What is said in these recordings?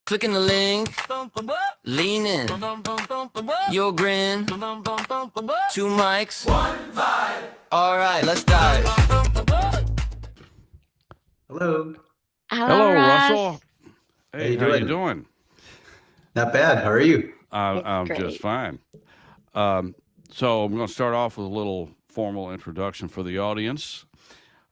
Clicking the link, lean in, your grin, two mics, one vibe. All right, let's dive. Hello. Hello, Hello, Russ. Russell. How Hey, you how you doing? doing? Not bad. How are you? It's I'm just great. fine. Um, so I'm going to start off with a little formal introduction for the audience.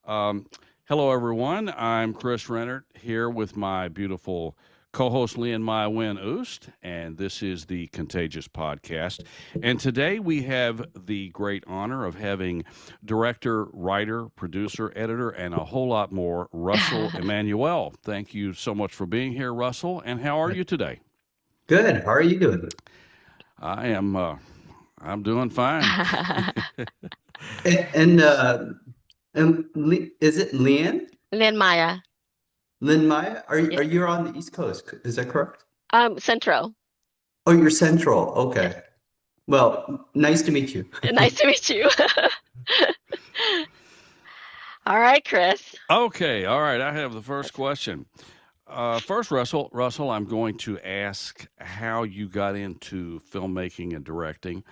Um, Hello, everyone. I'm Chris Rennert here with my beautiful co-host Leanne Maya Wynn Oost, and this is the Contagious podcast. And today we have the great honor of having director, writer, producer, editor, and a whole lot more, Russell Emmanuel. Thank you so much for being here, Russell. And how are you today? Good. How are you doing? I am. I'm doing fine. And is it Leanne? Then Maya. Lynn Maya? Are Yeah. you on the East Coast? Is that correct? Central. Oh, you're Central. Okay. Well, nice to meet you. Nice to meet you. All right, Chris. Okay. All right. I have the first question. First, Russell, I'm going to ask how you got into filmmaking and directing.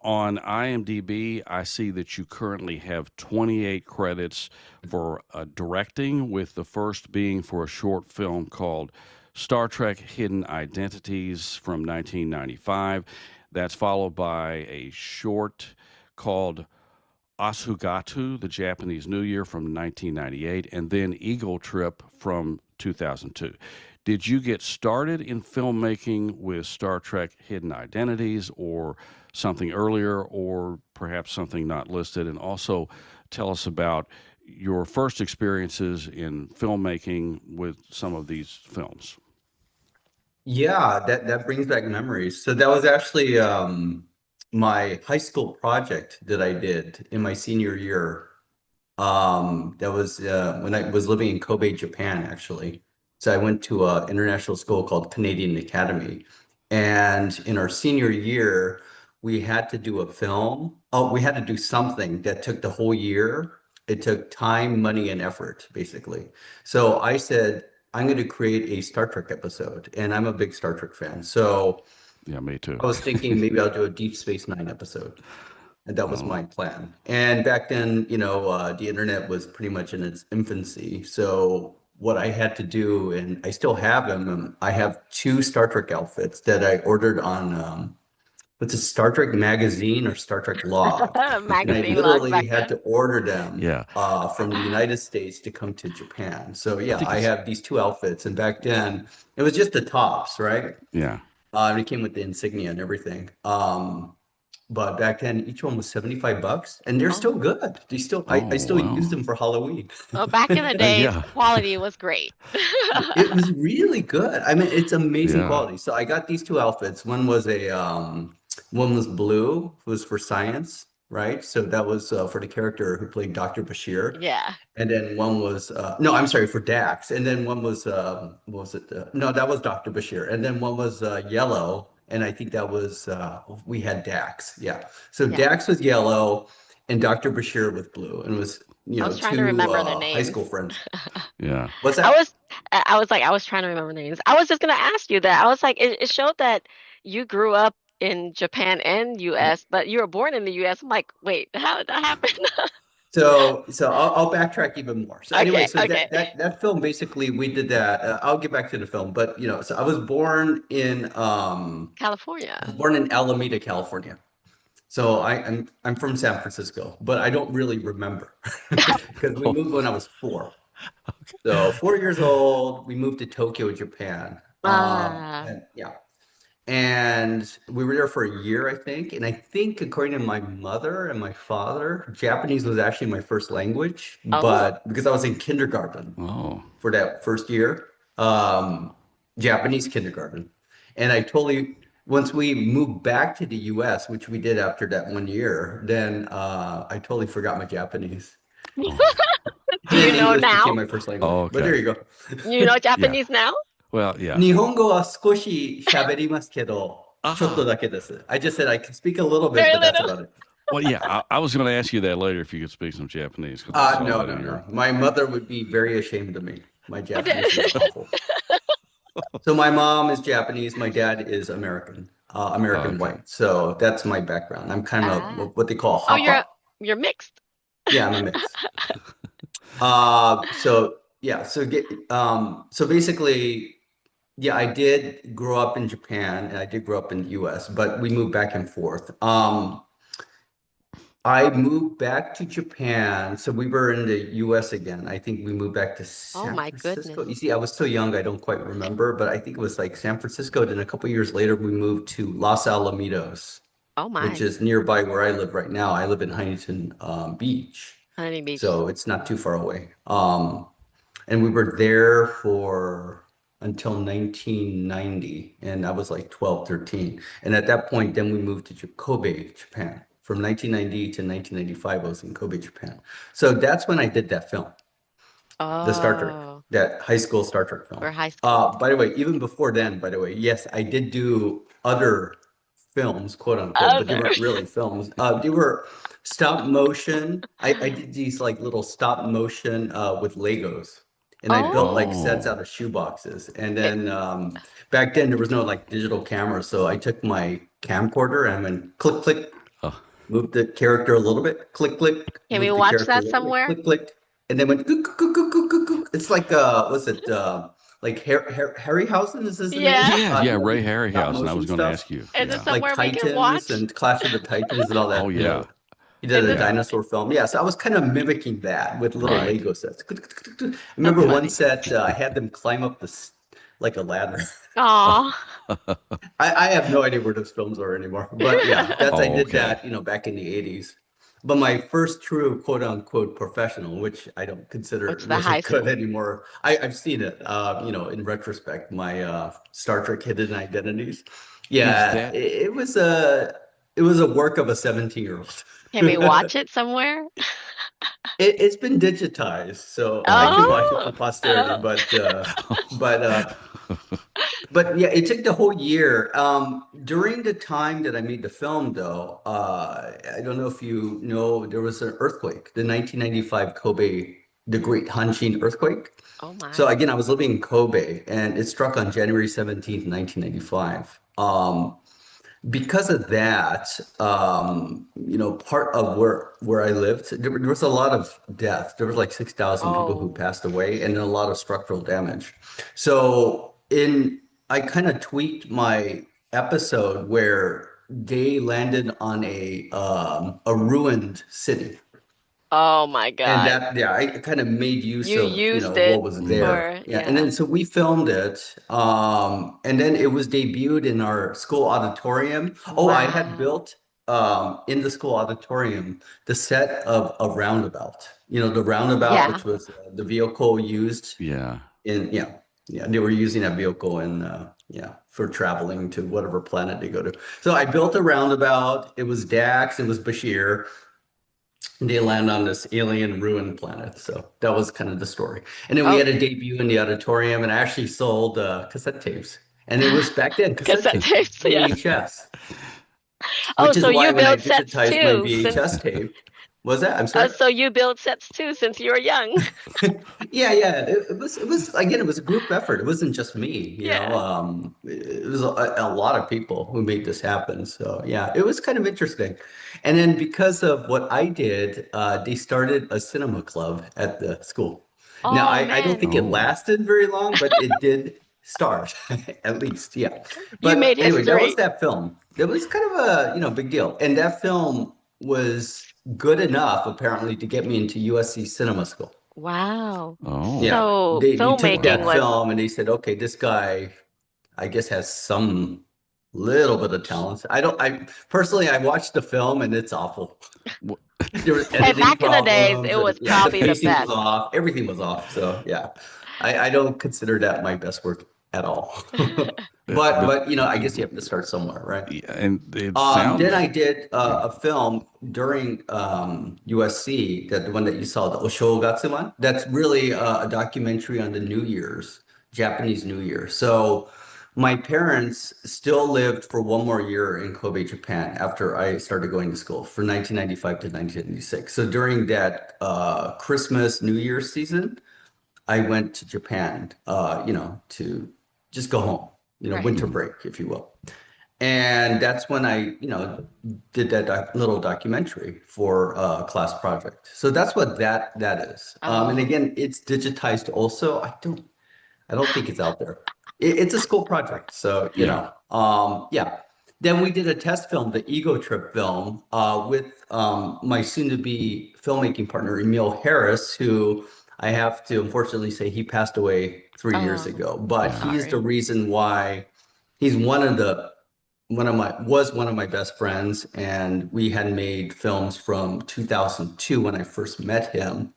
On IMDb, I see that you currently have 28 credits for directing, with the first being for a short film called Star Trek Hidden Identities from 1995. That's followed by a short called Asugatu, the Japanese New Year from 1998, and then Eagle Trip from 2002. Did you get started in filmmaking with Star Trek Hidden Identities or something earlier, or perhaps something not listed? And also tell us about your first experiences in filmmaking with some of these films. Yeah, that brings back memories. So that was actually my high school project that I did in my senior year. That was when I was living in Kobe, Japan, actually. So I went to an international school called Canadian Academy. And in our senior year, we had to do a film. Oh, we had to do something that took the whole year. It took time, money, and effort, basically. So I said, I'm going to create a Star Trek episode. And I'm a big Star Trek fan. So Yeah, me too. I was thinking maybe I'll do a Deep Space Nine episode. And that was Oh, my plan. And back then, the internet was pretty much in its infancy. So what I had to do, and I still have them, I have two Star Trek outfits that I ordered on, what's a Star Trek magazine or Star Trek log. And I Magazine logs literally back had then. to order them yeah. from the United States to come to Japan. So I yeah, think I it's, have these two outfits. And back then, it was just the tops, right? yeah. And it came with the insignia and everything. But back then, each one was 75 bucks, and they're still Oh, good. I Oh, still use wow. them for Halloween. well, back in the days, Yeah. quality was great. It was really good. I mean, it's amazing Yeah. quality. So I got these two outfits. One was blue, was for science, right? So that was for the character who played Dr. Bashir. Yeah. And then one was no, I'm sorry, for Dax. And then one was what was it? No, that was Dr. Bashir. And then one was yellow, and I think that was we had Dax. Yeah. So Yeah. Dax was yellow, and Dr. Bashir was blue, and it was I was trying to two remember their high names. school friends. Yeah. What's I that? was I was trying to remember names. I was just gonna ask you that. I was like, it showed that you grew up in Japan and Yeah. US, but you were born in the US. I'm like, wait, how did that happen? So I'll backtrack even more. So anyway, Okay, so okay. that film basically we did that. I'll get back to the film, but so I California. was born in Alameda, California. So I'm from San Francisco, but I don't really remember because we moved when I was four. So 4 years old, we moved to Tokyo, Japan. Ah, And yeah, and we were there for a year, I think. And I think, according to my mother and my father, Japanese was actually my first language, oh, but because I was in kindergarten Oh, for that first year, um, Japanese kindergarten. And once we moved back to the US, which we did after that 1 year, then I totally forgot my Japanese. oh, do And you then know English became now? my first language. oh, But there okay. you go. You know Yeah. Japanese now? Well, yeah. 日本語は少し喋りますけど、ちょっと Ah, だけです。I just said I can speak a little bit, Very but that's little. about it. well, yeah. I was going to ask you that later if you could speak some Japanese because I saw No, that no, in no. your. My mother would be very ashamed of me. My But then- Japanese is awful. So my mom is Japanese, my dad is American, American Okay. white. So that's my background. I'm kind of Ah. what they call Oh, hapa. you're mixed. Yeah, I'm a mix. So yeah, so basically, yeah, I did grow up in Japan and I did grow up in the US, but we moved back and forth. I moved back to Japan. So we were in the US again. I think we moved back to Oh San my Francisco. You goodness. see, I was so young, I don't quite remember, but I think it was like San Francisco. Then a couple years later, we moved to Los Alamitos, Oh which my. is nearby where I live right now. I live in Huntington Beach, Honey Beach. so it's not too far away. And we were there for until 1990, and I was like 12, 13. And at that point, then we moved to Kobe, Japan. From 1990 to 1995, I was in Kobe, Japan. So that's when I did that film, the Star Trek, Oh, that high school Star Trek film. for high school. By the way, even before then, by the way, yes, I did do other films, quote unquote, but they Other. weren't really films. They were stop motion. I did these like little stop motion with Legos. And I built like sets Oh. Oh. out of shoe boxes. And It, then back then there was no like digital camera. So I took my camcorder and went click, click, Uh, move the character a little bit, click, click, can we move the watch character a that little bit, somewhere? click, click, and then went gook, gook, gook, gook, gook, gook. It's like was it like Harryhausen is his name? Yeah. yeah, yeah, He Ray did stop Harryhausen. I was motion going to stuff, ask you. Is it Yeah. like somewhere we can Titans watch? and Clash of the Titans and all Oh, that, you yeah. know. He did Is a it Yeah. dinosaur film. Yeah, so I was kind of mimicking that with little Right. Lego sets. I that's remember one funny? set, I had them climb up like a ladder. Oh, Aw. I have no idea where those films are anymore. But yeah, I oh, did okay. that, back in the 80s. But my first true quote unquote professional, which I don't consider What's the really high good school? anymore. I've seen it, in retrospect, my Star Trek Hidden Identities. Is Yeah, that it was a work of a 17-year-old. Can we watch it somewhere? It's been digitized, so I can watch it Oh. for posterity, Oh. but but yeah, it took the whole year. During the time that I made the film, though, I don't know if you know, there was an earthquake, the 1995 Kobe, the Great Hanshin earthquake. Oh So my. again, I was living in Kobe, and it struck on January 17th, 1995. Because of that, part of where I lived, there was a lot of death. There was like 6,000 people who Oh. passed away, and then a lot of structural damage. So I kind of tweaked my episode where they landed on a ruined city. Oh my And God. that, yeah, I kind of made use You of, used what it was mm, there. for, Yeah. And yeah. then so we filmed it. And then it was debuted in our school auditorium. Oh, I had Wow. built in the school auditorium the set of a roundabout. The roundabout, Yeah. which was the vehicle used yeah. yeah. Yeah, they were using that vehicle in for traveling to whatever planet they go to. So I built a roundabout. It was Dax, it was Bashir. They land on this alien ruined planet. So that was kind of the story. And then we Oh, had a debut in the auditorium and I actually sold cassette tapes. And it was back then, cassette cassette tapes, tapes. Yeah. VHS, Oh, which is so why you when I build sets digitized my too, since VHS tape, was that? I'm sorry? so you build sets too since you were young. Yeah, yeah. It was again, it was a group effort. It wasn't just me, Yeah. it was a lot of people who made this happen. So yeah, it was kind of interesting. And then because of what I did, they started a cinema club at the school. Now Oh I don't think man, it Oh. lasted very long, but it did start at least, yeah. you But made anyway, that was history. that film. It was kind of a, big deal. And that film was good enough apparently to get me into USC Cinema School. Wow. Yeah, Oh. So they took filmmaking that Wow. was, film and they said, okay, this guy, I guess, has some little bit of talent. I personally, I watched the film and it's awful. Wh- There was hey, editing back in the days, problems it and was yeah, the probably the pacing was best. off. Everything was off. So yeah, I don't consider that my best work at all. But But I guess you have to start somewhere, right? yeah, and it Then I sounds did yeah. a film during USC, that the one that you saw, the Oshogatsu one. That's really a documentary on the New Year's, Japanese New Year. So my parents still lived for one more year in Kobe, Japan, after I started going to school for 1995 to 1996. So during that Christmas, New Year's season, I went to Japan, to just go home, Right. winter break, if you will. And that's when I, did that little documentary for a class project. So that's what that is. And Oh. again, it's digitized also. I don't think it's out there. It's a school project. So, Yeah. yeah. Then we did a test film, the Ego Trip film, with my soon-to-be filmmaking partner, Emil Harris, who I have to unfortunately say he passed away 3 years Oh, ago. I'm But Yeah. he's the sorry. reason why he's one of my best friends, and we had made films from 2002 when I first met him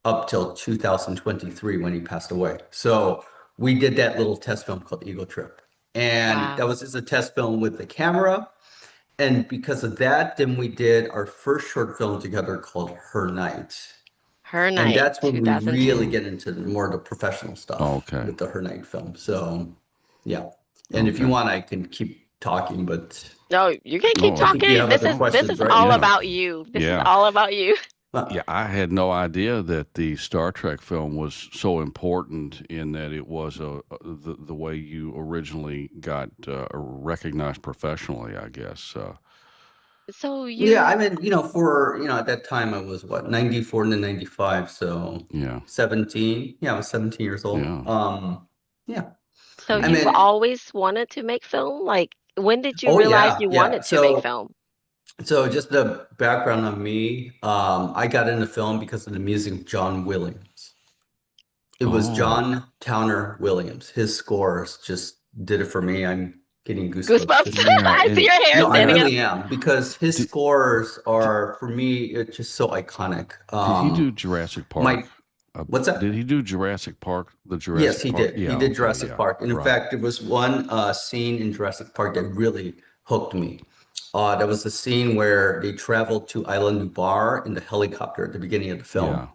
up till 2023 when he passed away. So we did that little test film called Ego Trip. And that Wow. was just a test film with the camera. And because of that, then we did our first short film together called Her Night. Her And Night, that's when we really 2002. Mm. get into more of the professional stuff Okay. with the Her Night film. So yeah. And if you Okay. want, I can keep talking, but No, you can keep Oh, I think you talking. have This other is this questions, is right? all yeah. about you. This is Yeah. all about you. Uh, Yeah, I had no idea that the Star Trek film was so important in that it was the way you originally got recognized professionally, I guess. So Yeah, I you, mean, at that time I was what, 94 to 95, so Yeah, 17. Yeah, I was 17 years old. yeah, Yeah. so I yeah. you've mean, always wanted to make film? Like, when did you oh realize yeah, you yeah. wanted to make So film? so just the background on me, I got into film because of the music of John Williams. It was Oh, John Towner Williams. His scores just did it for me. I'm getting goosebumps Goosebumps. just yeah. I see And your hair no, I standing now, up. really am because his did, scores did, are for me, it's just so iconic. did he do Jurassic Park? My What's that? Did he do Jurassic Park? The Yes, Jurassic he Park? did. He Yeah. did Okay. Jurassic Yeah. Park. And in Right. fact, there was one scene in Jurassic Park that really hooked me. That was the scene where they traveled to Isla Nublar in the helicopter at the beginning of the film. Yeah.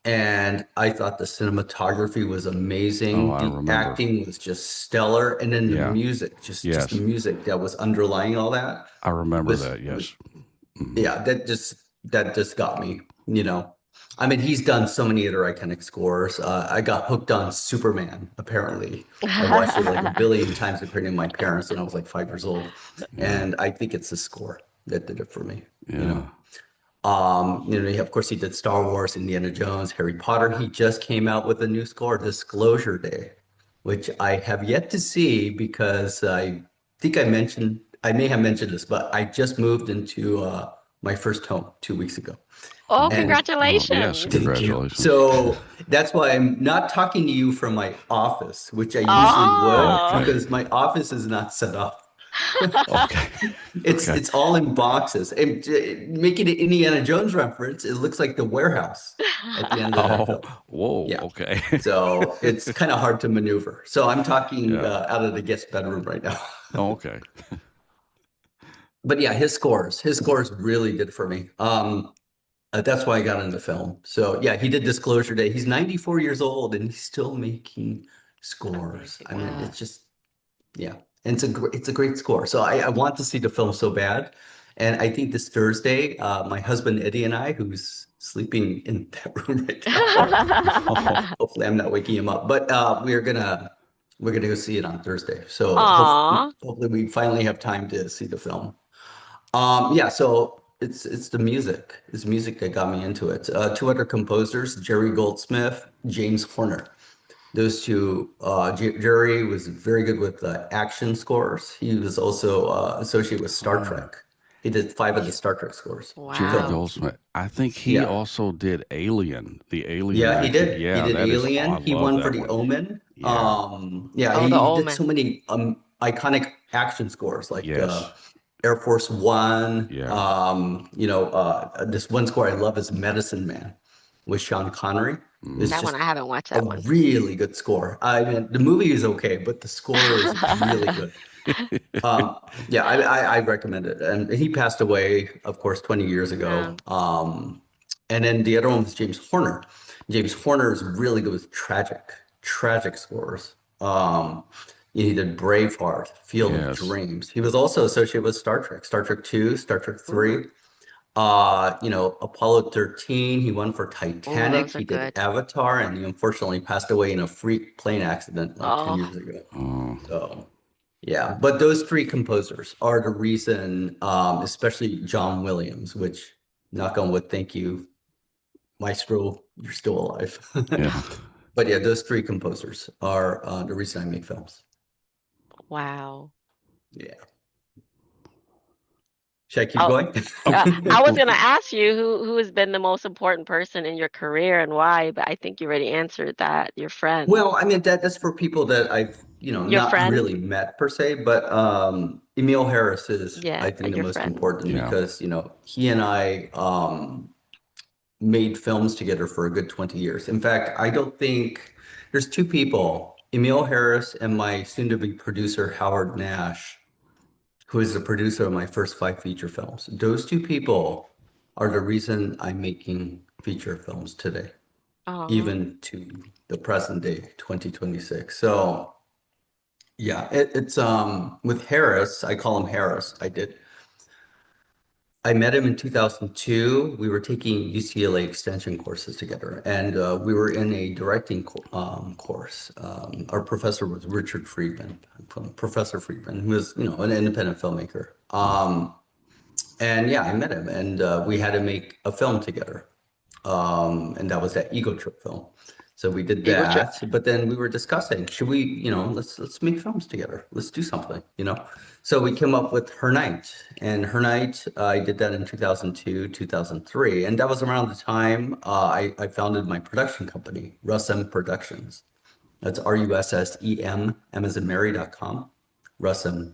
And I thought the cinematography was Oh, amazing. I The remember. acting was just stellar. And then the Yeah. music, just the Yes, music that was underlying all that I remember was, that. Yes. Hmm. yeah, that just got me. I mean, he's done so many other iconic scores. I got hooked on Superman, apparently. I watched it like a billion times according to my parents when I was like 5 years old. Yeah. And I think it's the score that did it for me, you know. Yeah. Of course he did Star Wars, Indiana Jones, Harry Potter. He just came out with a new score, Disclosure Day, which I have yet to see because I think I may have mentioned this, but I just moved into my first home 2 weeks ago. Oh, And Oh, yes. congratulations. thank you. Congratulations. So that's why I'm not talking to you from my office, which I usually would, Oh. Okay. because my office is not set up. Okay. It's Okay. it's all in boxes. And making an Indiana Jones reference, it looks like the warehouse at the end of that Oh, film. whoa. Yeah. Okay. So it's kind of hard to maneuver. So I'm talking Yeah. out of the guest bedroom right now. Oh, okay. But yeah, his scores really did for me. That's why I got into film. So yeah, he did Disclosure Day. He's 94 years old and he's still making scores. Amazing. I mean, Wow. it's just yeah, and it's a great score. So I want to see the film so bad, and I think this Thursday, my husband Eddie and I, who's sleeping in that room right now, Oh, hopefully I'm not waking him up, but we're gonna go see it on Thursday. So Aw. hopefully we finally have time to see the film. Yeah, so it's the music. It's music that got me into it. Two other composers, Jerry Goldsmith, James Horner. Those two, Jerry was very good with action scores. He was also associated with Star oh. Trek. He did 5 of the Star Trek scores. Jerry Wow. So Goldsmith. I think he yeah, also did Alien, the Alien yeah, he action. did. He Yeah, did that is. Oh, Alien. I He love won for that The one. Omen. Yeah. Yeah, Oh, the he did Omen. so many iconic action scores like Yes. Air Force One. Yeah. This one score I love is Medicine Man with Sean Connery. It's That one, I just haven't watched a that one. really good score. I mean, the movie is okay, but the score is really good. Yeah, I recommend it. And he passed away, of course, 20 years Yeah. ago. And then the other one was James Horner. James Horner is really good with tragic scores. He did Braveheart, Field of Yes. Dreams. He was also associated with Star Trek, Star Trek 2, Star Trek 3. Apollo 13. He won for Oh, Titanic. those are He did good. Avatar, and he unfortunately passed away in a freak plane accident like 10 Oh, years ago. Oh, So, yeah, but those three composers are the reason, especially John Williams, which, knock on wood, thank you, Maestro, you're still alive. yeah. But yeah, those three composers are the reason I make films. wow. Yeah. Should I keep Oh, going? I was gonna ask you who has been the most important person in your career and why, but I think you already answered that. Your friend. Well, I mean that's for people that I've, Your not friend? really met per se, but Emil Harris is, Yeah, I think, the your most friend. important Yeah. because, he and I made films together for a good 20 years. In fact, I don't think there's two people, Emil Harris and my soon-to-be producer, Howard Nash, who is the producer of my first 5 feature films. Those two people are the reason I'm making feature films today, Oh, even to the present day, 2026. So yeah, it's with Harris, I call him Harris. I met him in 2002. We were taking UCLA extension courses together, and we were in a directing course. Our professor was Richard Friedman, Professor Friedman, who was, an independent filmmaker. And yeah, I met him, and we had to make a film together. And that was that Ego Trip film. So we did Eagle Trip. that, but then we were discussing, should we, let's make films together. Let's do something. So we came up with Her Night, and Her Night, I did that in 2002, 2003, and that was around the time I founded my production company, Russem Productions. That's Russem, M as in Mary.com, Russem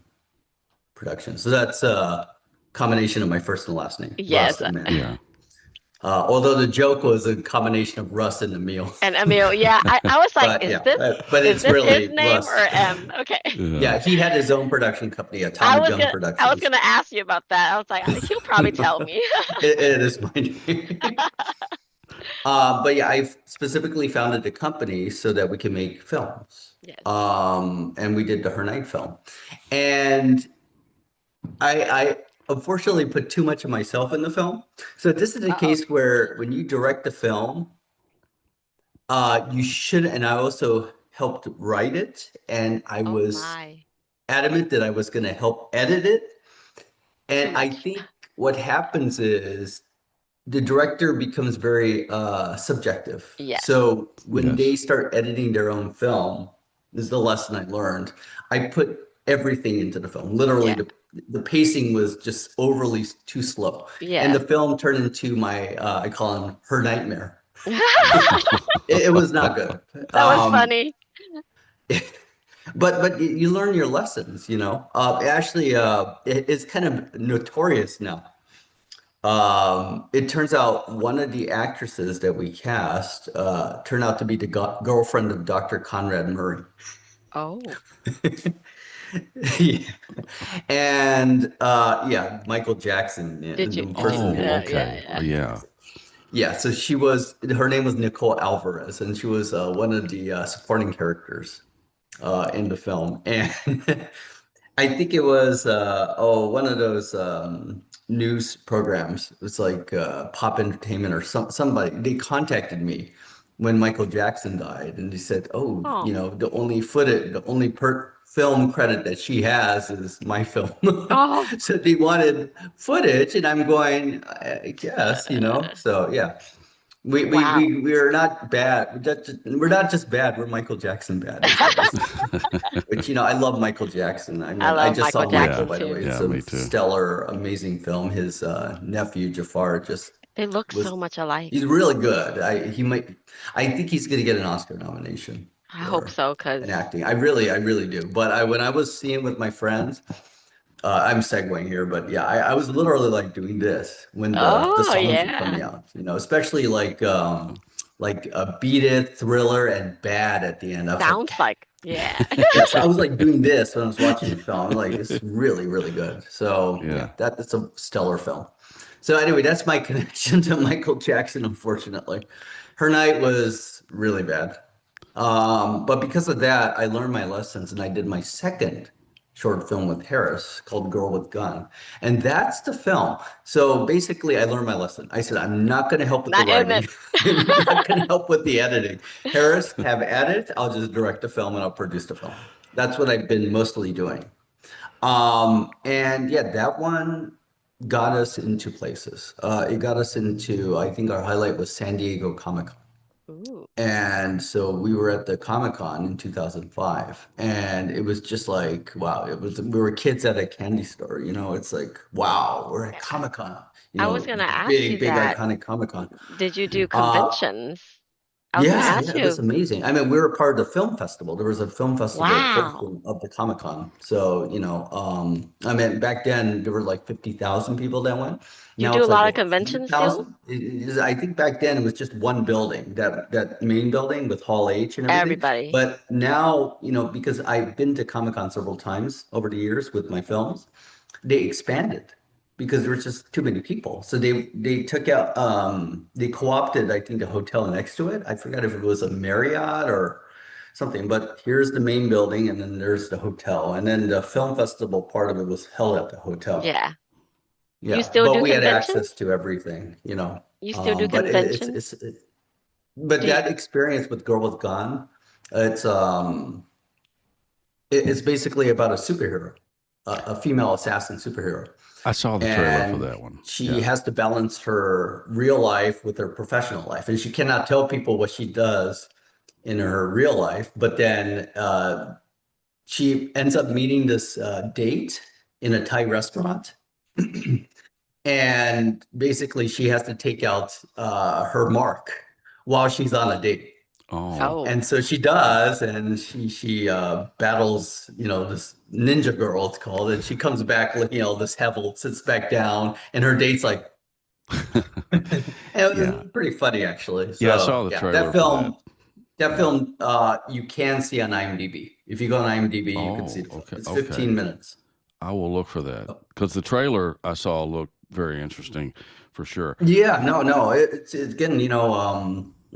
Productions. So that's a combination of my first and last name, Yes. Russ and Manny. Yeah. Although the joke was a combination of Russ and Emil. And Emil, yeah, I was like, But is yeah, this but is it's this his really name or Russ. M? Okay. Yeah. Yeah, he had his own production company, I Atomic was Gun gonna I was Productions. gonna ask you about that. I was like, he'll probably tell me. It is my name. But yeah, I specifically founded the company so that we can make films. Yes. And we did the Her Night film. And I unfortunately put too much of myself in the film. So this is a Uh-oh. case where when you direct a film, you should, and I also helped write it, and I Oh was my. adamant that I was going to help edit it. Too And I much. think what happens is the director becomes very subjective. Yes. So when Yes. they start editing their own film, this is the lesson I learned. I put everything into the film. Literally, Yeah. the pacing was just overly too slow, and the Yes. film turned into my I call him her nightmare. That It was not good. was funny. But you learn your lessons. Actually, it's kind of notorious now. It turns out one of the actresses that we cast turned out to be the girlfriend of Dr. Conrad Murray. Oh. Yeah. And yeah, Michael Jackson, yeah, Did you the person Oh, who, yeah, okay. yeah, Yeah. yeah. So her name was Nicole Alvarez, and she was one of the supporting characters in the film. And I think it was one of those news programs. It was like Pop Entertainment or somebody. They contacted me when Michael Jackson died, and they said, "Oh, Oh. the only film credit that she has is my film." Oh. So they wanted footage, and I'm going, I guess. So yeah. Wow. We are not bad. We're not just bad. We're Michael Jackson bad, is what I say. Which, I love Michael Jackson. I I mean, I love just Michael saw Michael, Jackson Yeah. by the too. way. It's Yeah, a me too. stellar, amazing film. His nephew Jafar just They look was. so much alike. He's really good. I think he's going to get an Oscar nomination I hope for so, an 'cause acting. I really do. But when I was seeing with my friends, I'm segueing here, but yeah, I was literally like doing this when the oh songs were yeah. coming out, especially like Beat It, Thriller, and Bad at the end. I was like, Sounds like yeah. yes, I was like doing this when I was watching the film. I'm like, it's really, really good. So yeah, Yeah. that's a stellar film. So anyway, that's my connection to Michael Jackson, unfortunately. Her Night was really bad. But because of that, I learned my lessons and I did my second short film with Harris called Girl with Gun. And that's the film. So basically, I learned my lesson. I said, I'm not going to help with the Not in writing. I'm not going to help with the editing. Harris, have at it. I'll just direct the film and I'll produce the film. That's what I've been mostly doing. And yeah, that one got us into places. It got us into, I think our highlight was San Diego Comic-Con. Ooh. And so we were at the Comic-Con in 2005, and it was just like, wow, we were kids at a candy store, it's like, wow, we're at Comic-Con, I was gonna ask you big, that. iconic Comic-Con. Did you do Uh, conventions? I was gonna yeah, ask yeah, it was you. amazing. I mean, we were part of the film festival. There was a film festival Wow. portion of the Comic-Con. So, I mean, back then there were like 50,000 people that went. Do you Now do a it's like lot of over conventions too? 100,000. I think back then it was just one building, that main building with Hall H and everything. Everybody. But now, because I've been to Comic-Con several times over the years with my films, they expanded because there was just too many people. So they took out they co-opted, I think, a hotel next to it. I forgot if it was a Marriott or something, but here's the main building and then there's the hotel. And then the film festival part of it was held at the hotel. Yeah. You Yeah, still but do we had conventions? access to everything. You still do But conventions? but Do you, that experience with Girl with Gun, it's it's basically about a superhero, a female assassin superhero. I saw the trailer for And that one. she Yeah. has to balance her real life with her professional life. And she cannot tell people what she does in her real life. But then she ends up meeting this date in a Thai restaurant. And basically, she has to take out her mark while she's on a date. Oh, oh, And so she does, and she battles, this ninja girl, it's called, and she comes back looking all disheveled, sits back down, and her date's like, and it was yeah. pretty funny actually. Yeah, I So saw the yeah, trailer for that. that film, you can see on IMDb. If you go on IMDb, you can see Oh, the film. okay, It's okay. 15 minutes. I will look for that because the trailer I saw looked very interesting for sure. Yeah, no, it's again,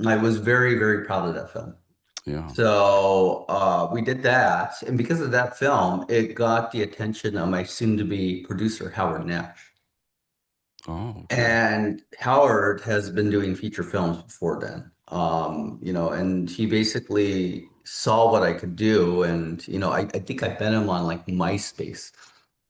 I was very, very proud of that film. Yeah. So we did that, and because of that film, it got the attention of my soon-to-be producer, Howard Nash. Oh, okay. And Howard has been doing feature films before then. And he basically saw what I could do, and I think I met him on like MySpace.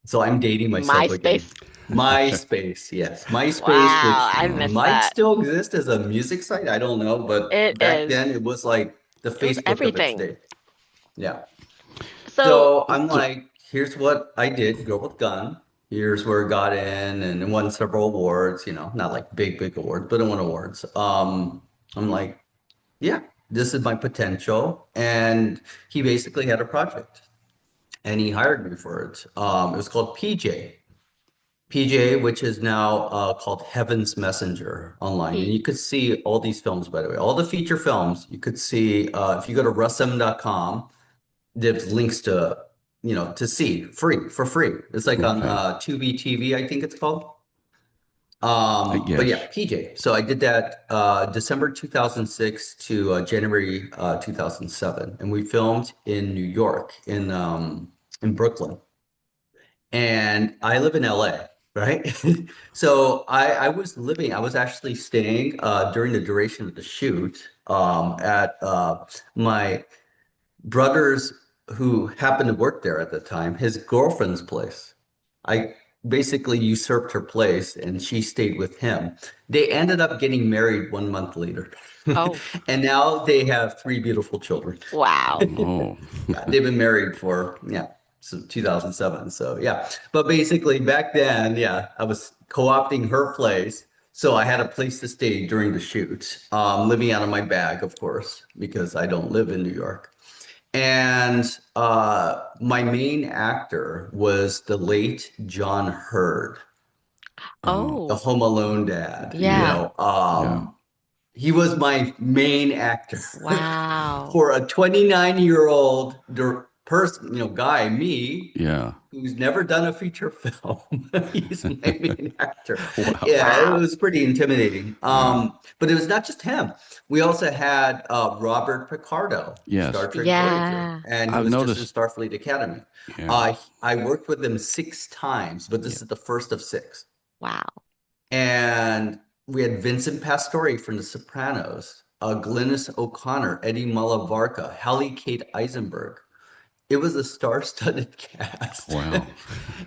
So I'm dating myself again. MySpace. MySpace, yes. MySpace, Wow, which I missed might that. still exist as a music site. I don't know, but It back is. then it was like the It was Facebook of its everything. day. Yeah. So, So I'm So, like, here's what I did, Girl with Gun. Here's where it got in and won several awards, not like big awards, but it won awards. I'm like, yeah, this is my potential. And he basically had a project and he hired me for it. It was called PJ, which is now called Heaven's Messenger online. And you could see all these films, by the way, all the feature films. You could see if you go to russm.com, there's links to see for free. It's like on okay. Tubi TV, I think it's called. But yeah, Yes. PJ. So I did that December 2006 to January 2007, and we filmed in New York, in Brooklyn. And I live in LA, right? So I was actually staying during the duration of the shoot at my brother's, who happened to work there at the time, his girlfriend's place. I basically usurped her place and she stayed with him. They ended up getting married 1 month later. oh, And now they have three beautiful children. wow. Oh, Yeah, they've been married for, so 2007. So yeah. But basically back then, yeah, I was co-opting her place. So I had a place to stay during the shoot, living out of my bag, of course, because I don't live in New York. And my main actor was the late John Hurd, oh, the Oh, Home Alone dad. yeah. yeah. He was my main actor Wow. for a 29-year-old guy, me, Yeah. who's never done a feature film. He's my main actor. Wow. Yeah, it Wow. was pretty intimidating. Yeah. But it was not just him. We also had Robert Picardo, Yes. Star Trek Voyager, Yeah. and he I've was just in noticed. Starfleet Academy. Yeah. I worked with him 6 times, but Yeah. this is the first of 6. Wow. And we had Vincent Pastore from The Sopranos, Glynis O'Connor, Eddie Malavarca, Hallie Kate Eisenberg. It was a star-studded cast. Wow.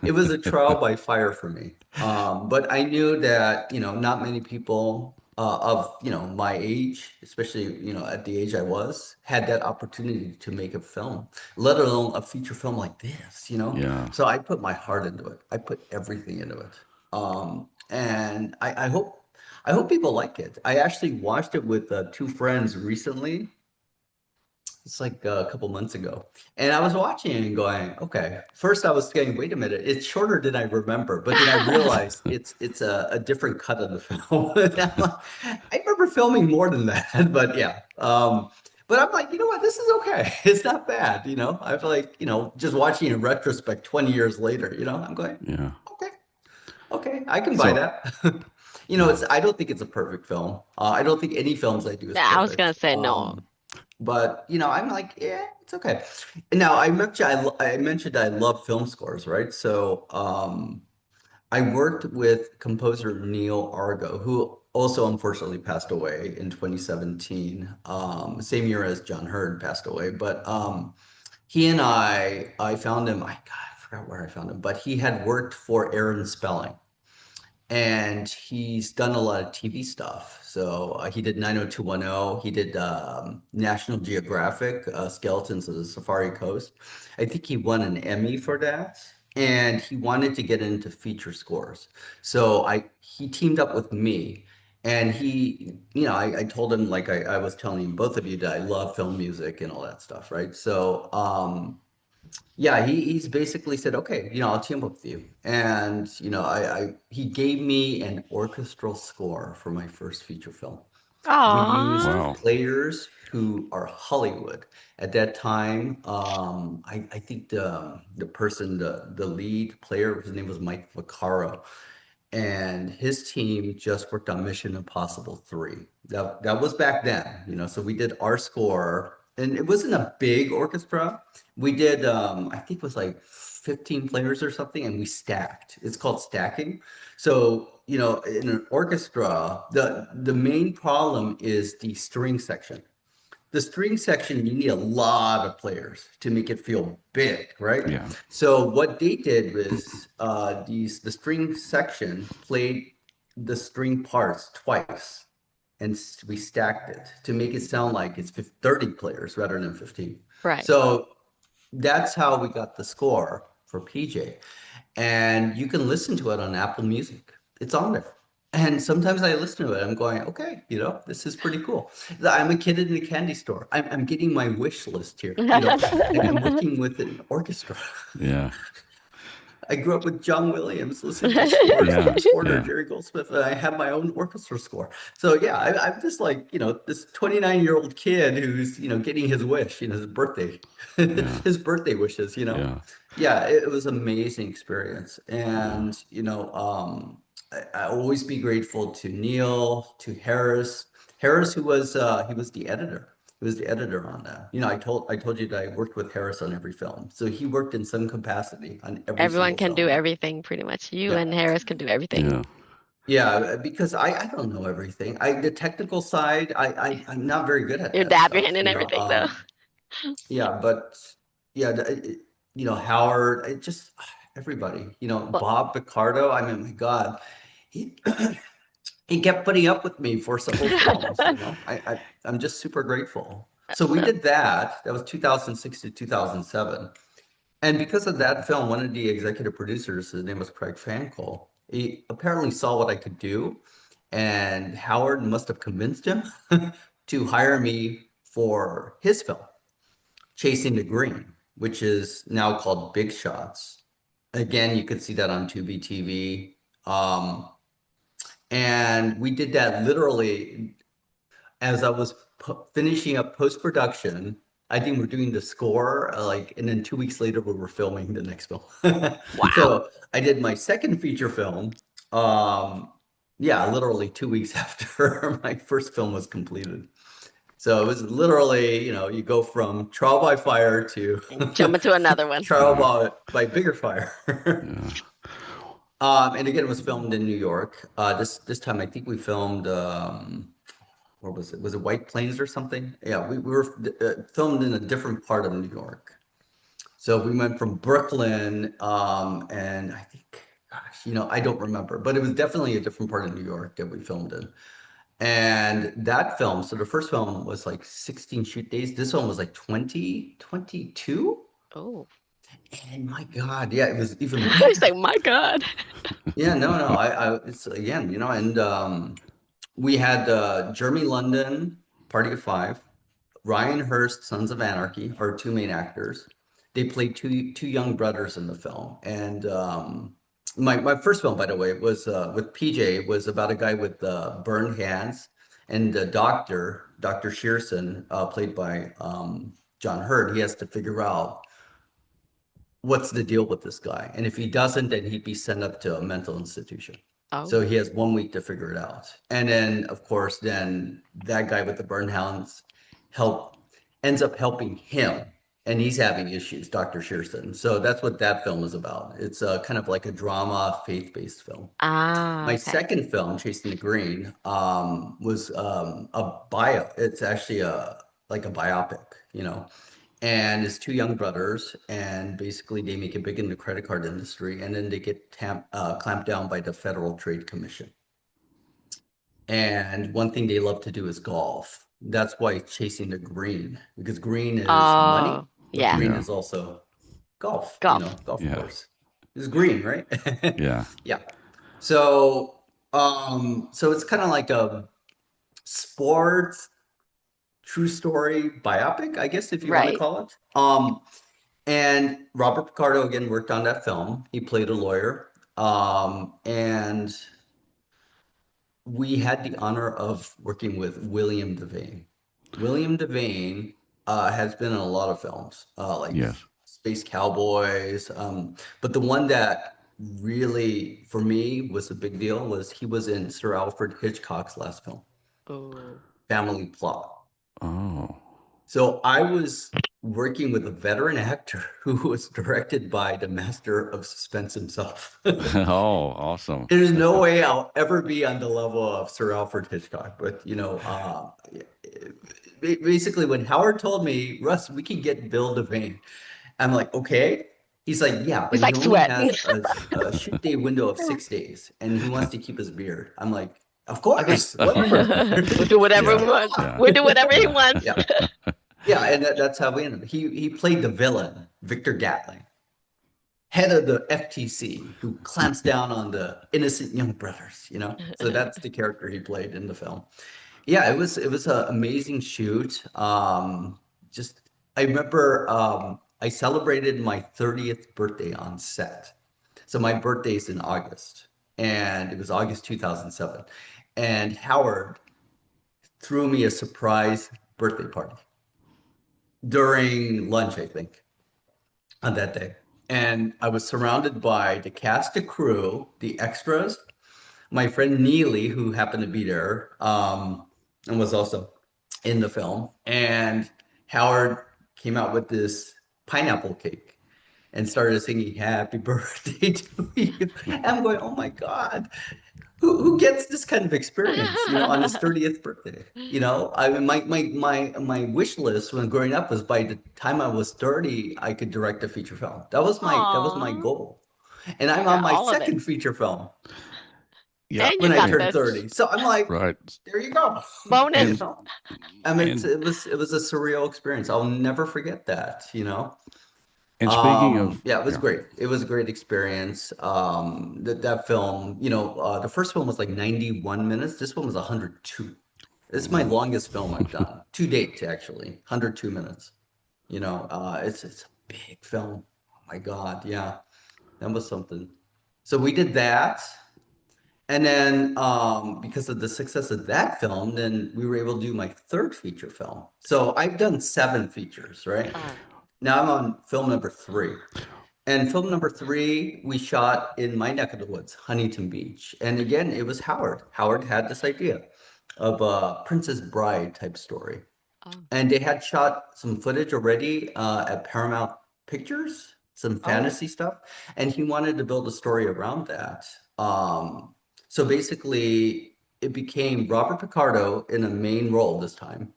It was a trial by fire for me. But I knew that, not many people of, my age, especially, at the age I was, had that opportunity to make a film, let alone a feature film like this. Yeah. So I put my heart into it. I put everything into it. And I hope people like it. I actually watched it with 2 friends recently. It's like a couple months ago. And I was watching it and going, okay. First I was saying, wait a minute, it's shorter than I remember. But then I realized it's a different cut of the film. And I'm like, I remember filming more than that, but yeah. But I'm like, you know what, this is okay. It's not bad, I feel like, just watching in retrospect 20 years later, I'm going, Yeah. okay, okay, I can buy So, that. yeah. I don't think it's a perfect film. I don't think any films I do is I was gonna perfect. say no. But I'm like, yeah, it's okay. Now I mentioned I love film scores, right? So I worked with composer Neil Argo, who also unfortunately passed away in 2017, same year as John Hurd passed away. But he and I found him. I forgot where I found him, but he had worked for Aaron Spelling and he's done a lot of TV stuff. So he did 90210. He did National Geographic, Skeletons of the Safari Coast. I think he won an Emmy for that. And he wanted to get into feature scores. So he teamed up with me. And I told him, like I was telling both of you, that I love film music and all that stuff, right? So yeah, he's basically said, okay, I'll team up with you. And, he gave me an orchestral score for my first feature film. We used Aw. Wow. players who are Hollywood. At that time, I think the lead player, his name was Mike Vaccaro, and his team just worked on Mission Impossible 3. That was back then. So we did our score, and it wasn't a big orchestra. We did, I think it was like 15 players or something, and we stacked. It's called stacking. So, in an orchestra, the main problem is the string section. The string section, you need a lot of players to make it feel big, right? Yeah. So what they did was the string section played the string parts twice, and we stacked it to make it sound like it's 30 players rather than 15. Right. So that's how we got the score for PJ. And you can listen to it on Apple Music. It's on there. And sometimes I listen to it. I'm going, okay, this is pretty cool. I'm a kid in a candy store. I'm getting my wish list here. I'm working with an orchestra. Yeah. I grew up with John Williams, listening to scores Yeah. from Porter, Yeah. Jerry Goldsmith, and I have my own orchestra score. So yeah, I'm just like, this 29-year-old kid who's, getting his wish, his birthday, Yeah. his birthday wishes. Yeah. Yeah, it was an amazing experience. Yeah. And, I always be grateful to Neil, to Harris. Harris, who was he was the editor. He was the editor on that. I told you that I worked with Harris on every film. So he worked in some capacity on every Everyone single can do film. everything pretty much. You Yeah. and Harris can do everything. Yeah. Yeah, because I don't know everything. The technical side, I'm not very good at You that dab your stuff. hand in everything though. Yeah, but yeah, Howard, just everybody, Well, Bob Picardo. I mean, my God, he he kept putting up with me for several films. I'm just super grateful. So we well, did that. That was 2006 to 2007. And because of that film, one of the executive producers, his name was Craig Fankel, he apparently saw what I could do, and Howard must have convinced him to hire me for his film, Chasing the Green, which is now called Big Shots. Again, you could see that on Tubi TV. And we did that literally as I was finishing up post-production. I think we're doing the score, like, and then 2 weeks later we were filming the next film. Wow. So I did my second feature film. Yeah, literally 2 weeks after my first film was completed. So it was literally, you go from trial by fire to Jump into another one. trial Yeah. by bigger fire. Yeah. And again, it was filmed in New York. This time, I think we filmed. Where was it? Was it White Plains or something? Yeah, we were filmed in a different part of New York. So we went from Brooklyn, and I think, gosh, I don't remember, but it was definitely a different part of New York that we filmed in. And that film, so the first film was like 16 shoot days. This one was like 20, 22. Oh, And my God, yeah, it was even I was better. like, my God. Yeah, no, it's again, and we had Jeremy London, Party of Five, Ryan Hurst, Sons of Anarchy, our two main actors. They played two young brothers in the film, and my first film, by the way, was with PJ, was about a guy with burned hands, and the Dr. Shearson, played by John Hurd. He has to figure out what's the deal with this guy, and if he doesn't, then he'd be sent up to a mental institution. So Oh, he has 1 week to figure it out. And then, of course, then that guy with the burn hounds help ends up helping him, and he's having issues, Dr. Shearson. So that's what that film is about. It's kind of like a drama, faith-based film. My okay. second film, Chasing the Green, was a bio. It's actually like a biopic, and it's two young brothers, and basically they make it big in the credit card industry, and then they get clamped down by the Federal Trade Commission. And one thing they love to do is golf. That's why it's Chasing the Green, because green is money, Oh, but yeah. green Yeah. is also golf, Golf. golf Yeah. course. It's green, right? Yeah. Yeah. So, so it's kind of like a sports true story biopic, I guess, if you want to Right. call it. And Robert Picardo again worked on that film. He played a lawyer. And we had the honor of working with William Devane. William Devane has been in a lot of films, like Yes. Space Cowboys. But the one that really, for me, was a big deal was he was in Sir Alfred Hitchcock's last film, Oh. Family Plot. Oh. So I was working with a veteran actor who was directed by the master of suspense himself. Oh, awesome. There's no way I'll ever be on the level of Sir Alfred Hitchcock, but basically when Howard told me, Russ, we can get Bill Devane, I'm like, okay. He's like, yeah, but He's he like only sweating. has a shoot day window of 6 days, and he wants to keep his beard. I'm like, of Okay. course, whatever. We'll do whatever Yeah. we want. Yeah. We'll do whatever he wants. Yeah, yeah, and that's how we ended up. He played the villain, Victor Gatling, head of the FTC, who clamps down on the innocent young brothers. So that's the character he played in the film. Yeah, it was an amazing shoot. Just I remember I celebrated my 30th birthday on set. So my birthday's in August, and it was August 2007. And Howard threw me a surprise birthday party during lunch, I think, on that day. And I was surrounded by the cast, the crew, the extras, my friend Neely, who happened to be there, and was also in the film. And Howard came out with this pineapple cake and started singing "Happy Birthday" to you. And I'm going, oh my God, who gets this kind of experience, on his 30th birthday? I mean, my wish list when growing up was by the time I was 30, I could direct a feature film. That was my Aw, goal. And you I'm on got my all of it. second feature film Yeah. And you when I got And turned this 30. So I'm like, right. there you go. bonus. And I mean, and it was a surreal experience. I'll never forget that. and speaking of, Yeah, it was yeah. great. It was a great experience. That film, the first film was like 91 minutes. This one was 102. It's my Ooh. longest film I've done to date, actually. 102 minutes. It's a big film. Oh my God, yeah, that was something. So we did that. And then because of the success of that film, then we were able to do my third feature film. So I've done 7 features, right? Oh, Now I'm on film number 3. And film number 3, we shot in my neck of the woods, Huntington Beach. And again, it was Howard. Howard had this idea of a Princess Bride type story. oh, And they had shot some footage already at Paramount Pictures, some oh, fantasy stuff, and he wanted to build a story around that. So basically, it became Robert Picardo in a main role this time,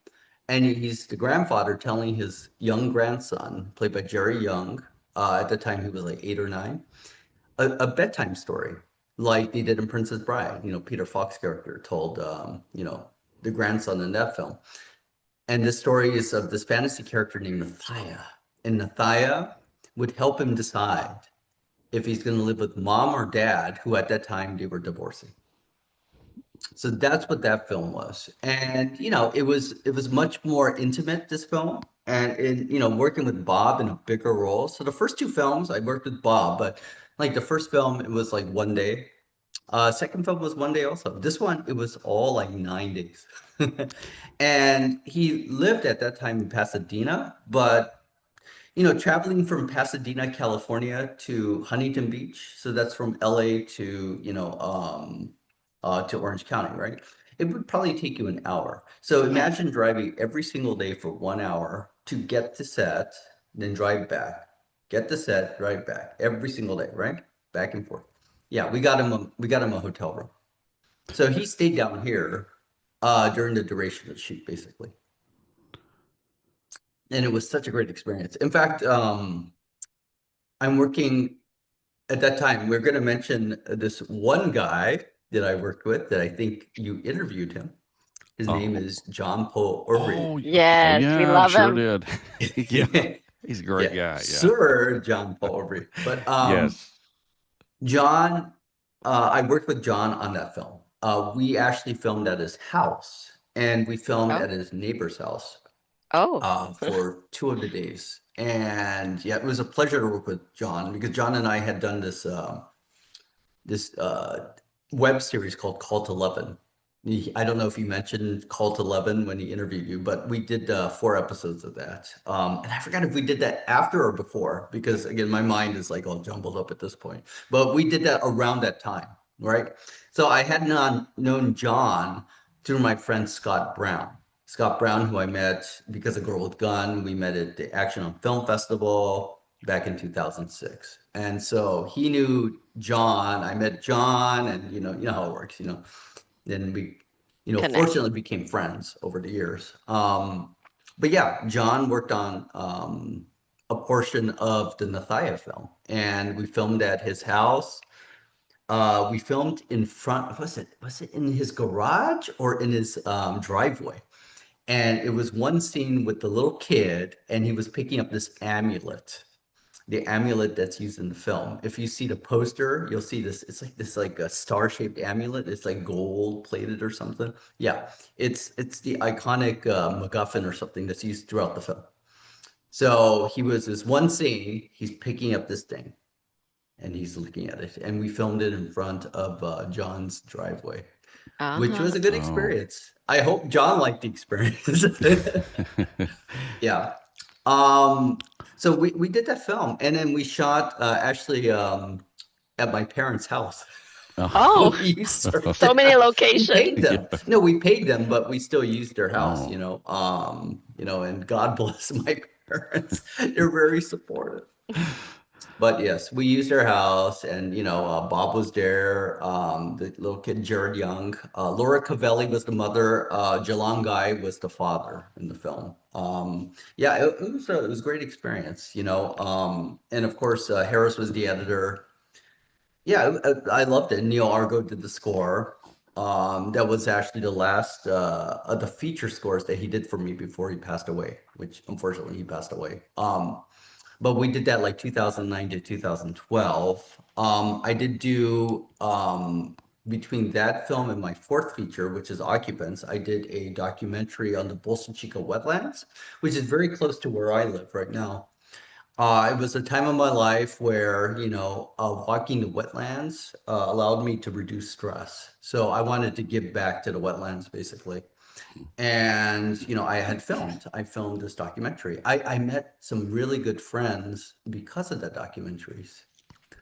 and he's the grandfather telling his young grandson, played by Jerry Young, at the time he was like 8 or 9, a bedtime story, like they did in Princess Bride. You know, Peter Falk's character told, the grandson in that film. And the story is of this fantasy character named Nathaya. And Nathaya would help him decide if he's going to live with mom or dad, who at that time they were divorcing. So that's what that film was. And it was much more intimate, this film. And working with Bob in a bigger role. So the first 2 films I worked with Bob, but like the first film, it was like 1 day. Second film was 1 day also. This one, it was all like 9 days. And he lived at that time in Pasadena, but traveling from Pasadena, California to Huntington Beach, so that's from LA to Orange County, right? It would probably take you an hour. So yeah. imagine driving every single day for 1 hour to get to set, then drive back, get the set, drive back every single day, right? Back and forth. Yeah, we got him a hotel room. So he stayed down here during the duration of the shoot, basically. And it was such a great experience. In fact, I'm working at that time. We're going to mention this one guy that I worked with that I think you interviewed him. His name Oh, is John Paul Aubrey. oh Yes, we yeah, I'm love sure him. did. Yeah, he's a great Yeah, guy. Yeah. Sir John Paul Aubrey. But Yes. John, I worked with John on that film. We actually filmed at his house, and we filmed Oh, at his neighbor's house oh, for 2 of the days. And yeah, it was a pleasure to work with John because John and I had done this web series called Call to 11. I don't know if you mentioned Call to 11 when he interviewed you, but we did 4 episodes of that. And I forgot if we did that after or before, because again, my mind is like all jumbled up at this point. But we did that around that time, right? So I had known John through my friend Scott Brown. Scott Brown, who I met because of Girl with Gun. We met at the Action on Film Festival back in 2006. And so he knew John. I met John, and you know how it works, Then we, connect. fortunately became friends over the years. But yeah, John worked on a portion of the Nathaya film, and we filmed at his house. We filmed in front, was it in his garage or in his driveway? And it was one scene with the little kid, and he was picking up this amulet, the amulet that's used in the film. If you see the poster, you'll see this. It's like this, like a star-shaped amulet. It's like gold plated or something. Yeah, it's the iconic MacGuffin or something that's used throughout the film. So he was this one scene. He's picking up this thing, and he's looking at it. And we filmed it in front of John's driveway, which Uh-huh. was a good Oh. experience. I hope John liked the experience. Yeah. So we did that film, and then we shot actually at my parents' house. Oh. Oh, We used their so many we paid locations. them. Yeah. No, we paid them, but we still used their house, Oh. and God bless my parents. They're very supportive. But yes, we used their house, and Bob was there. The little kid Jared Young, Laura Cavelli was the mother. Jalan Guy was the father in the film. Yeah, it was a great experience, and of course Harris was the editor. Yeah, I loved it. Neil Argo did the score. That was actually the last of the feature scores that he did for me before he passed away, which unfortunately he passed away. But we did that like 2009 to 2012. I did do between that film and my fourth feature, which is Occupants, I did a documentary on the Bolsa Chica wetlands, which is very close to where I live right now. It was a time of my life where, walking the wetlands allowed me to reduce stress. So I wanted to give back to the wetlands, basically. And, I filmed this documentary. I met some really good friends because of that documentaries.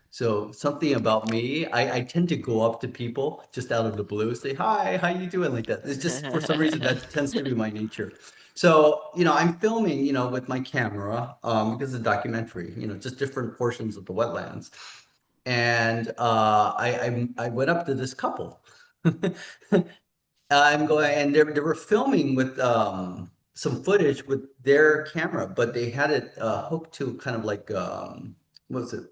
So something about me, I tend to go up to people just out of the blue, say, hi, how you doing like that? It's just for some reason that tends to be my nature. So, I'm filming, with my camera, because it's a documentary, just different portions of the wetlands. And I went up to this couple. I'm going, and they were filming with some footage with their camera, but they had it hooked to kind of like what was it?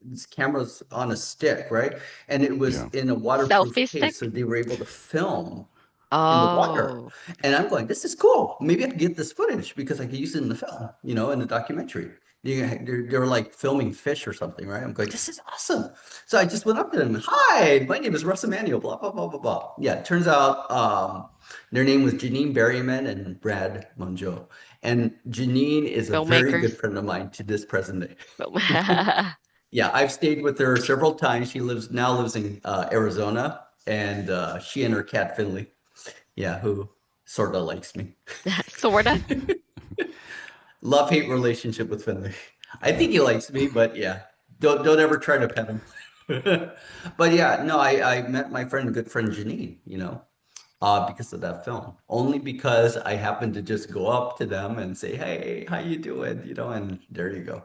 This camera's on a stick, right? And it was Yeah. in a waterproof Selfie case, so stick? they were able to film in the water. Oh. And I'm going, this is cool. Maybe I can get this footage because I could use it in the film, in the documentary. They were like filming fish or something, right? I'm going, this is awesome. So I just went up to them. Hi, my name is Russ Emmanuel, blah, blah, blah, blah, blah. Yeah, it turns out their name was Janine Berryman and Brad Monjo. And Janine is a very good Filmmakers. friend of mine to this present day. Film- Yeah, I've stayed with her several times. She now lives in Arizona, and she and her cat Finley, yeah, who sort of likes me. Sorta. Love-hate relationship with Finley. I think he likes me, but yeah, don't ever try to pet him. But yeah, no, I met my good friend Janine, because of that film. Only because I happened to just go up to them and say, "Hey, how you doing?" And there you go.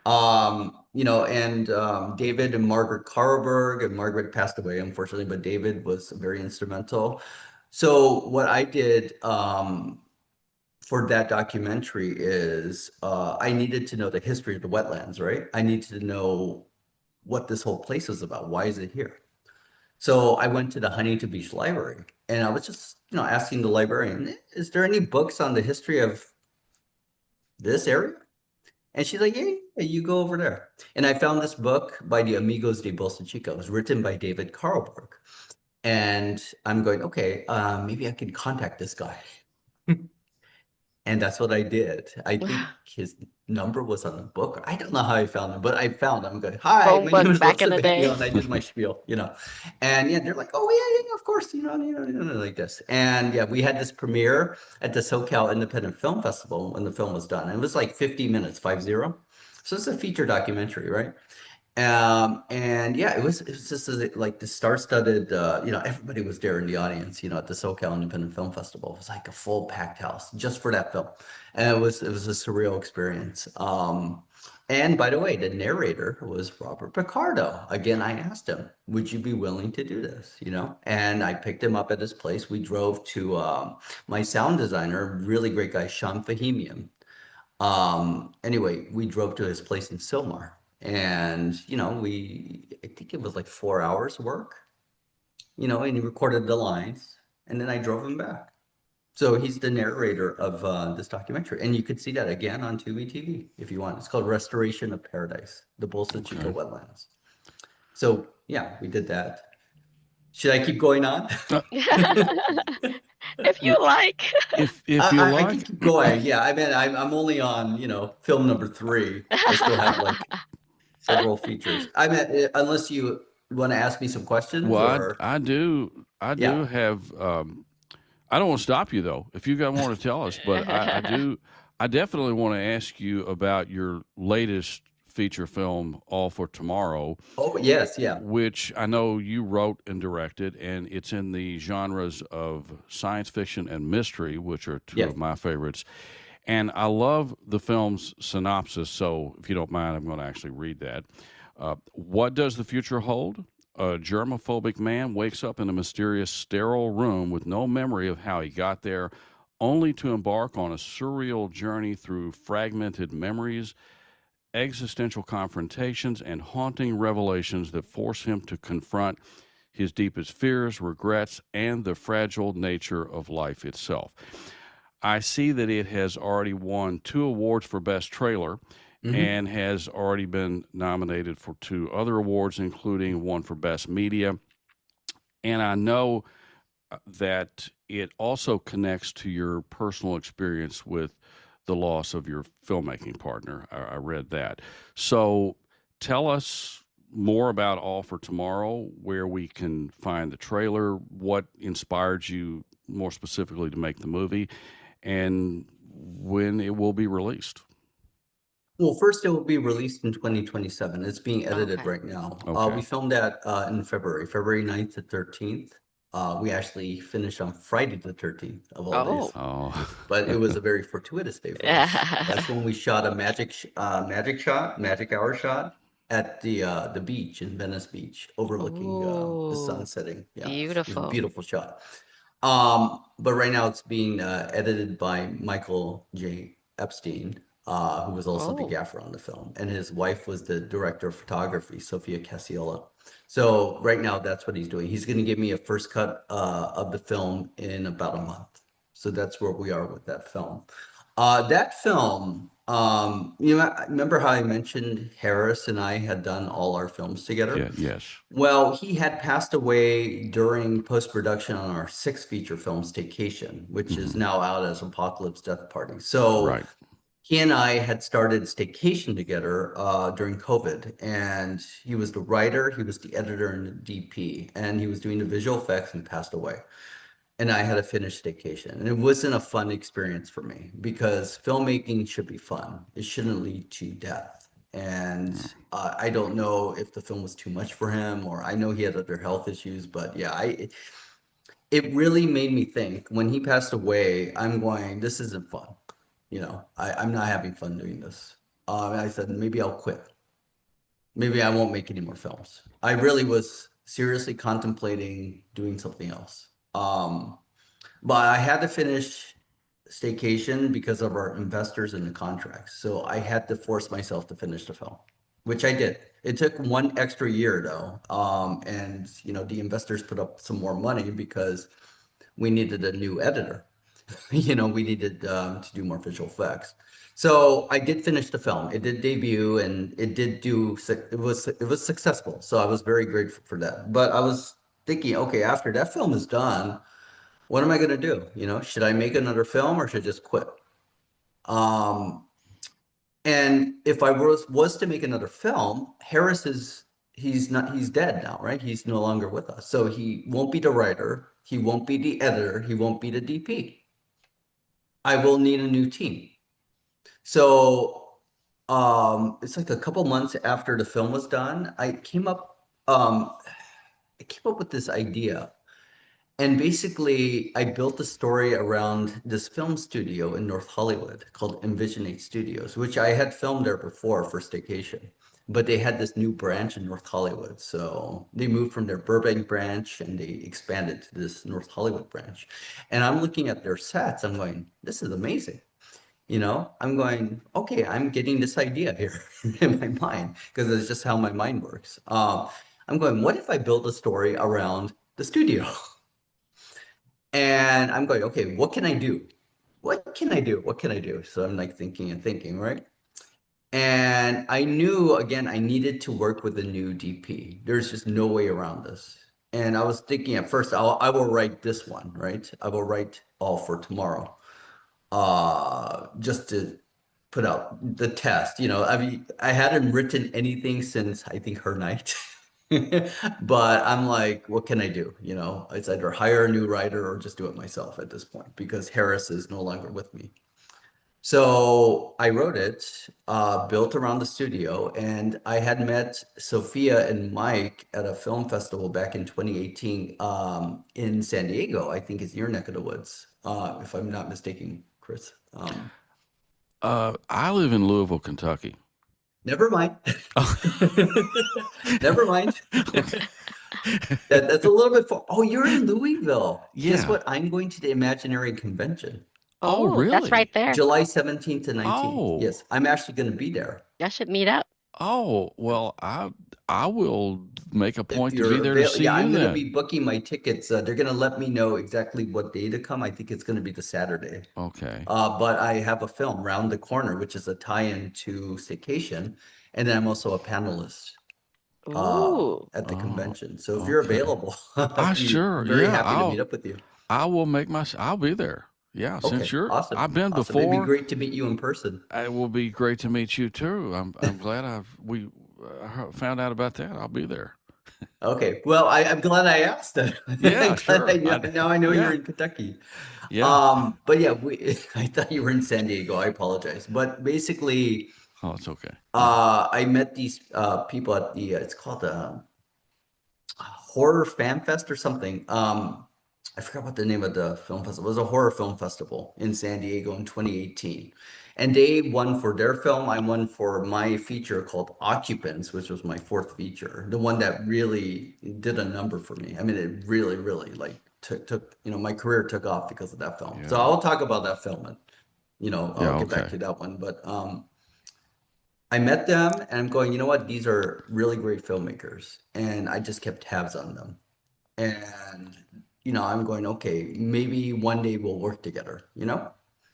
And David and Margaret Carlberg, and Margaret passed away, unfortunately, but David was very instrumental. So what I did for that documentary is I needed to know the history of the wetlands, right? I needed to know what this whole place is about. Why is it here? So I went to the Huntington Beach Library and I was just, asking the librarian, is there any books on the history of this area? And she's like, yeah, yeah, you go over there. And I found this book by the Amigos de Bolsa Chica. It was written by David Carlberg. And I'm going, okay, maybe I can contact this guy. And that's what I did. I think his number was on the book. I don't know how I found him, but I found him. I'm going, hi, Phone my name book is back Russ in the Emmanuel, day. and I did my spiel. And yeah, they're like, oh yeah, yeah, of course, like this. And yeah, we had this premiere at the SoCal Independent Film Festival when the film was done. And it was like 50 minutes, 50. So it's a feature documentary, right? And yeah, it was just like the star-studded, everybody was there in the audience, at the SoCal Independent Film Festival. It was like a full packed house just for that film. And it was a surreal experience. And by the way, the narrator was Robert Picardo. Again, I asked him, would you be willing to do this? And I picked him up at his place. We drove to my sound designer, really great guy, Sean Fahimian. Anyway, we drove to his place in Silmar and, I think it was like 4 hours work, and he recorded the lines and then I drove him back. So he's the narrator of this documentary. And you could see that again on Tubi TV if you want. It's called Restoration of Paradise, the Bolsa Chica Okay. Wetlands. So yeah, we did that. Should I keep going on? If you like. If I, you I can like, keep going. Yeah, I mean, I'm only on, film number 3. I still have like several features. I mean, unless you want to ask me some questions well, or I yeah. do have. I don't want to stop you though. If you guys want to tell us, but I do. I definitely want to ask you about your latest feature film, All for Tomorrow, Oh, yes, yeah. which I know you wrote and directed, and it's in the genres of science fiction and mystery, which are two Yes. of my favorites. And I love the film's synopsis, so if you don't mind, I'm going to actually read that. What does the future hold? A germophobic man wakes up in a mysterious, sterile room with no memory of how he got there, only to embark on a surreal journey through fragmented memories, existential confrontations, and haunting revelations that force him to confront his deepest fears, regrets, and the fragile nature of life itself. I see that it has already won 2 awards for Best Trailer Hmm. and has already been nominated for 2 other awards, including one for Best Media. And I know that it also connects to your personal experience with the loss of your filmmaking partner. I read that. So tell us more about All for Tomorrow, where we can find the trailer, what inspired you more specifically to make the movie, and when it will be released. Well, first it will be released in 2027. It's being edited Okay. right now. Okay. We filmed that in February 9th to 13th. We actually finished on Friday the 13th of all days, Oh. Oh, but it was a very fortuitous day for us. That's when we shot a magic hour shot at the beach in Venice Beach, overlooking the sun Ooh, setting. Yeah, it was a beautiful. beautiful shot. But right now it's being edited by Michael J. Epstein, who was also the Oh. gaffer on the film, and his wife was the director of photography, Sophia Casiola. So right now that's what he's doing. He's going to give me a first cut of the film in about a month. So that's where we are with that film. That film, I remember how I mentioned Harris and I had done all our films together? yeah, yes. Well, he had passed away during post-production on our sixth feature film, Staycation, which is Hmm. now out as Apocalypse Death Party. So Right. he and I had started Staycation together during COVID, and he was the writer, he was the editor and the DP, and he was doing the visual effects and passed away. And I had to finish Staycation, and it wasn't a fun experience for me because filmmaking should be fun. It shouldn't lead to death. And I don't know if the film was too much for him, or I know he had other health issues, but yeah, it really made me think when he passed away, I'm going, this isn't fun. I'm not having fun doing this. And I said, maybe I'll quit. Maybe I won't make any more films. I really was seriously contemplating doing something else. But I had to finish Staycation because of our investors in the contracts. So I had to force myself to finish the film, which I did. It took one extra year though. And the investors put up some more money because we needed a new editor. We needed to do more visual effects. So I did finish the film. It did debut and it was successful. So I was very grateful for that. But I was thinking, okay, after that film is done, what am I going to do? Should I make another film or should I just quit? Um, and if I was to make another film, he's dead now, right? He's no longer with us. So he won't be the writer, he won't be the editor, he won't be the DP. I will need a new team. So it's like a couple months after the film was done, I came up with this idea. And basically, I built a story around this film studio in North Hollywood called Envisionate Studios, which I had filmed there before for Staycation. But they had this new branch in North Hollywood. So they moved from their Burbank branch and they expanded to this North Hollywood branch. And I'm looking at their sets, I'm going, this is amazing. I'm going, okay, I'm getting this idea here in my mind because it's just how my mind works. I'm going, what if I build a story around the studio? And I'm going, okay, what can I do? What can I do? What can I do? So I'm like thinking and thinking, right? And I knew again, I needed to work with a new DP. There's just no way around this. And I was thinking at first, I will write this one, right? I will write All for Tomorrow, just to put out the test. I mean, I hadn't written anything since I think Her Night. But I'm like, what can I do? It's either hire a new writer or just do it myself at this point because Harris is no longer with me. So I wrote it, built around the studio, and I had met Sophia and Mike at a film festival back in 2018 in San Diego. I think it's your neck of the woods, if I'm not mistaken, Chris. I live in Louisville, Kentucky. Never mind. Never mind. Okay. That's a little bit far. Oh, you're in Louisville. Guess Yeah. what? I'm going to the Imaginary Convention, Oh, Oh, that's right really? there. July 17th to 19th. Oh, Yes, I'm actually going to be there. Y'all should meet up. oh. Well, I will make a If point to be you're there to available, see yeah, you I'm going to then. be booking my tickets. They're going to let me know exactly what day to come. I think it's going to be the Saturday. Okay. But I have a film, Round the Corner, which is a tie-in to Staycation, and then I'm also a panelist Ooh. at the Oh, convention. So if you're okay. available, I I'd be sure. very Yeah, happy to meet up with you. I will make my. I'll be there. Yeah, Okay, since awesome. I've been Awesome. It'd be before, great to meet you in person. it will be great to meet you too. I'm glad we found out about that. I'll be there. Okay. Well, I'm glad I asked that. Yeah, I'm glad I sure. know. Now I know you're Yeah, in Kentucky. yeah. But yeah, I thought you were in San Diego. I apologize. But basically, Oh, it's okay. Yeah. I met these people at the it's called Horror Fan Fest or something. I forgot what the name of the film festival. It was a horror film festival in San Diego in 2018. And they won for their film. I won for my feature called Occupants, which was my fourth feature, the one that really did a number for me. I mean, it really, really like took, my career took off because of that film. So Yeah. I'll talk about that film and, Yeah. I'll get back Okay. to that one. But I met them and I'm going, you know what? These are really great filmmakers. And I just kept tabs on them. And, I'm going, okay, maybe one day we'll work together.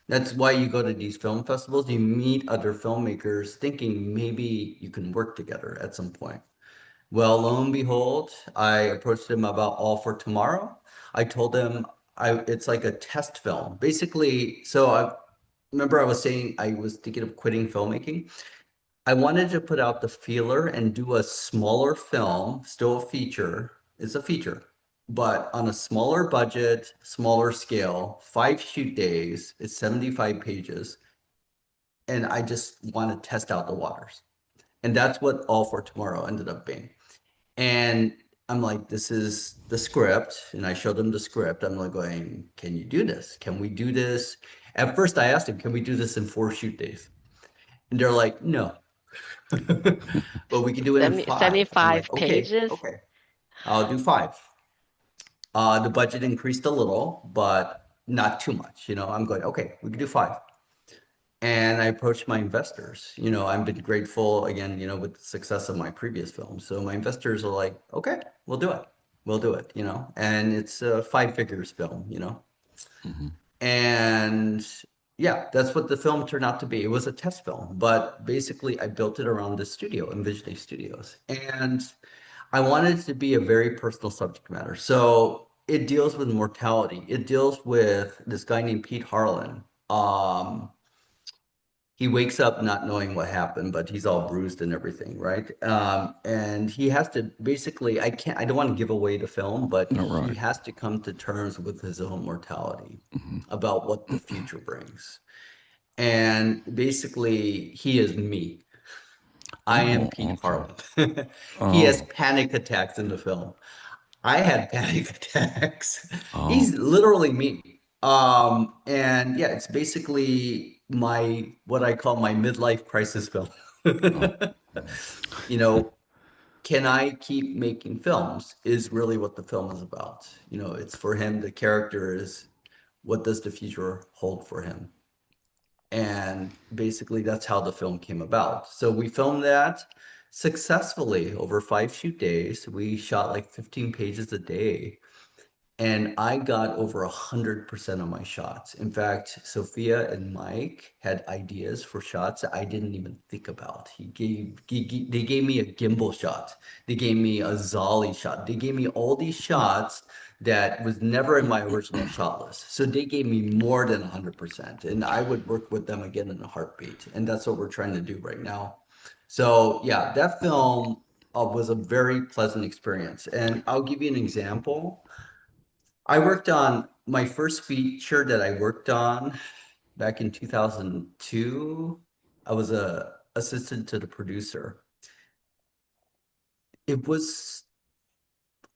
That's why you go to these film festivals. You meet other filmmakers thinking maybe you can work together at some point. Well, lo and behold, I approached them about All for Tomorrow. I told them it's like a test film. Basically, so I remember I was saying I was thinking of quitting filmmaking. I wanted to put out the feeler and do a smaller film, still a feature. It's a feature, but on a smaller budget, smaller scale, 5 shoot days. It's 75 pages. And I just want to test out the waters. And that's what All for Tomorrow ended up being. And I'm like, this is the script. And I showed them the script. I'm like going, can you do this? Can we do this? At first I asked him, can we do this in 4 shoot days? And they're like, no. But we can do it in 5. I'm 75 like, okay, pages. okay, I'll do 5. The budget increased a little, but not too much. I'm going, okay, we can do 5. And I approached my investors. I've been grateful again, with the success of my previous films. So my investors are like, okay, we'll do it. We'll do it. And it's a 5 figures film. Hmm. And yeah, that's what the film turned out to be. It was a test film, but basically I built it around the studio, Envisioning Studios. And I wanted it to be a very personal subject matter. So it deals with mortality. It deals with this guy named Pete Harlan. He wakes up not knowing what happened, but he's all bruised and everything, right? And he has to basically, I don't want to give away the film, but All he right. has to come to terms with his own mortality, Hmm. about what the future brings. And basically, he is me. I am Oh, Pete okay. Harlan. He has Oh, panic attacks in the film. I had panic attacks. oh, He's literally me. And yeah, it's basically what I call my midlife crisis film. oh. You know, can I keep making films is really what the film is about. It's for him, the character is what does the future hold for him? And basically, that's how the film came about. So we filmed that successfully over 5 shoot days. We shot like 15 pages a day. And I got over 100% of my shots. In fact, Sophia and Mike had ideas for shots that I didn't even think about. They gave me a gimbal shot. They gave me a Zolly shot. They gave me all these shots that was never in my original shot list. So they gave me more than 100%. And I would work with them again in a heartbeat. And that's what we're trying to do right now. So yeah, that film was a very pleasant experience. And I'll give you an example. I worked on my first feature that I worked on back in 2002. I was a assistant to the producer. It was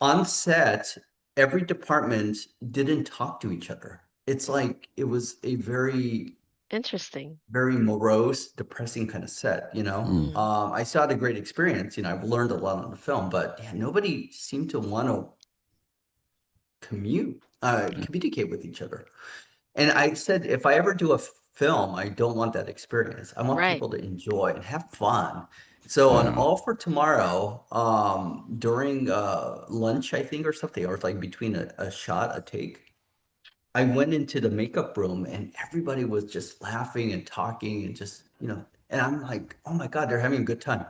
on set, every department didn't talk to each other. It's like it was a very, Interesting. very morose, depressing kind of set. Mm. Mm, I still had a great experience. I've learned a lot on the film, but yeah, nobody seemed to want to Yeah. communicate with each other. And I said, if I ever do a film, I don't want that experience. I want right. people to enjoy and have fun. So on Yeah. All for Tomorrow, during lunch, I think, or something, or like between a shot, a take, I went into the makeup room and everybody was just laughing and talking and just, and I'm like, oh my God, they're having a good time.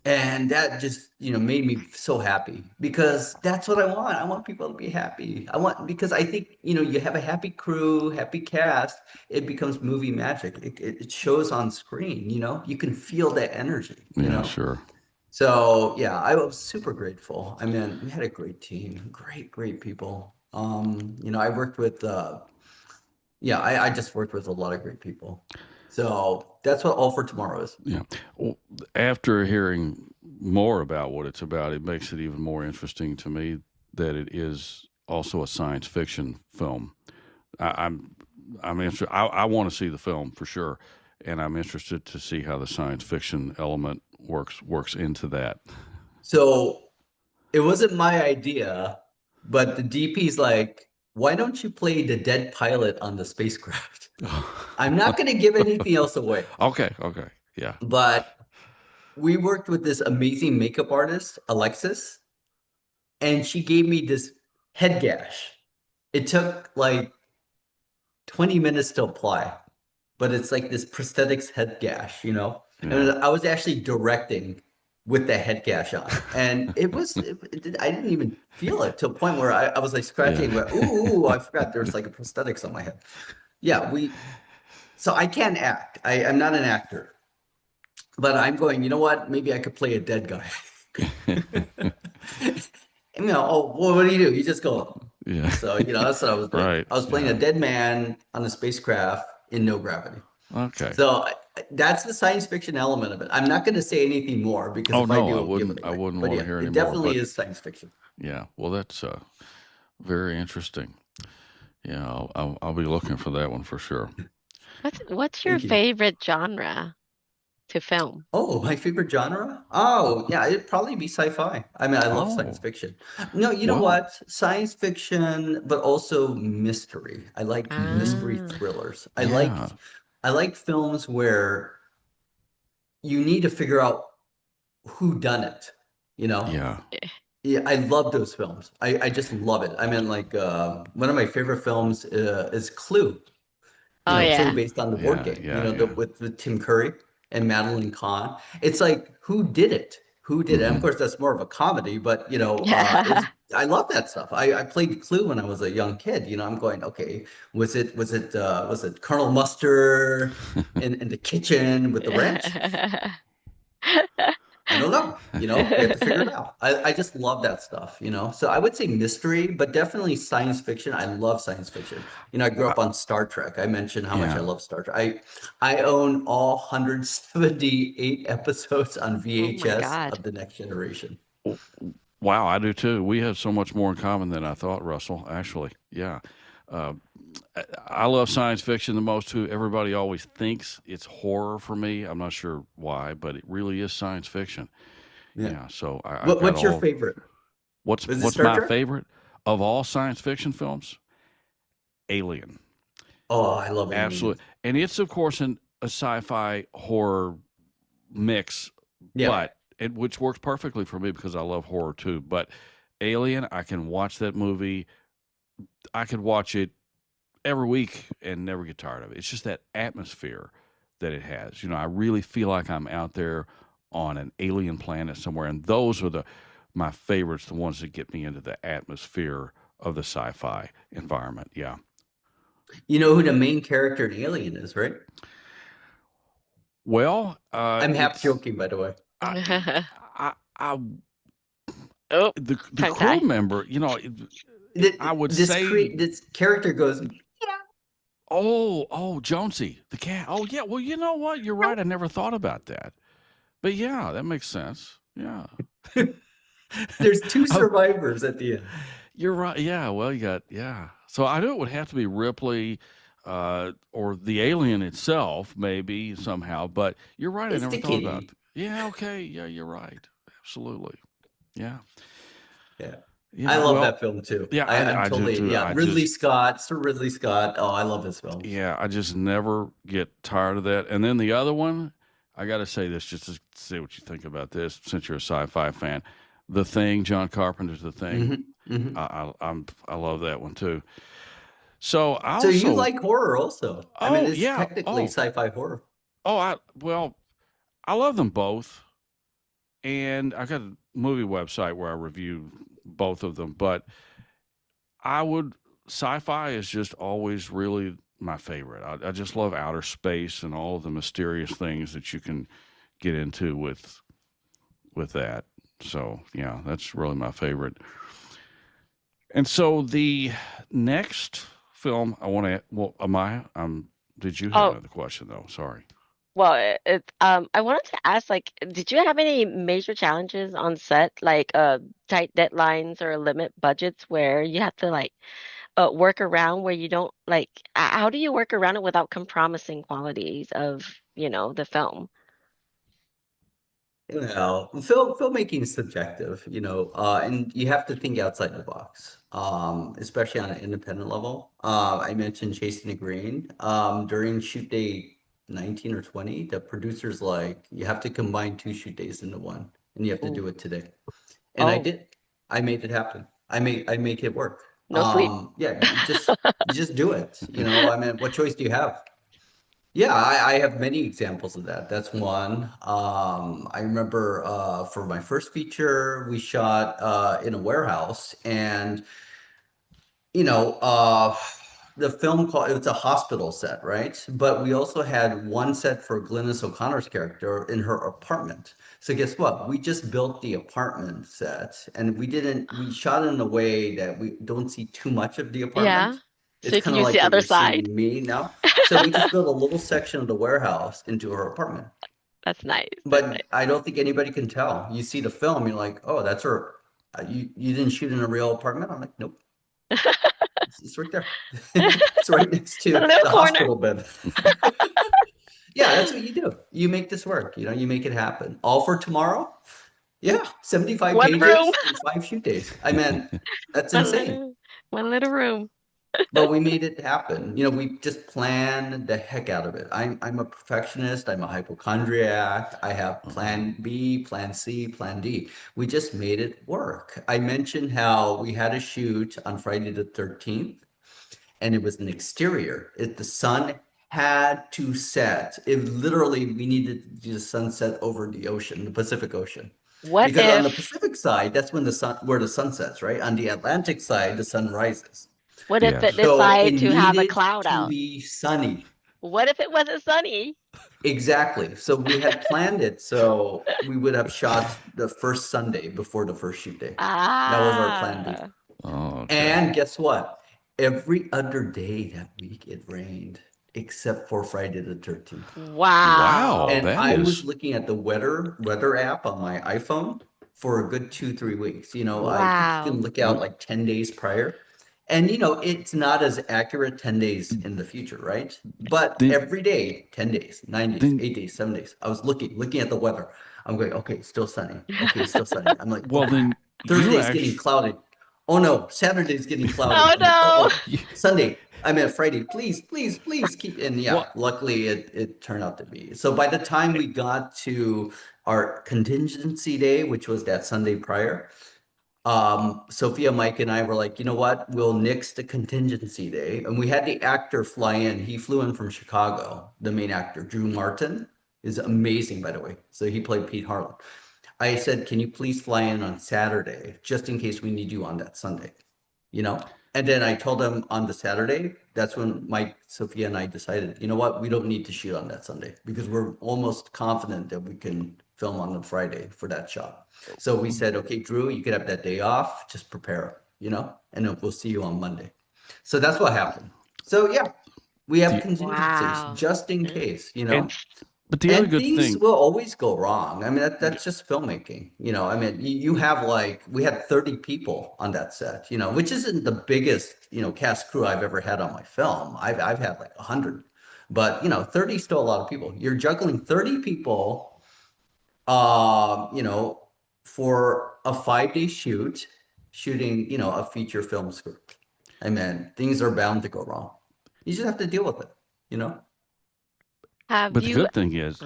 And that just, made me so happy because that's what I want. I want people to be happy. Because I think, you have a happy crew, happy cast, it becomes movie magic. It shows on screen, you can feel that energy, Yeah, sure. So yeah, I was super grateful. I mean, we had a great team, great people. I worked with, yeah, I just worked with a lot of great people. So that's what All for Tomorrow is. Yeah. Well, after hearing more about what it's about, it makes it even more interesting to me that it is also a science fiction film. I'm interested. I want to see the film for sure, and I'm interested to see how the science fiction element works into that. So it wasn't my idea, but the DP's like, why don't you play the dead pilot on the spacecraft? I'm not going to give anything else away, Okay. Okay. Yeah. but we worked with this amazing makeup artist, Alexis, and she gave me this head gash. It took like 20 minutes to apply, but it's like this prosthetics head gash. And Yeah. I was actually directing with the head gash on, and I didn't even feel it to a point where I was like Yeah. scratching, ooh, I forgot there's like a prosthetics on my head. Yeah, so I can't act. I'm not an actor, but I'm going, you know what? Maybe I could play a dead guy. Oh, well, what do? You just go. Yeah. So, that's what I was doing. Right. I was playing a Yeah. dead man on a spacecraft in no gravity. Okay. So that's the science fiction element of it. I'm not going to say anything more because Oh if I no, do, I it'll give wouldn't. it I away. wouldn't But want to yeah, hear any it more. definitely But is science fiction. yeah, well, that's very interesting. Yeah, I'll be looking for that one for sure. What's your Thank you. favorite genre to film? Oh, my favorite genre? Oh, yeah, it'd probably be sci-fi. I mean, I love science Oh, fiction. No, you know well, what? Science fiction, but also mystery. I like mystery Ah, thrillers. yeah, I like films where you need to figure out who done it, you know? yeah. Yeah, I love those films. I just love it. I mean, like one of my favorite films is Clue. oh Clue yeah. based on the board Yeah, game. yeah, yeah. With Tim Curry and Madeline Kahn. It's like who did it? Who did it? And of Hmm. course, that's more of a comedy, but I love that stuff. I played Clue when I was a young kid. I'm going, okay, was it Colonel Mustard in the kitchen with the wrench? I don't know. We have to figure it out. I just love that stuff. So I would say mystery, but definitely science fiction. I love science fiction. I grew I, up on Star Trek. I mentioned how much I yeah. love Star Trek. I own all 178 episodes on Oh my VHS God. of The Next Generation. W- Wow, I do too. We have so much more in common than I thought, Russell. Actually, yeah. Uh, I love science fiction the most too. Everybody always thinks it's horror for me. I'm not sure why, but it really is science fiction. Yeah. Yeah. So I've got What's your all. favorite? Is it What's Star my Trek? favorite of all science fiction films? Alien. Oh, I love Aliens. Absolutely. And it's of course a sci-fi horror mix, Yeah. but which works perfectly for me because I love horror too. But Alien, I can watch that movie. I could watch it every week and never get tired of it. It's just that atmosphere that it has. I really feel like I'm out there on an alien planet somewhere, and those are my favorites, the ones that get me into the atmosphere of the sci-fi environment. Yeah. You know who the main character in Alien is, right? Well, I'm half it's joking, by the way. I Oh, the tongue crew tie. member. I would say, This character goes, oh, Jonesy, the cat. Oh, yeah. Well, you know what? You're right. I never thought about that. But yeah, that makes sense. Yeah. there's two Oh, survivors at the end. you're right. Yeah. Well, yeah. So I knew it would have to be Ripley, or the alien itself, maybe somehow. But you're right. I It's never the thought about kitty. Yeah. Okay. Yeah. You're right. Absolutely. Yeah. Yeah. I Yeah. love Well, that film too. yeah, I'm I do totally, too. yeah. Sir Ridley Scott. Oh, I love his films. Yeah, I just never get tired of that. And then the other one, I got to say this just to see what you think about this, since you're a sci-fi fan. The Thing, John Carpenter's The Thing. Hmm. Hmm. I love that one too. So I So you also, like horror also. I mean, oh it's yeah, technically sci-fi horror. well, I love them both. and I got a movie website where I review both of them, but I would sci-fi is just always really my favorite. I just love outer space and all of the mysterious things that you can get into with that. So yeah, that's really my favorite. And so the next film I want to, well, am I? Did you have Oh, another question though? Sorry. well, I wanted to ask, like, did you have any major challenges on set, like tight deadlines or limit budgets where you have to like work around where you don't like, how do you work around it without compromising qualities of, the film? Filmmaking is subjective, and you have to think outside the box, especially on an independent level. I mentioned Chasing the Green. During shoot day 19 or 20, the producer's like, you have to combine 2 shoot days into one, and you have to Ooh. do it today. And I Oh, did. I made it happen. I make it work. no sleep. Yeah, you just do it. I mean, what choice do you have? Yeah, I have many examples of that. That's one. I remember for my first feature, we shot in a warehouse, and you know, uh, the film called it's a hospital set, right? But we also had one set for Glynis O'Connor's character in her apartment. So guess what? We just built the apartment set, and we shot it in a way that we don't see too much of the Yeah. apartment. So It's you can kind of use the like what other you're side. seeing me now. So we just built a little section of the warehouse into her apartment. That's nice. That's But I don't think anybody can tell. You see the film, you're like, oh, that's her. You didn't shoot in a real apartment? I'm like, nope. nice. It's right there. It's right next The to little the corner. hospital bed. Yeah, that's what you do. You make this work. You make it happen. All for tomorrow? Yeah, 75 One room. pages in 5 shoot days. I mean, that's One insane. little, one little room. But we made it happen. We just planned the heck out of it. I'm a perfectionist. I'm a hypochondriac. I have Uh-huh. plan B, plan C, plan D. We just made it work. I mentioned how we had a shoot on Friday the 13th, and it was an exterior. The sun had to set. It literally, we needed to do the sunset over the ocean, the Pacific Ocean. What Because on the if, Pacific side, that's where the sun sets, right? On the Atlantic side, the sun rises. what if it Yes. So it decided to have a needed cloud to out? be sunny. What if it wasn't sunny? Exactly. So we had planned it so we would have shot the first Sunday before the first shoot day. That was our plan B. Ah, Oh, okay. And guess what? Every other day that week it rained, except for Friday the 13th. Wow, wow. And that I was is. looking at the weather app on my iPhone for a good 2, 3 weeks. I think you can Wow. look out like 10 days prior. And it's not as accurate 10 days in the future, right? But Then, every day, 10 days, 9 days, then, 8 days, 7 days, I was looking at the weather. I'm going, okay, it's still sunny. Okay, it's still sunny. I'm like, well, okay, then you Thursday's getting actually. cloudy. Oh no, Saturday's getting cloudy. Oh I'm like, no. oh, Sunday. I meant Friday. Please, please, please keep. And yeah, Well, luckily it turned out to be. So by the time we got to our contingency day, which was that Sunday prior, Sophia, Mike, and I were like, you know what? We'll nix the contingency day. And we had the actor fly in. He flew in from Chicago. The main actor, Drew Martin, is amazing, by the way. So he played Pete Harlan. I said, can you please fly in on Saturday, just in case we need you on that Sunday? You know? And then I told him on the Saturday, that's when Mike, Sophia, and I decided, you know what? We don't need to shoot on that Sunday because we're almost confident that we can film on the Friday for that shot. So we said, okay, Drew, you could have that day off, just prepare, and then we'll see you on Monday. So that's what happened. So yeah, we have the contingencies Wow. just in Yeah. case. and but the other And good things thing. will always go wrong. I mean, that's just filmmaking. I mean, you have we had 30 people on that set, which isn't the biggest, cast crew I've ever had on my film. I've had like 100, but 30 is still a lot of people. You're juggling 30 people, for a 5-day shoot, shooting, a feature film script. I mean, things are bound to go wrong. You just have to deal with it, you know? Have But the you, good thing is,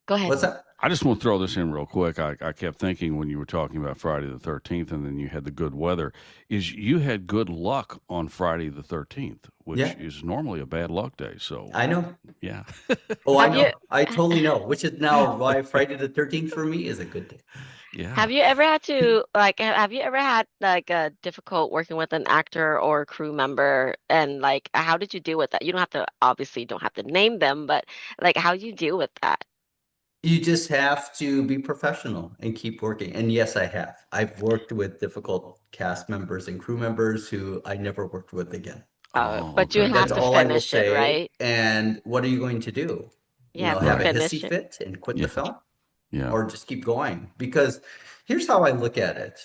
go ahead. What's that? I just want to throw this in real quick. I kept thinking when you were talking about Friday the 13th and then you had the good weather, is you had good luck on Friday the 13th, which Yeah, is normally a bad luck day. So, I know. yeah. Oh, I Have you know. I totally know. Which is now why Friday the 13th for me is a good day. Yeah. have you ever had to like have you ever had like a difficult working with an actor or crew member and like how did you deal with that? You don't have to obviously don't have to name them, but like how do you deal with that? You just have to be professional and keep working. And yes, I have. I've worked with difficult cast members and crew members who I never worked with again. Oh, But you okay. have That's to Yeah. all I will finish it, say. right? And what are you going to do? You have to Have a Right. hissy finish it. fit and quit the Yeah. film Yeah. or just keep going? Because here's how I look at it.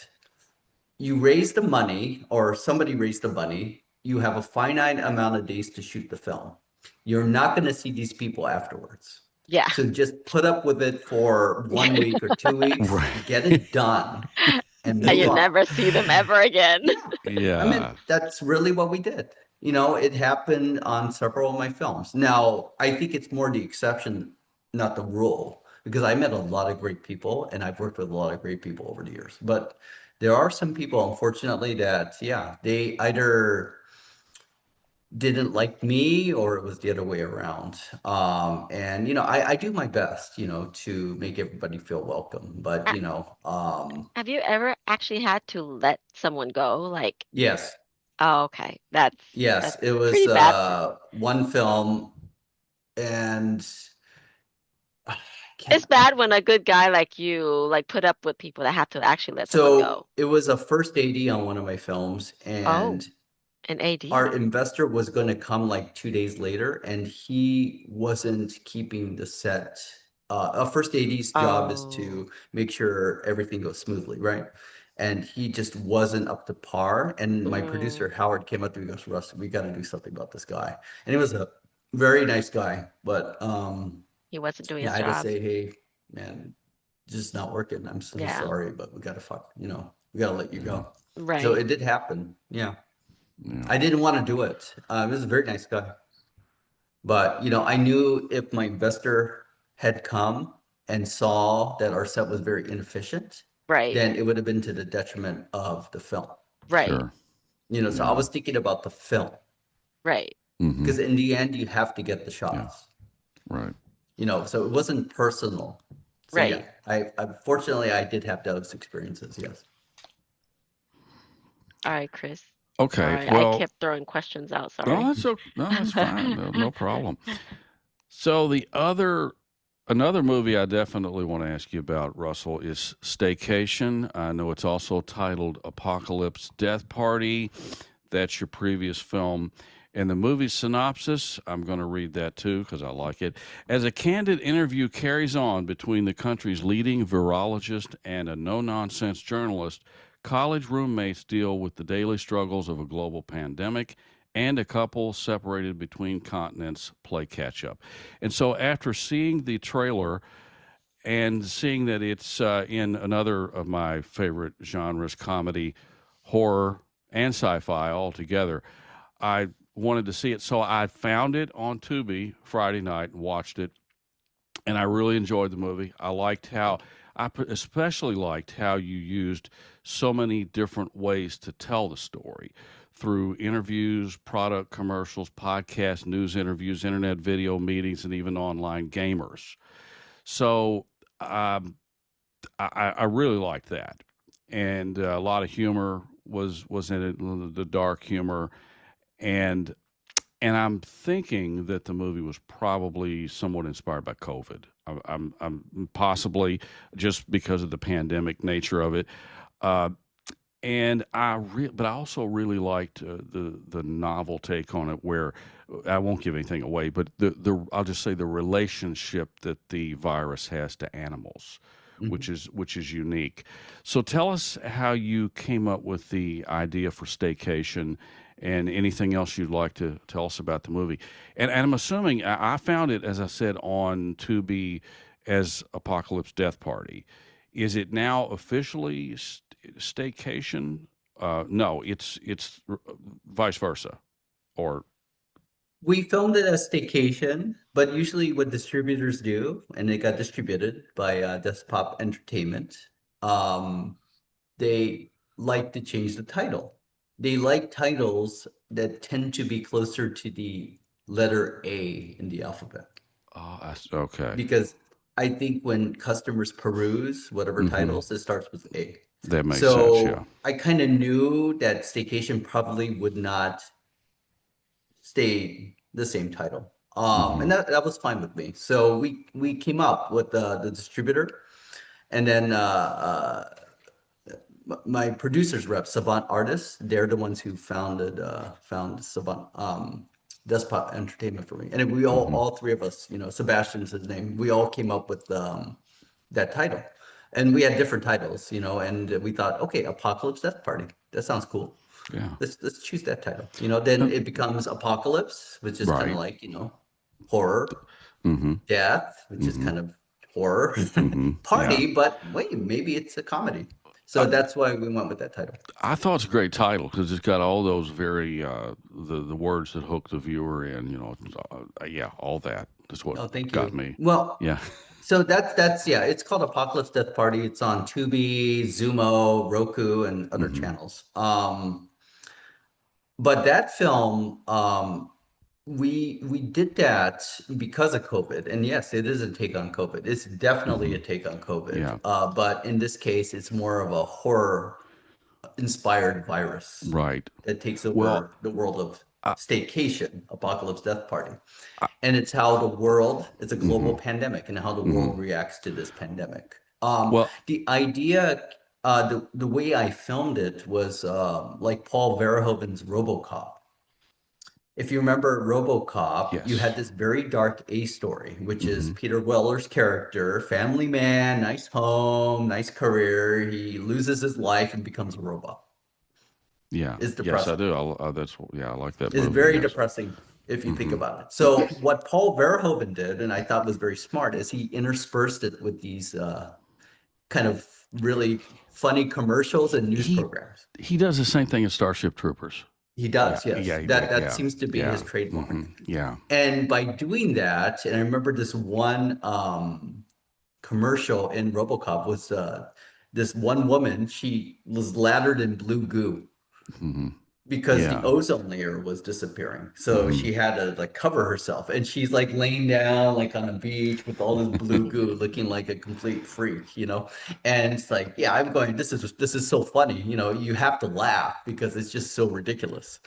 You raise the money or somebody raised the money. You have a finite amount of days to shoot the film. You're not going to see these people afterwards. Yeah. So just put up with it for 1 week or 2 weeks, Right. get it done and And move you on. never see them ever again. Yeah. I mean, Yeah. that's really what we did. It happened on several of my films. Now, I think it's more the exception, not the rule, because I met a lot of great people and I've worked with a lot of great people over the years. But there are some people, unfortunately, that, yeah, they either didn't like me or it was the other way around. And, I do my best, to make everybody feel welcome. But, Ha- Have you ever actually had to let someone go? Like, yes. oh, okay, Yes, that's it was pretty bad. one film, and I It's can't. bad when a good guy like you like put up with people that have to actually let someone So go. it was a first AD on one of my films, Oh, and an our AD. investor was going to come like 2 days later, and he wasn't keeping the set. A first AD's job is Oh, to make sure everything goes smoothly, right? And he just wasn't up to par. And my mm, producer Howard came up to me and goes, "Russ, we got to do something about this guy." And he was a very nice guy, but he wasn't doing yeah, his I had to job. say, "Hey, man, just not working. I'm so Yeah, sorry, but we got to let you Yeah. go." So right. it did happen. Yeah. Yeah. I didn't want to do it. He was a very nice guy. But, I knew if my investor had come and saw that our set was very inefficient, Right. then it would have been to the detriment of the film. Right. Sure. So I Yeah. was thinking about the film Right. Mm-hmm. because in the end, you have to get the Yeah. shots, Right. so it wasn't personal. So yeah, Right. fortunately, I did have those experiences. Yes. All right, Chris. Okay. Sorry, I Well, kept throwing questions out. no, Sorry. that's okay. No, that's fine. No problem. So another movie I definitely want to ask you about, Russell, is Staycation. I know it's also titled Apocalypse Death Party. That's your previous film. And the movie synopsis, I'm going to read that too because I like it. As a candid interview carries on between the country's leading virologist and a no nonsense journalist, college roommates deal with the daily struggles of a global pandemic and a couple separated between continents play catch up. And so, after seeing the trailer and seeing that it's in another of my favorite genres, comedy, horror, and sci fi all together, I wanted to see it. So, I found it on Tubi Friday night and watched it. And I really enjoyed the movie. Especially liked how you used so many different ways to tell the story through interviews, product commercials, podcasts, news interviews, internet video meetings, and even online gamers. So um, I really liked that, and a lot of humor was in it, the dark humor, and I'm thinking that the movie was probably somewhat inspired by COVID. I'm possibly just because of the pandemic nature of it. Uh, but I also really liked the novel take on it, where I won't give anything away, but I'll just say the relationship that the virus has to animals, Mhm. which is unique. So tell us how you came up with the idea for Staycation, and anything else you'd like to tell us about the movie. And I'm assuming I found it, as I said, on Tubi as Apocalypse Death Party. Is it now officially Staycation? No, it's vice versa. Or We filmed it as Staycation, but usually what distributors do, and it got distributed by Desktop Entertainment, um, they like to change the title. They like titles that tend to be closer to the letter A in the alphabet. Oh, okay. Because I think when customers peruse whatever Mm-hmm. titles, it starts with A. That makes sense. Yeah. So I kind of knew that Staycation probably would not stay the same title. Mm-hmm. And that was fine with me. So we came up with the distributor, and then my producers rep, Savant Artists, they're the ones who found Savant Despot Entertainment for me. And we Mm-hmm. all three of us, Sebastian's his name, we all came up with that title. And we had different titles, and we thought, okay, Apocalypse Death Party. That sounds cool. Yeah. Let's choose that title. Then it becomes Apocalypse, which is kind of Right. like, horror, Mm-hmm. death, which is Mm-hmm. kind of horror, Mm-hmm. Yeah. party, but wait, maybe it's a comedy. So I, that's why we went with that title. I thought it's a great title because it's got all those very the words that hook the viewer in. Yeah, all that. That's what Oh, thank got you. me. Well, Yeah. so that's yeah, it's called Apocalypse Death Party. It's on Tubi, Zumo, Roku, and other Mm-hmm. channels. But that film, we did that because of COVID. And yes, it is a take on COVID. It's definitely Mm-hmm. a take on COVID. Yeah. But in this case, it's more of a horror inspired virus Right. that takes Well, over the world of I, staycation, Apocalypse Death Party. I, And it's how the world, it's a mm-hmm. global pandemic and how the Mm-hmm. world reacts to this pandemic. Well, The idea, the way I filmed it was like Paul Verhoeven's RoboCop. If you remember RoboCop, you yes. had this very dark A story, which is Mm-hmm. Peter Weller's character, family man, nice home, nice career. He loses his life and becomes a robot. Yeah. It's Yes, I depressing. do. I like that It's movie. very Yes. depressing if you think Mm-hmm. about it. So what Paul Verhoeven did, and I thought was very smart, is he interspersed it with these kind of really funny commercials and news He programs. he does the same thing in Starship Troopers. He Yeah. does, Yeah. yes. He That did. that Yeah. seems to be his Yeah. trademark. Mm-hmm. Yeah. And by doing that, and I remember this one commercial in RoboCop was this one woman, she was lathered in blue goo Mm-hmm. because the Yeah. ozone layer was disappearing. So Mm-hmm. she had to like cover herself, and she's like laying down like on a beach with all this blue goo looking like a complete freak. And it's like, yeah, I'm going, this is so funny, you have to laugh because it's just so ridiculous.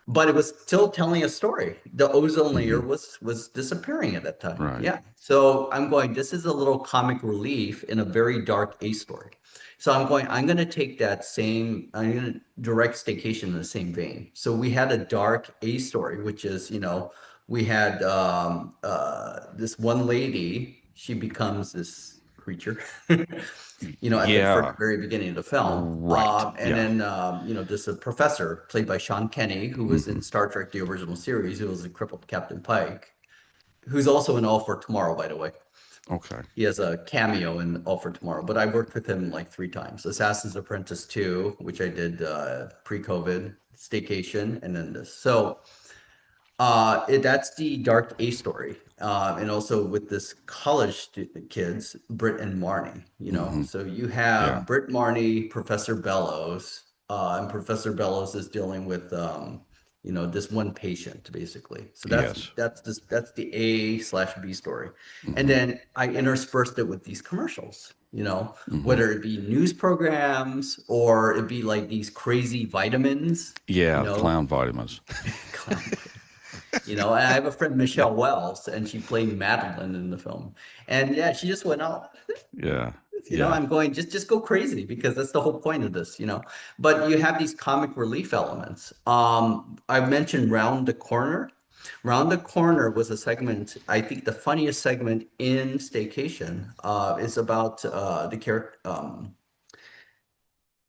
But it was still telling a story. The ozone layer Mm-hmm. was disappearing at that time. Right. Yeah. So I'm going, this is a little comic relief in a very dark A story. So I'm going to take that same, I'm going to direct Staycation in the same vein. So we had a dark A story, which is, we had this one lady, she becomes this creature, for the Yeah. very beginning of the film. Right. And Yeah. then, this a professor played by Sean Kenny, who was Mm-hmm. in Star Trek, the original series, who was a crippled Captain Pike, who's also in All for Tomorrow, by the way. Okay. He has a cameo in All for Tomorrow, but I worked with him like 3 times. Assassin's Apprentice 2, which I did pre-COVID, Staycation, and then this. So that's the dark A story. And also with this kids, Britt and Marnie. Mm-hmm. So you Yeah. have Britt, Marnie, Professor Bellows, and Professor Bellows is dealing with this one patient basically. So Yes. that's the A/B story. And Mm-hmm. then I interspersed it with these commercials, Mm-hmm. whether it be news programs or it be like these crazy vitamins, you Yeah. The know, clown vitamins. clown. And I have a friend, Yeah. Michelle Wells, and she played Madeline in the film. And yeah, she just went out. Yeah. Yeah. I'm going, just go crazy because that's the whole point of this. But you have these comic relief elements. I mentioned Round the Corner. Round the Corner was a segment, I think the funniest segment in Staycation is about the character.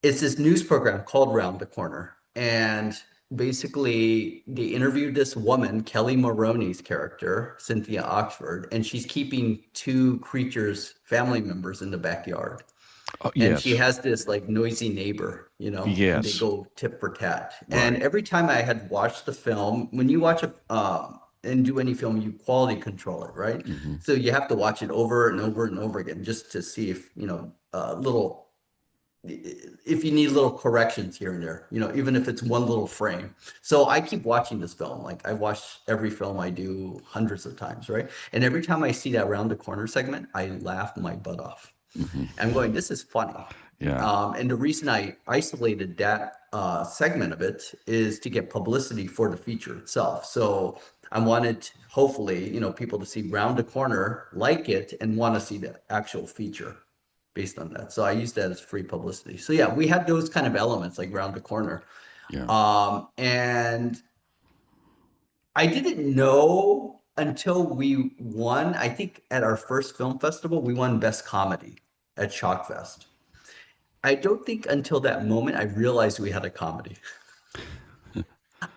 It's this news program called Round the Corner. And basically, they interviewed this woman, Kelly Maroney's character, Cynthia Oxford, and she's keeping two creatures, family members in the backyard. Oh, And she yes. has this like noisy neighbor, and they Yes. go tit for tat. And Right. every time I had watched the film, when you watch and do any film, you quality control it, right? Mm-hmm. So you have to watch it over and over and over again just to see if, if you need little corrections here and there, even if it's one little frame. So I keep watching this film. Like I watch every film I do hundreds of times, right? And every time I see that round the corner segment, I laugh my butt off. Mm-hmm. I'm going, this is funny. Yeah. And the reason I isolated that segment of it is to get publicity for the feature itself. So I wanted, hopefully, people to see round the corner, like it, and want to see the actual feature based on that. So I used that as free publicity. So yeah, we had those kind of elements like round the corner. Yeah. And I didn't know until we won, I think at our first film festival, we won Best Comedy at Shockfest. I don't think until that moment I realized we had a comedy.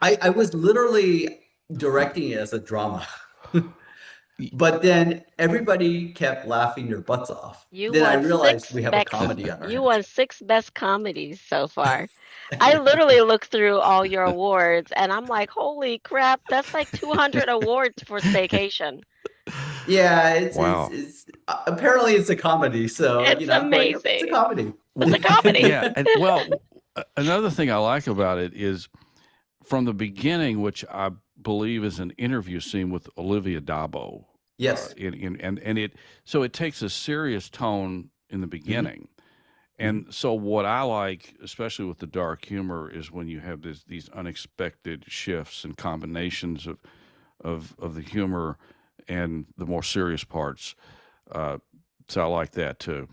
I was literally directing it as a drama. But then everybody kept laughing their butts off. You Then I won realized six we have a best comedy on our you hands. won six best comedies so far. I literally looked through all your awards and I'm like, holy crap, that's like 200 awards for Staycation. Yeah, Wow. apparently it's a comedy. So, It's I'm going, "Yep, it's a amazing. comedy." It's a comedy. Yeah. And well, another thing I like about it is from the beginning, which I believe is an interview scene with Olivia Dabo. Yes. And it takes a serious tone in the Mhm. beginning. And so what I like, especially with the dark humor, is when you have these unexpected shifts and combinations of the humor and the more serious parts. So I like that too.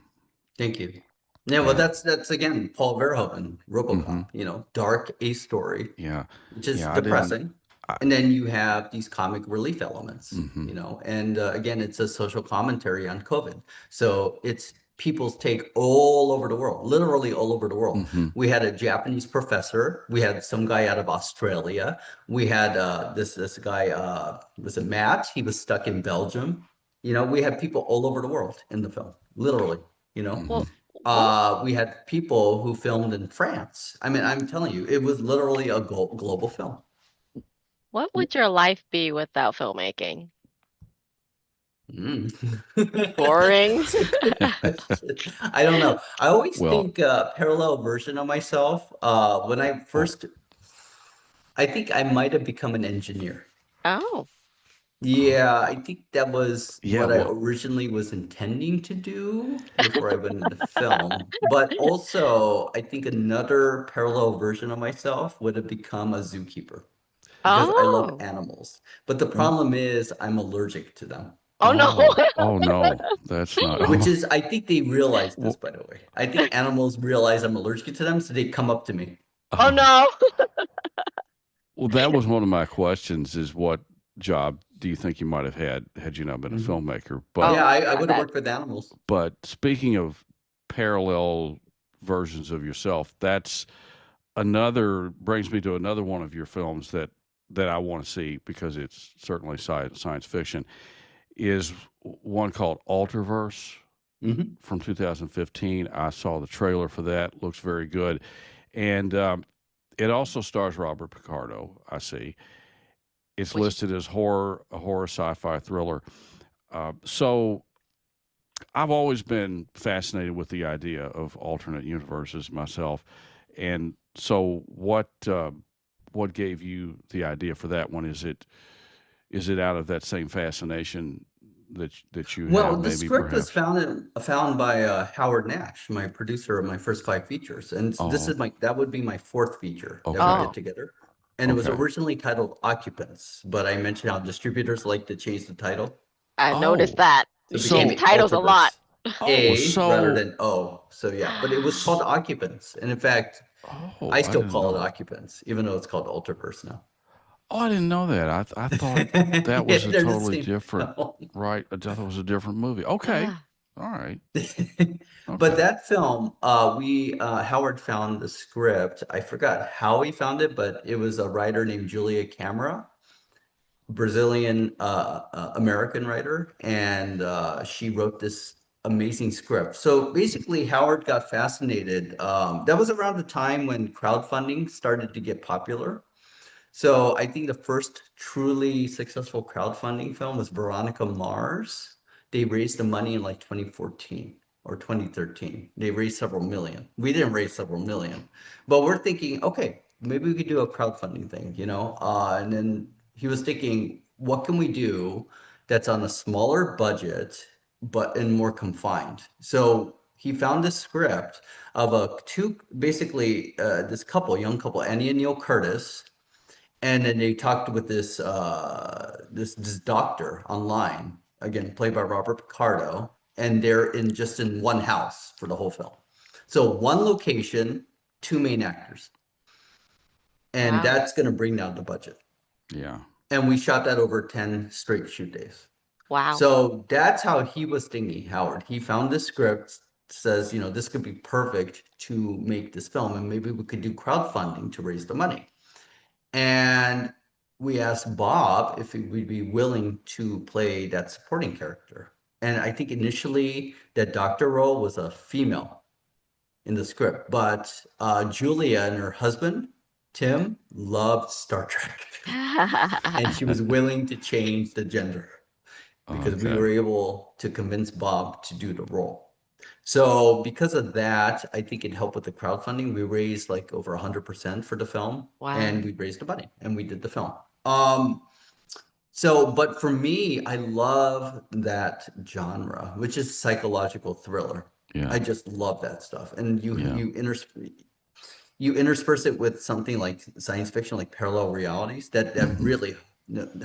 Thank you. Yeah, well, Yeah. that's again Paul Verhoeven, Hmm. RoboCop, dark A story, Yeah. which is Yeah. I didn't. depressing. I, And then you have these comic relief elements, hmm and again, it's a social commentary on COVID. So it's people's take all over the world, literally all over the world. hmm We had a Japanese professor, we had some guy out of Australia, we had this guy, was it Matt? He was stuck in Belgium. We had people all over the world in the film, literally, you know. hmm Well, what We had people who filmed in France. I mean, I'm telling you, it was literally a global film. what would your life be without filmmaking? Mm. Boring. That's a good question. I don't know. I always Well, think parallel version of myself. When I oh, first, I think I might have become an engineer. Oh, Yeah, I think that was yeah. what I Well, originally was intending to do before I went into film. But also, I think another parallel version of myself would have become a zookeeper because I love oh, animals. But the w- problem is I'm allergic to them. oh no. oh no, that's not. Which is, I think they realize this, Well, by the way. I think animals realize I'm allergic to them, so they come up to me. Oh oh, no. well, that was one of my questions: is what job do you think you might have had you not been a Mhm. filmmaker? Oh, Yeah, I I would have bet. worked with animals. But speaking of parallel versions of yourself, that's another brings me to another one of your films that I want to see because it's certainly science fiction. Is one called Alterverse Hmm. from 2015. I saw the trailer for that; looks very good, and it also stars Robert Picardo. I see it's Which listed as a horror sci-fi thriller. So I've always been fascinated with the idea of alternate universes myself, and so what gave you the idea for that one? Is it out of that same fascination that you Well, have, the maybe script was perhaps? found by Howard Nash, my producer of my first 5 features, and this Oh, is that would be my fourth feature that we okay, did oh, together. And it was okay. originally titled Occupants, but I mentioned how distributors like to change the title, I noticed Oh, that. so You it change became so titles a lot. Ultraverse, oh, A rather so than O. So yeah, but it was called s- Occupants, and in fact, oh, I I still didn't call know it that. Occupants, even though it's called Ultraverse now. Oh, I didn't know that. I thought that was Yeah, a they're the totally same different, film. right? I thought it was a different movie. Okay, Ah, all right, But okay. that film, we Howard found the script. I forgot how he found it, but it was a writer named Julia Camera, Brazilian American writer, and she wrote this amazing script. So basically, Howard got fascinated. That was around the time when crowdfunding started to get popular. So I think the first truly successful crowdfunding film was Veronica Mars. They raised the money in like 2014 or 2013. They raised several million. We didn't raise several million, but we're thinking, okay, maybe we could do a crowdfunding thing, you know? And then he was thinking, what can we do that's on a smaller budget, but and more confined? So he found this script of basically this couple, young couple, Annie and Neil Curtis, and then they talked with this doctor online, again played by Robert Picardo, and they're in just in one house for the whole film. So one location, two main actors, and Wow. that's going to bring down the budget. Yeah. And we shot that over 10 straight shoot days. Wow. So that's how he was thinking, Howard. He found this script, says, you know, this could be perfect to make this film, and maybe we could do crowdfunding to raise the money. And we asked Bob if he would be willing to play that supporting character. And I think initially that doctor role was a female in the script, but Julia and her husband, Tim, loved Star Trek. And she was willing to change the gender because we were Okay. able to convince Bob to do the role. So because of that, I think it helped with the crowdfunding. We raised like over 100% for the film, Wow. and we raised the money and we did the film. But for me, I love that genre, which is psychological thriller. Yeah. I just love that stuff. And Yeah. you intersperse it with something like science fiction, like parallel realities that Mhm. really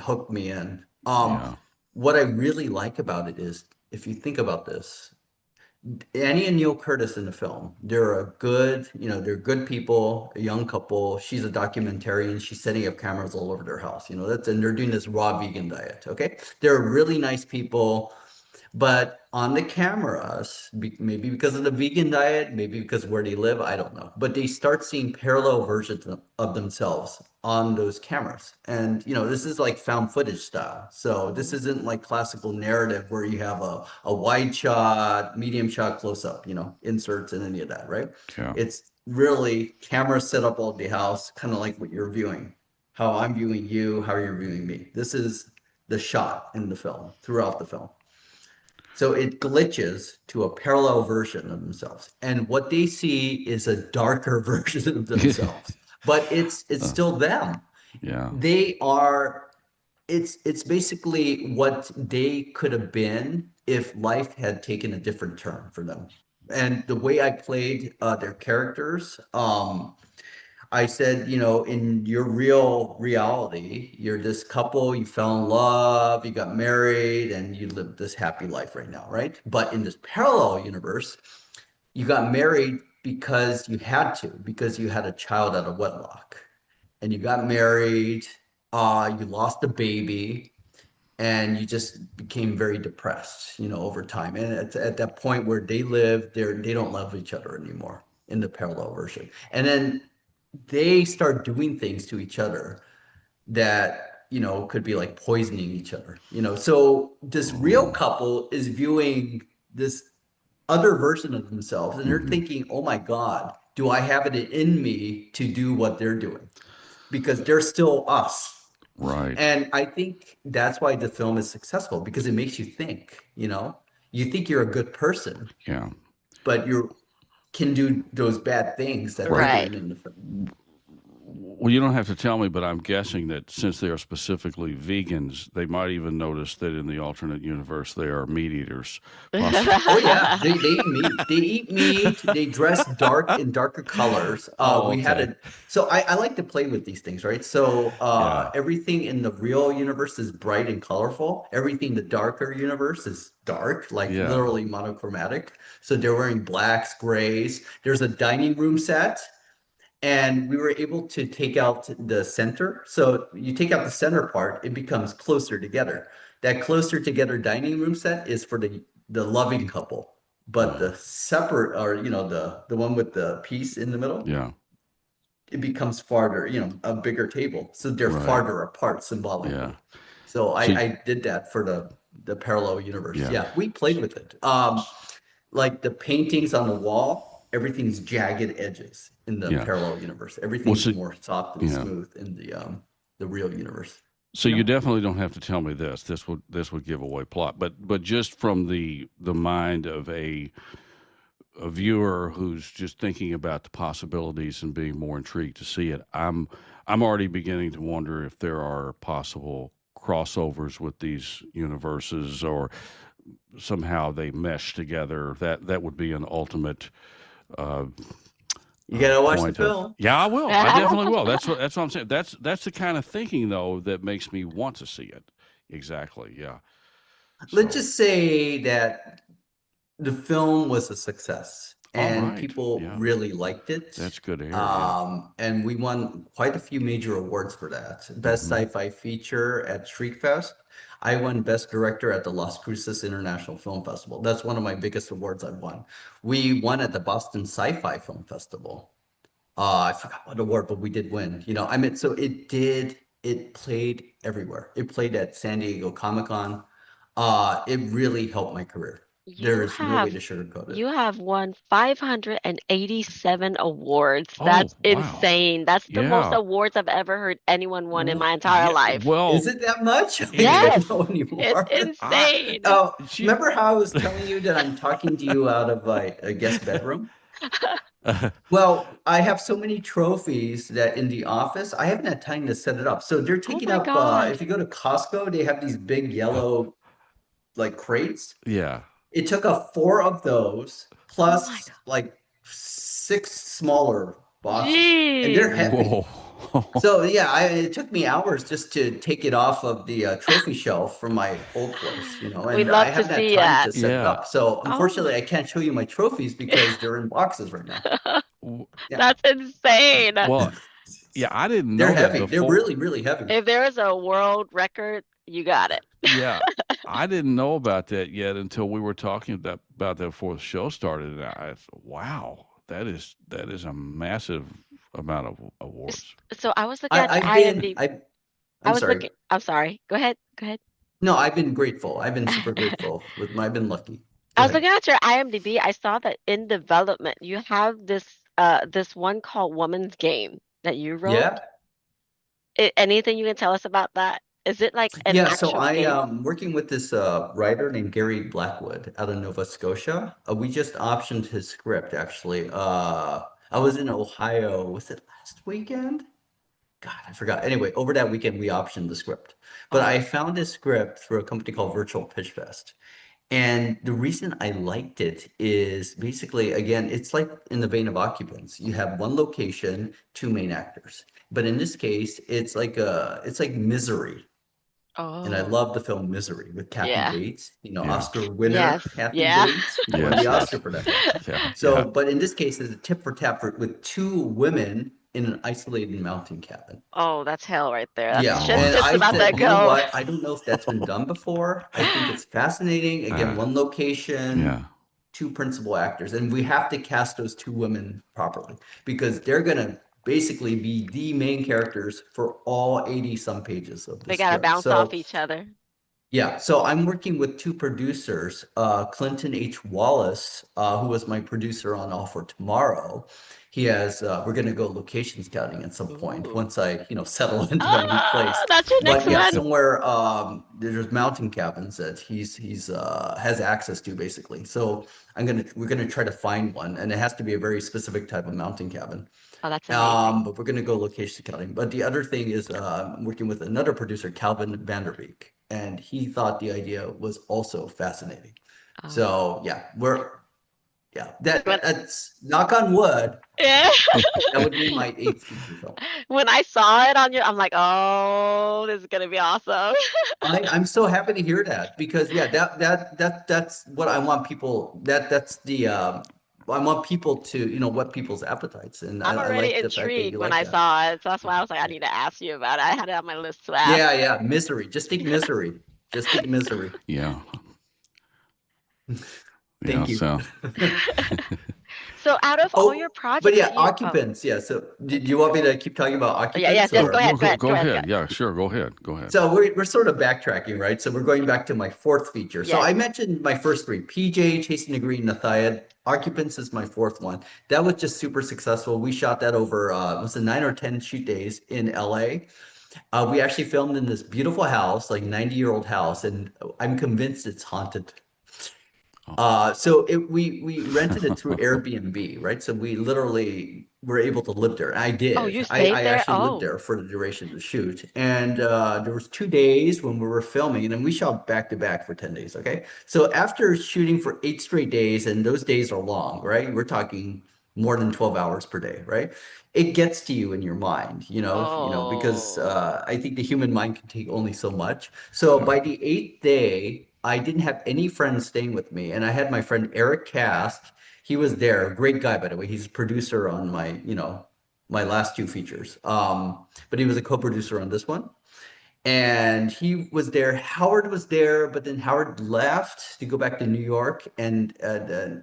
hooked me in. Yeah. What I really like about it is, if you think about this, Annie and Neil Curtis in the film, they're a good, you know, they're good people, a young couple. She's a documentarian. She's setting up cameras all over their house. You know, and they're doing this raw vegan diet. Okay. They're really nice people. But on the cameras, maybe because of the vegan diet, maybe because where they live, I don't know. But they start seeing parallel versions of themselves on those cameras. And, you know, this is like found footage style. So this isn't like classical narrative where you have a wide shot, medium shot, close up, you know, inserts and any of that, right? Yeah. It's really camera set up all the house, kind of like what you're viewing, how I'm viewing you, how you're viewing me. This is the shot in the film, throughout the film. So it glitches to a parallel version of themselves. And what they see is a darker version of themselves. But it's Uh, still them. yeah. They are it's basically what they could have been if life had taken a different turn for them. And the way I played their characters, I said, you know, in your real reality, you're this couple, you fell in love, you got married, and you live this happy life right now, right? But in this parallel universe, you got married because you had to, because you had a child out of wedlock. And you got married, you lost a baby, and you just became very depressed, you know, over time. And at that point where they live, they don't love each other anymore in the parallel version. And then they start doing things to each other that, you know, could be like poisoning each other, you know. So this real Oh. couple is viewing this other version of themselves and they're Hmm. thinking, oh my God, do I have it in me to do what they're doing? Because they're still us. Right. And I think that's why the film is successful because it makes you think, you know, you think you're a good person, Yeah. but you can do those bad things that they're Right. Right. doing in the film. Well, you don't have to tell me, but I'm guessing that since they are specifically vegans, they might even notice that in the alternate universe they are meat eaters. Possibly. Oh yeah, they eat meat. They eat meat. They dress dark in darker colors. Oh, We had okay. a so I like to play with these things, right? So Yeah. everything in the real universe is bright and colorful. Everything in the darker universe is dark, like Yeah. literally monochromatic. So they're wearing blacks, grays. There's a dining room set. And we were able to take out the center. So you take out the center part, it becomes closer together. That closer together dining room set is for the loving couple. But Uh, the separate, or you know, the one with the piece in the middle, yeah. it becomes farther, you know, a bigger table. So they're Right. farther apart Yeah. symbolically. So See. I did that for the parallel universe. Yeah. Yeah, we played with it. Like the paintings on the wall, everything's jagged edges in the Yeah. parallel universe. Well, Everything's see. more soft and Yeah. smooth in the the real universe. So You you know? definitely don't have to tell me this. This would give away plot. But just from the mind of a viewer who's just thinking about the possibilities and being more intrigued to see it, I'm already beginning to wonder if there are possible crossovers with these universes, or somehow they mesh together. That would be an ultimate uh, You gotta watch the point of. film. Yeah, I will. I definitely will. That's what I'm saying. That's the kind of thinking though that makes me want to see it. Exactly. Yeah. Let's So, just say that the film was a success all and right. people Yeah, really liked it. that's good to hear. Yeah. And we won quite a few major awards for that. Best Hmm. Sci-Fi Feature at Shriekfest. I won Best Director at the Las Cruces International Film Festival. That's one of my biggest awards I've won. We won at the Boston Sci-Fi Film Festival. I forgot what award, but we did win. You know, I mean, so it played everywhere. It played at San Diego Comic-Con. It really helped my career. You There's no way have to sugarcoat it. you have won 587 awards. Oh, That's wow. insane. That's the most Yeah. awards I've ever heard anyone won in my entire Yeah. life. Well, Is it that much? I it, didn't know Yes, it's anymore. I, insane. Oh, she, remember how I was telling you that I'm talking to you out of a guest bedroom? Well, I have so many trophies that in the office, I haven't had time to set it up. So they're Oh taking my up, God. if you go to Costco, they have these big yellow like crates. yeah. It took up four of those Oh my plus God. like six smaller boxes, and they're Jeez. heavy. Whoa. So yeah, it took me hours just to take it off of the trophy shelf from my old place, you know, We'd and I love to haven't had see time that. to set it Yeah. up. So Oh unfortunately, my. I can't show you my trophies because they're in boxes right now. W- Yeah, That's insane. Well, yeah, I didn't they're know that heavy. They're before. really, really heavy. If there is a world record, you got it. Yeah, I didn't know about that yet until we were talking about that before the show started. And I thought, wow, that is a massive amount of awards. So I was looking I, at your I've been, IMDb. I, I I'm was sorry. looking. I'm sorry. Go ahead. Go ahead. No, I've been grateful. I've been super grateful I've been lucky. I Go was ahead. looking at your IMDb. I saw that in development you have this one called Woman's Game that you wrote. Yeah. Anything you can tell us about that? Is it like an Yeah, so actual I game? working with this writer named Gary Blackwood out of Nova Scotia. We just optioned his script actually. I was in Ohio, was it last weekend? God, I forgot. Anyway, over that weekend we optioned the script. But Oh, I found this script through a company called Virtual Pitch Fest. And the reason I liked it is basically, again, it's like in the vein of Occupants. You have one location, two main actors. But in this case, it's like Misery. And I oh, love the film Misery with Kathy yeah. Bates, you know, Yeah. Oscar winner Yes, Kathy yeah. Bates won the Yes. Oscar Yes. for that film. Yeah. So, Yeah. but in this case, it's a tip for tap with two women in an isolated mountain cabin. Oh, that's hell right there. That's Yeah, Oh, shit's and wow. just I about to said, you know go. what? I don't know if that's been done before. I think it's fascinating. Again, Uh, one location, yeah. two principal actors, and we have to cast those two women properly because they're gonna basically be the main characters for all 80 some pages of the They gotta script. bounce off So each other. yeah, so I'm working with two producers, Clinton H. Wallace, who was my producer on All for Tomorrow. We're going to go location scouting at some point Ooh. once I, you know, settle into my new place. Ah, that's your next But yeah, one. somewhere there's mountain cabins that he's has access to basically. So we're gonna try to find one, and it has to be a very specific type of mountain cabin. Oh, that's amazing. But we're going to go location scouting. But the other thing is, I'm working with another producer, Calvin Vanderbeek, and he thought the idea was also fascinating. Oh. So yeah, When, that's knock on wood. yeah. That would be my eighth feature film. When I saw it on I'm like, oh, this is gonna be awesome. I'm so happy to hear that because yeah, that's what I want people. That's the I want people to what people's appetites, and I'm I already like the fact that you intrigued when like I that. saw it. So that's why I was like, I need to ask you about it. I had it on my list to ask. Yeah, yeah, misery. Just think misery. Just think misery. Yeah. Yeah. Thank you. So, So out of all Oh, your but projects yeah, that occupants. Yeah. So, did you want me to keep talking about yeah, yes, occupants yes, no, go or? ahead, no, go go ahead, go go ahead, go ahead. ahead. Yeah. Sure. Go ahead. Go ahead. So we're sort of backtracking, right? So we're going back to my fourth feature. So Yes. I mentioned my first three: PJ, Chasing the Green, Nathiad. Occupants is my fourth one. That was just super successful. We shot that over it was a 9 or 10 shoot days in LA. We actually filmed in this beautiful house, like 90-year-old house, and I'm convinced it's haunted. We rented it through Airbnb, right? So we literally were able to live there. And I Oh, did. you I, stayed I there? actually lived Oh. there for the duration of the shoot. And there was 2 days when we were filming, and then we shot back to back for 10 days. Okay. So after shooting for 8 straight days, and those days are long, right? We're talking more than 12 hours per day, right? It gets to you in your mind, because Oh. I think the human mind can take only so much. So Yeah. by the eighth day, I didn't have any friends staying with me, and I had my friend Eric Cast. He was there, great guy, by the way. He's a producer on my last two features. But he was a co-producer on this one. And he was there. Howard was there, but then Howard left to go back to New York, and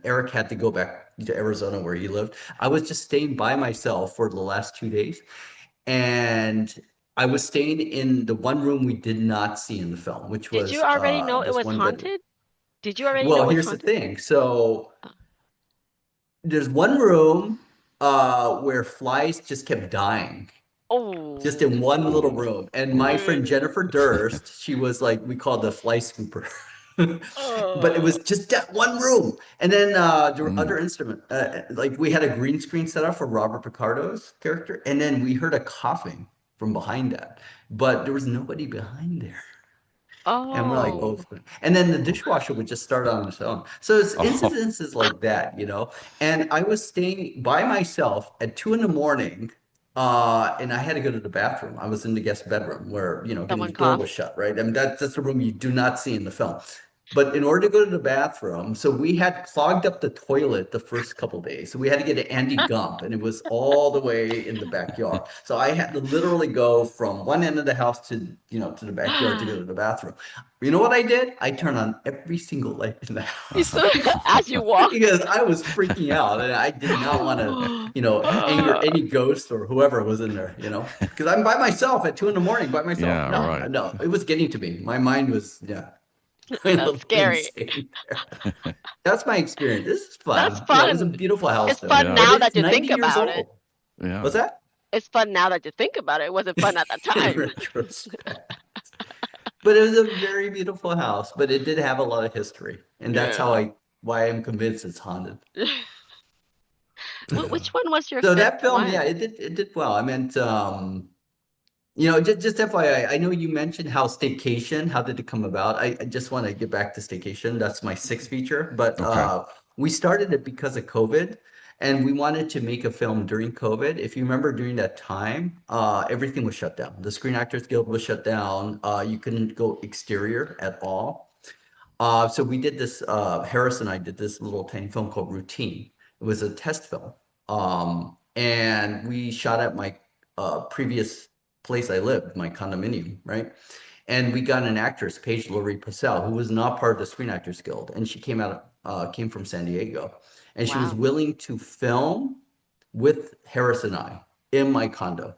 Eric had to go back to Arizona where he lived. I was just staying by myself for the last 2 days, and I was staying in the one room we did not see in the film, which Did you was already know it this was one bedroom. haunted? Did you already know Well, it was here's the haunted? thing. So Oh. there's one room where flies just kept dying, just in one little Oh. room. And my friend Jennifer Durst, she was like, we called the fly scooper. But it was Oh. just that one room. And then there were Mm. other instruments. Like we had a green screen set up for Robert Picardo's character. And then we heard a coughing from behind that. But there was nobody behind there. And we're like, oh, Oh. and then the dishwasher would just start on its own. So it's Oh. incidences like that. And I was staying by myself at 2 in the morning, and I had to go to the bathroom. I was in the guest bedroom where, again, the Someone door was coughed. shut, right? I mean, that's the room you do not see in the film. But in order to go to the bathroom, so we had clogged up the toilet the first couple days. So we had to get an Andy Gump, and it was all the way in the backyard. So I had to literally go from one end of the house to the backyard to go to the bathroom. You know what I did? I turned on every single light in the You house still, as you walked. because I was freaking out, and I did not want to anger Uh, any ghost or whoever was in there. Because I'm by myself at 2 in the morning by myself. Yeah, No, right. no, it was getting to me. My mind was, yeah, a that's little scary. insane there. That's my experience. This is That's fun. It was a fun. beautiful house It's though, fun Yeah. but now it's that you 90 think years about it. old. Yeah. What's that? It's fun now that you think about it. It wasn't fun at the In time. retrospect. But it was a very beautiful house, but it did have a lot of history. And that's Yeah. why I'm convinced it's haunted. Which one was your So fifth that film, yeah, one? it did well. I meant, just FYI, I know you mentioned how Staycation, how did it come about? I just want to get back to Staycation. That's my sixth feature, but Okay. we started it because of COVID, and we wanted to make a film during COVID. If you remember, during that time, everything was shut down. The Screen Actors Guild was shut down. You couldn't go exterior at all. So we did this, Harris and I did this little tiny film called Routine. It was a test film. And we shot at my previous place I lived, my condominium, right? And we got an actress, Paige Laurie Purcell, who was not part of the Screen Actors Guild. And she came from San Diego. And she was Wow. willing to film with Harris and I in my condo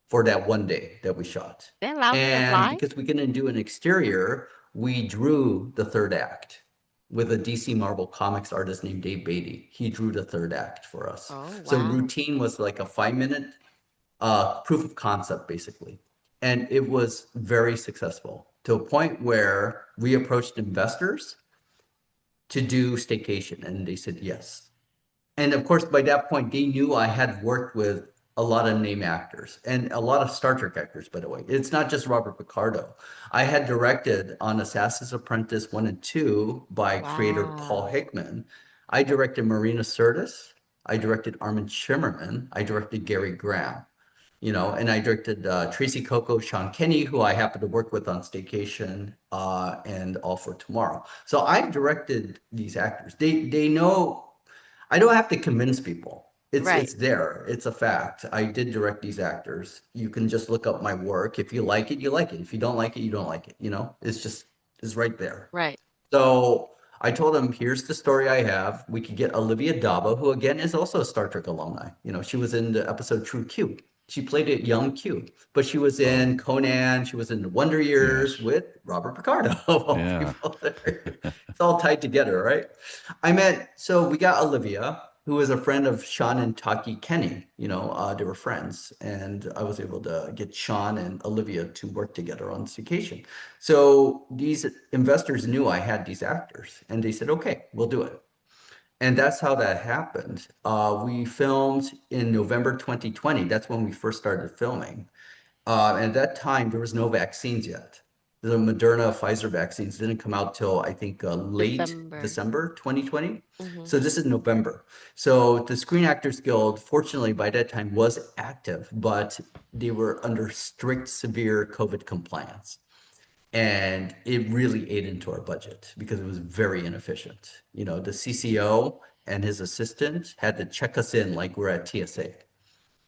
for that one day that we shot. They allowed you to And fly? because we couldn't do an exterior, we drew the third act with a DC Marvel Comics artist named Dave Beatty. He drew the third act for us. Oh, So wow. Routine was like a 5 minute proof of concept, basically. And it was very successful to a point where we approached investors to do Staycation, and they said yes. And of course, by that point, they knew I had worked with a lot of name actors and a lot of Star Trek actors, by the way. It's not just Robert Picardo. I had directed on Assassin's Apprentice 1 and 2 by creator Paul Wow. Hickman. I directed Marina Sirtis. I directed Armin Shimmerman. I directed Gary Graham, and I directed Tracy Coco, Sean Kenny, who I happen to work with on Staycation, and All for Tomorrow. So I directed these actors. They know I don't have to convince people. It's Right. it's there. It's a fact. I did direct these actors. You can just look up my work. If you like it, you like it. If you don't like it, you don't like it. It's right there. Right. So I told him, here's the story I have. We could get Olivia Dabo, who again is also a Star Trek alumni. She was in the episode True Q. She played a young Q, but she was Oh, in Conan. She was in the Wonder Years yes. with Robert Picardo, of all Yeah. people. It's all tied together, right? So we got Olivia. who was a friend of Sean and Taki Kenny. They were friends, and I was able to get Sean and Olivia to work together on this occasion. So these investors knew I had these actors, and they said, "Okay, we'll do it." And that's how that happened. We filmed in November 2020. That's when we first started filming. And at that time, there was no vaccines yet. The Moderna, Pfizer vaccines didn't come out till I think late December. December 2020. Hmm. So this is November. So the Screen Actors Guild, fortunately, by that time was active, but they were under strict, severe COVID compliance. And it really ate into our budget because it was very inefficient. The CCO and his assistant had to check us in like we're at TSA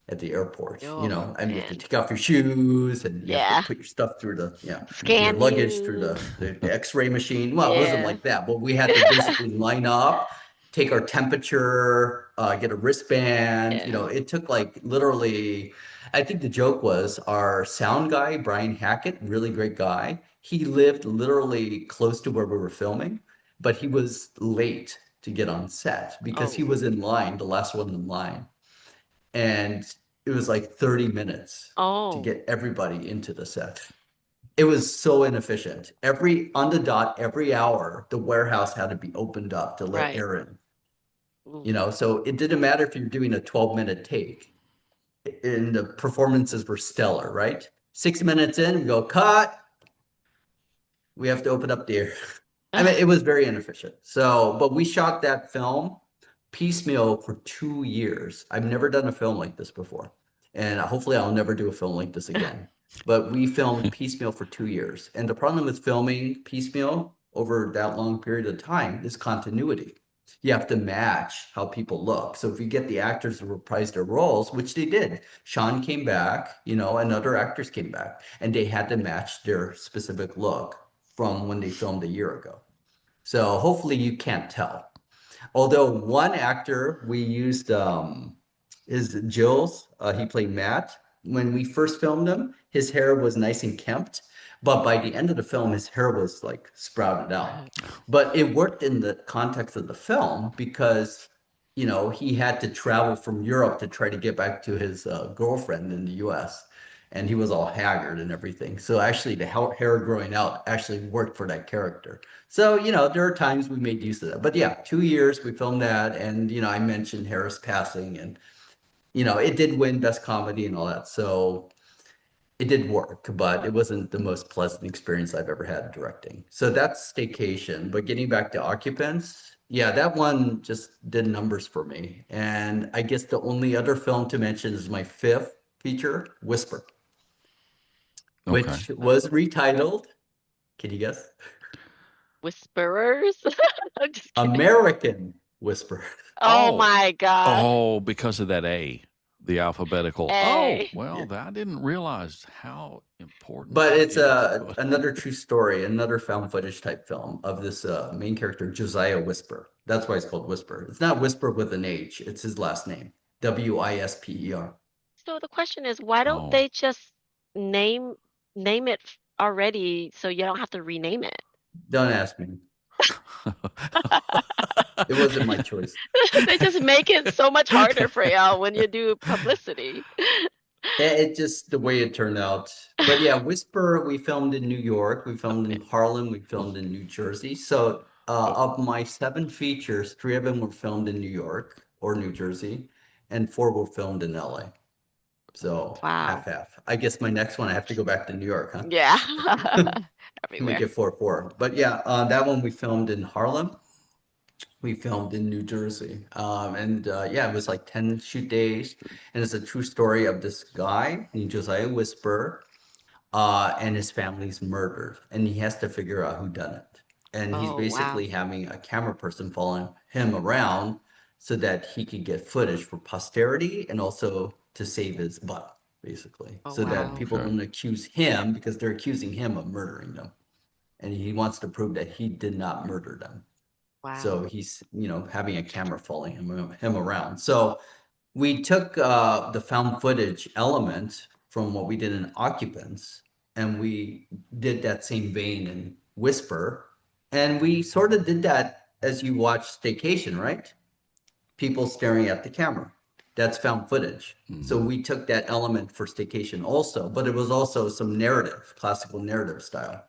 at the airport, Oh and you have to man. take off your shoes and you have to Yeah. put your stuff through your Scan luggage through you. the X-ray machine. Well, it wasn't Yeah. like that, but we had to basically line up, take our temperature, get a wristband. Yeah. It took like literally, I think the joke was our sound guy, Brian Hackett, really great guy. He lived literally close to where we were filming, but he was late to get on set because he Oh. was in line, the last one in line, and it was like 30 minutes to Oh. get everybody into the set. It was so inefficient. On the dot, every hour, the warehouse had to be opened up to let Right. air in. Ooh. So it didn't matter if you're doing a 12-minute take, and the performances were stellar, right? 6 minutes in, we go, cut. We have to open up the air. I mean, it was very inefficient. So, but we shot that film piecemeal for 2 years. I've never done a film like this before. And hopefully I'll never do a film like this again. But we filmed piecemeal for 2 years. And the problem with filming piecemeal over that long period of time is continuity. You have to match how people look. So if you get the actors to reprise their roles, which they did, Sean came back, and other actors came back, and they had to match their specific look from when they filmed a year ago. So hopefully you can't tell. Although one actor we used is Jill's. He played Matt. When we first filmed him, his hair was nice and kempt, but by the end of the film, his hair was like sprouted out. But it worked in the context of the film because, he had to travel from Europe to try to get back to his girlfriend in the US. And he was all haggard and everything. So actually, the hair growing out actually worked for that character. So, there are times we made use of that. But yeah, 2 years we filmed that. And, I mentioned Harris passing, and, it did win Best Comedy and all that. So it did work, but it wasn't the most pleasant experience I've ever had directing. So that's Staycation. But getting back to Occupants, yeah, that one just did numbers for me. And I guess the only other film to mention is my fifth feature, Whisper, Okay. which was retitled. Can you guess? Whisperers? I'm just kidding. American Whisper. Oh Oh, my God. oh, because of that A, the alphabetical. Oh, Hey. well, I didn't realize how important But that it's is. But another true story, another found footage type film of this main character, Josiah Whisper. That's why it's called Whisper. It's not Whisper with an H, it's his last name, Wisper. So the question is, why don't oh, they just name name it already so you don't have to rename it? Don't ask me. It wasn't my choice. They just make it so much harder for y'all when you do publicity. It just the way it turned out. But yeah, Whisper, we filmed in New York, we filmed in Okay. Harlem, we filmed in New Jersey. So oh, of my 7 features, 3 of them were filmed in New York or New Jersey, and 4 were filmed in LA. So Wow. half. I guess my next one, I have to go back to New York, huh? Yeah. Make Everywhere. it 4-4. But yeah, that one we filmed in Harlem. We filmed in New Jersey. And yeah, it was like 10 shoot days. And it's a true story of this guy named Josiah Whisper, and his family's murdered. And he has to figure out who done it. And he's Oh, wow. basically having a camera person following him around so that he could get footage for posterity and also to save his butt, basically. Oh, So that wow. people okay. don't accuse him because they're accusing him of murdering them. And he wants to prove that he did not murder them. So Wow. he's, having a camera following him around. So we took the found footage element from what we did in Occupants, and we did that same vein in Whisper, and we sort of did that as you watch Staycation, right? people staring at the camera. That's found footage. So we took that element for Staycation also, but it was also some narrative, classical narrative style.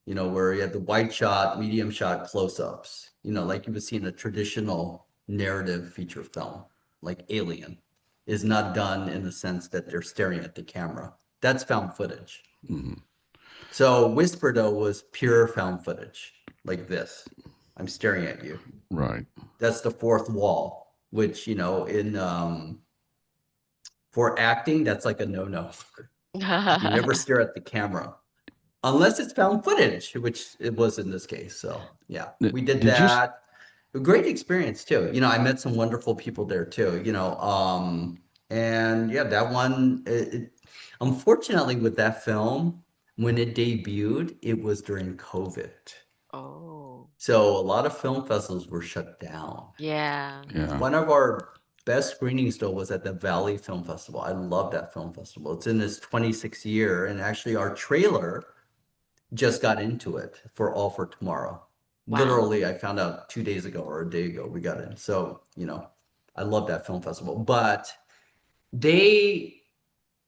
Where you had the wide shot, medium shot, close-ups, like you would see in a traditional narrative feature film, like Alien, is not done in the sense that they're staring at the camera. That's found footage. So Whisper, though, was pure found footage, like this. I'm staring at you. Right. That's the fourth wall, which, for acting, that's like a no-no. You never stare at the camera. Unless it's found footage, which it was in this case. So yeah, we did Did you? that. A great experience too. I met some wonderful people there too. And yeah, that one. Unfortunately, with that film, when it debuted, it was during COVID. Oh, So a lot of film festivals were shut down. yeah. Yeah. One of our best screenings though was at the Valley Film Festival. I love that film festival. It's in its 26th year, and actually our trailer just got into it for All for Tomorrow. Wow. Literally, I found out 2 days ago or a day ago we got in. So, I love that film festival. But they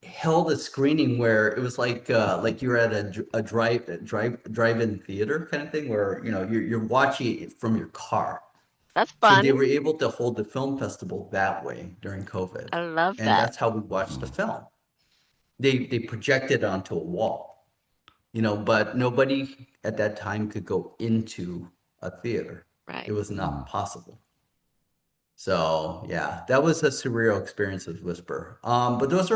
held a screening where it was like you're at a drive-in theater kind of thing where, you're watching it from your car. That's So they fun. were able to hold the film festival that way during COVID. I love And that. that's how we watched the film. They projected onto a wall. But nobody at that time could go into a theater. Right. It was not possible. So yeah, that was a surreal experience with Whisper. But that's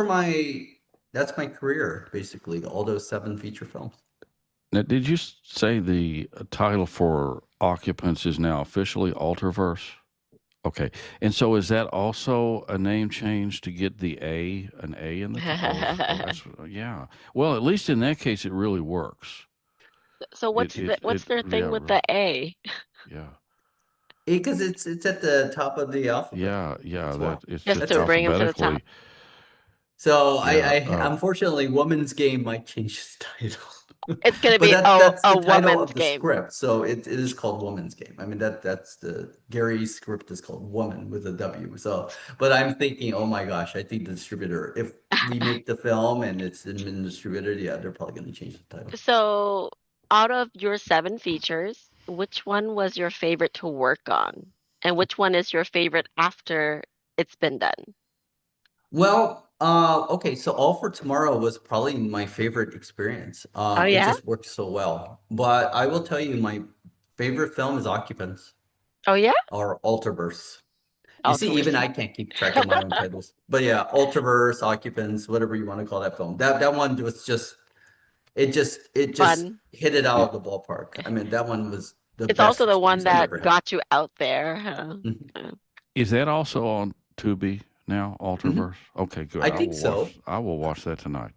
my career, basically, all those 7 feature films. Now, did you say the title for Occupants is now officially Alterverse? Okay. And so is that also a name change to get an A in the title? Yeah. Well, at least in that case, it really works. So what's their thing with the A? Yeah. Because it's at the top of the alphabet. Yeah. Well. It's Just just to bring them to the top. alphabetically. So Yeah, unfortunately, Woman's Game might change its title. It's gonna But be that's a the title woman's of the game. script. So it is called Woman's Game. I mean that's the Gary's script is called Woman with a W. So, but I'm thinking, oh my gosh, I think the distributor, if we make the film and it's been distributed, yeah, they're probably going to change the title. So out of your 7 features, which one was your favorite to work on? And which one is your favorite after it's been done? Well, okay, so All for Tomorrow was probably my favorite experience. Oh It yeah? just worked so well. But I will tell you, my favorite film is Occupants Oh yeah? or Alterverse. You see, even Ultimately. I can't keep track of my own titles. But yeah, Ultraverse, Occupants, whatever you want to call that film. That one was just it just Fun. hit it out of the ballpark. I mean, that one was the It's best also the one experience I've that ever had. got you out there. Huh? Mhm. Is that also on Tubi now, Alterverse? Okay, good. I think so. I will watch that tonight.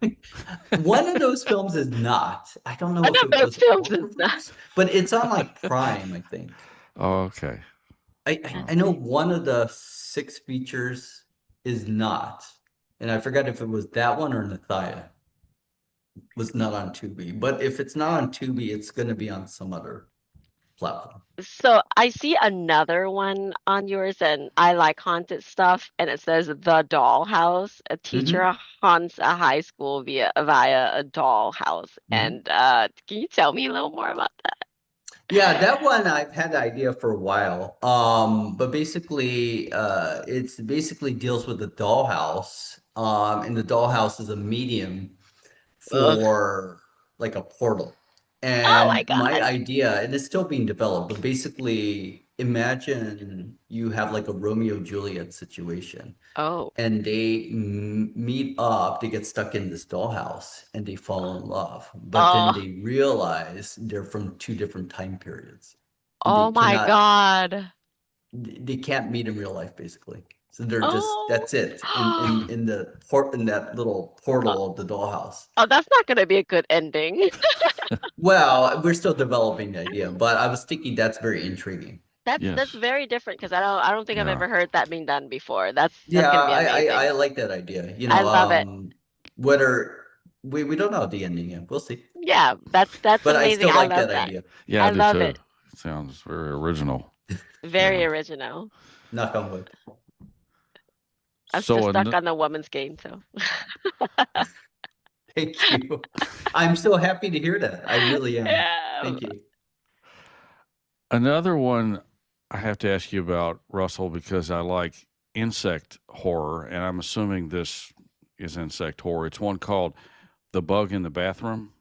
One of those films is not. I don't know One if of it those was films is not. Ultraverse, but it's on like Prime, I think. Okay. I know one of the 6 features is not, and I forgot if it was that one or Nathaya was not on Tubi. But if it's not on Tubi, it's going to be on some other platform. So I see another one on yours, and I like haunted stuff, and it says The Dollhouse. A teacher haunts a high school via a dollhouse. And can you tell me a little more about that? Yeah, that one I've had the idea for a while. But basically, it's basically deals with the dollhouse. And the dollhouse is a medium Ugh. for like a portal. Oh my And my God. idea, and it's still being developed, but basically imagine you have like a Romeo Juliet situation Oh. and they meet up, they get stuck in this dollhouse and they fall in love. But then Oh. they realize they're from 2 different time periods. And Oh my God. they can't meet in real life, basically. So they're just, Oh. that's it in that little portal of the dollhouse. Oh, that's not gonna be a good ending. Well, we're still developing the idea, but I was thinking that's very intriguing. That's Yes. very different because I don't think I've Yeah. ever heard that being done before. That's Yeah, gonna be I amazing. like that idea. I love it. Whether we don't know the ending yet. We'll see. Yeah, that's But I amazing. still I like love that that. idea. Yeah, I I do love too. it. Sounds very original. Very Yeah. original. Knock on wood. I'm still So, stuck on the women's game, so. Thank you. I'm so happy to hear that. I really am. Yeah. Thank you. another one I have to ask you about, Russell, because I like insect horror, and I'm assuming this is insect horror. It's one called The Bug in the Bathroom,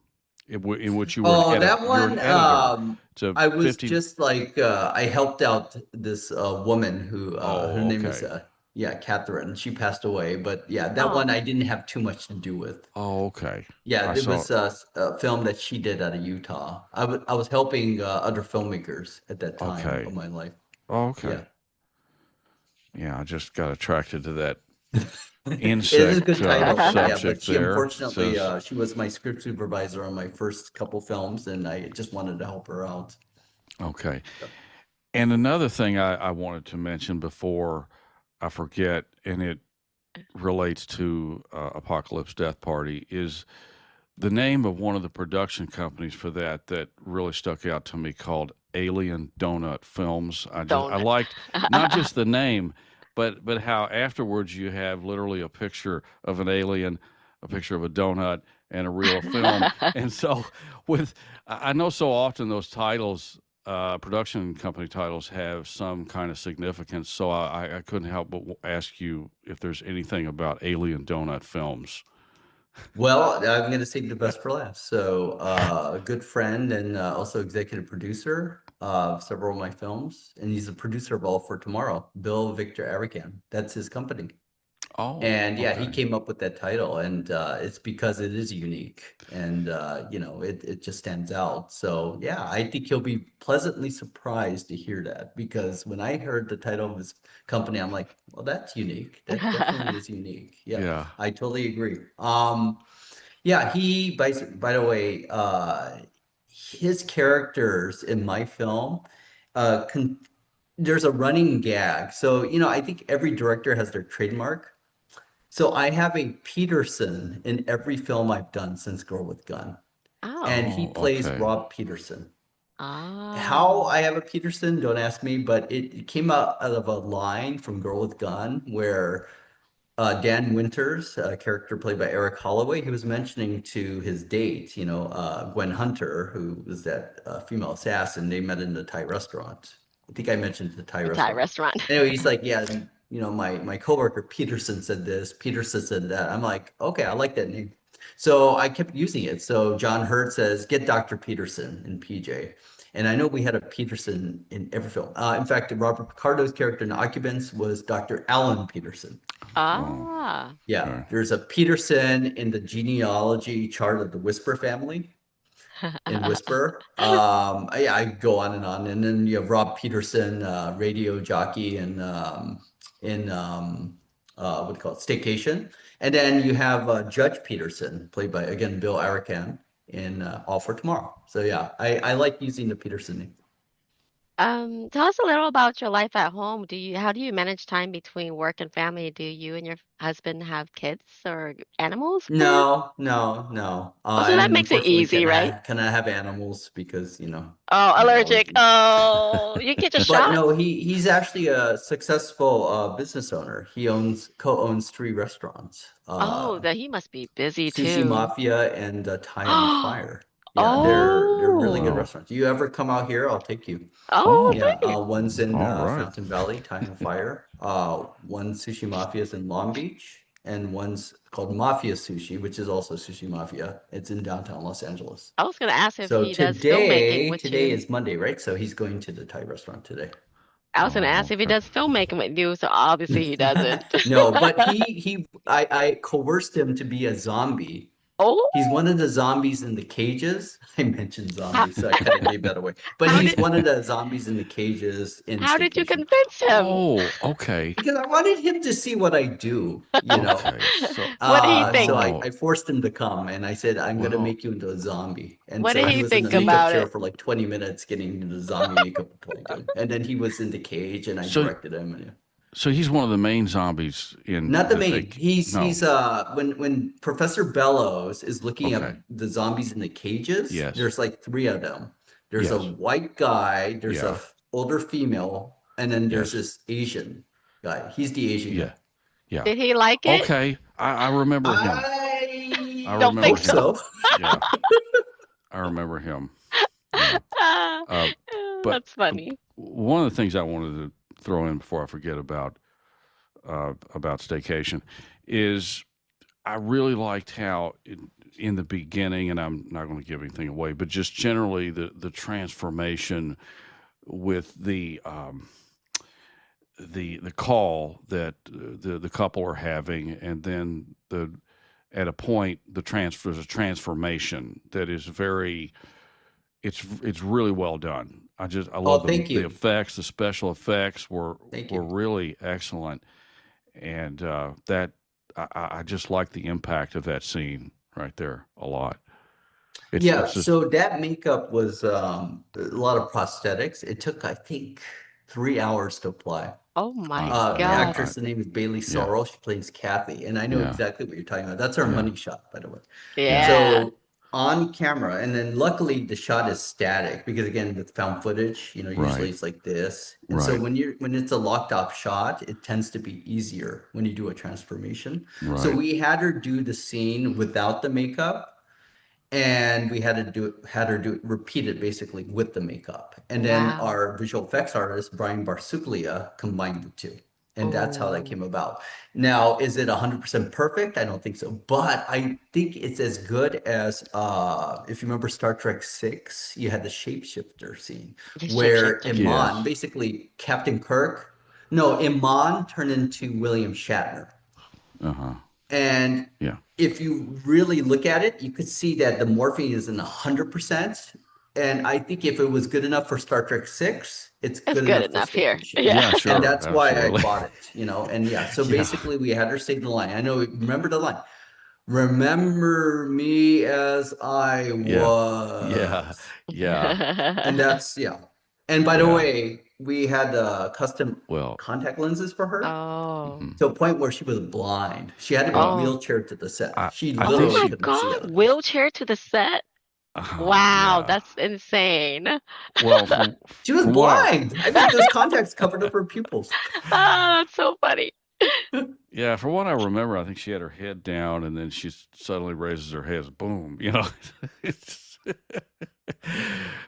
in which you were Oh, that you're an one, editor. It's a I was 50. just like I helped out this woman who her Oh, name is okay. yeah, Catherine. She passed away, but yeah, that one Oh. I didn't have too much to do with. Oh, okay. Yeah, I it saw. was a film that she did out of Utah. I was helping other filmmakers at that time of Okay. my life. Oh, okay. Yeah. Yeah, I just got attracted to that It is a insect good title. Yeah, but subject she there. It unfortunately says, she was my script supervisor on my first couple films, and I just wanted to help her out. okay. And another thing I wanted to mention before I forget, and it relates to Apocalypse Death Party, is the name of one of the production companies for that really stuck out to me, called Alien Donut Films. I Donut. liked not just the name, but how afterwards you have literally a picture of an alien, a picture of a donut, and a reel of film. And so with I know so often those titles, production company titles, have some kind of significance. So I couldn't help but ask you if there's anything about Alien Donut Films. Well, I'm going to save the best for last. So, a good friend and also executive producer of several of my films, and he's a producer of All for Tomorrow, Bill Victor Arakan. That's his company. Oh, And yeah, he okay. came up with that title, and it's because it is unique, and you know, it just stands out. So yeah, I think he'll be pleasantly surprised to hear that, because when I heard the title of his company, I'm like, well, that's unique. That definitely is unique. Yeah, Yeah. I totally agree. Yeah, by the way, his characters in my film, con there's a running gag. So, you know, I think every director has their trademark. So I have a Peterson in every film I've done since Girl with Gun, and Oh. he Oh, plays okay. Rob Peterson. How Oh. I have a Peterson, don't ask me, but it came out of a line from Girl with Gun where Dan Winters, a character played by Eric Holloway, he was mentioning to his date, you know, Gwen Hunter, who was that female assassin. They met in the Thai restaurant. I think I mentioned the Thai The Thai restaurant. restaurant. Anyway, he's like, yeah, you know, my coworker Peterson said this, Peterson said that. I'm like, okay, I like that name. So I kept using it. So John Hurt says, get Dr. Peterson in PJ. And I know we had a Peterson in every film. In fact, Robert Picardo's character in Occupants was Dr. Alan Peterson. Oh, Ah. Yeah, okay. there's a Peterson in the genealogy chart of the Whisper family in Whisper. I go on, and then you have Rob Peterson, radio jockey, in what do you call it, Staycation, and then you have Judge Peterson, played by again Bill Arakan in All for Tomorrow. So yeah, I like using the Peterson name. Tell us a little about your life at home. How do you manage time between work and family? Do you and your husband have kids or animals, perhaps? No, no, no. Oh, so that And makes it unfortunately, easy, right? can I have animals because Oh, you know allergic. Oh, you get your But no, shots. he's actually a successful business owner. He co-owns three restaurants, Oh, that he must be busy Sushi too. Mafia and Thai on Fire. Yeah, they're really good Oh, Oh, restaurants. You ever come out here, I'll take you. oh, oh, Yeah, thank you. one's in all right. Fountain Valley, Thai on Fire. One Sushi Mafia is in Long Beach, and one's called Mafia Sushi, which is also Sushi Mafia. It's in downtown Los Angeles. I was gonna ask if So he does filmmaking with today you. is Monday, right? So he's going to the Thai restaurant today. I was gonna ask Oh, if he okay. does filmmaking with you, so obviously he doesn't. No, but I coerced him to be a zombie. Oh, He's one of the zombies in the cages. I mentioned how, zombies, so I kind of gave that away. But how he's did one of the zombies in the cages in how did you Staycation. convince him? Oh, okay. Because I wanted him to see what I do, you know. Okay. So, What did he So think? oh, I forced him to come, and I said, I'm going to well, make you into a zombie. And What so did he he was in think the makeup about chair it? for like 20 minutes getting the zombie makeup applied to him. And then he was in the cage, and I so, directed him. And, so he's one of the main zombies in not the that main. no. He's when Professor Bellows is looking Okay. at the zombies in the cages, Yes. there's like three of them. There's a Yes. white guy, there's a Yeah. older female, and then there's Yes. this Asian guy. He's the Asian Yeah. guy. Yeah. Did he like it? Okay. I remember him. I I Don't remember think hope so. him. so. Yeah. I remember him. Yeah. Ah, Uh, but that's funny. one of the things I wanted to throw in before I forget about staycation is I really liked how in the beginning, and I'm not going to give anything away, but just generally the transformation with the call that the couple are having, and then at a point there's a transformation that is very it's really well done. I love Oh, thank the you. effects. The special effects Thank were you. really excellent, and that I just like the impact of that scene right there a lot. Yeah, It's just so that makeup was a lot of prosthetics. It took, I think, 3 hours to apply. Oh my The yeah, God. actress, the name is Bailey yeah, Sorrell. She plays Kathy, and I know yeah, exactly what you're talking about. That's our yeah, money shot, by the way. yeah, Yeah. So on camera, and then luckily the shot is static because again, with found footage, usually right, it's like this. And so right, when it's a locked off shot, it tends to be easier when you do a transformation. So right, we had her do the scene without the makeup, and we had her do it repeat it basically with the makeup, and then Wow. our visual effects artist Brian Barsuglia combined the two, and that's how that Oh, came about. Now, is it 100% perfect? I don't think so, but I think it's as good as if you remember Star Trek 6, you had the shapeshifter scene the where shapeshifter. Iman, yes, basically Captain Kirk, no, Iman turned into William Shatner. uh-huh, And yeah, if you really look at it, you could see that the morphing isn't 100%. And I think if it was good enough for Star Trek 6, it's It's good good enough for enough here. Staycation. Yeah. yeah, And sure, that's why I absolutely, bought it. And yeah, so yeah, basically we had her say the line. I know, remember the line. Remember me as I yeah, yeah, was. yeah, And that's, yeah. And by the yeah. way, we had custom Well, contact lenses for her Oh. mhm. to a point where she was blind. She had to be Well, Oh. wheelchaired to the set. I She I think Oh literally my she, couldn't see God. out of there. Wheelchair to the set? Wow, yeah. that's insane. Well, She was from what blind. I think those contacts covered up her pupils. Ah, that's so funny. yeah, from what I remember, I think she had her head down, and then she suddenly raises her head. Boom! It's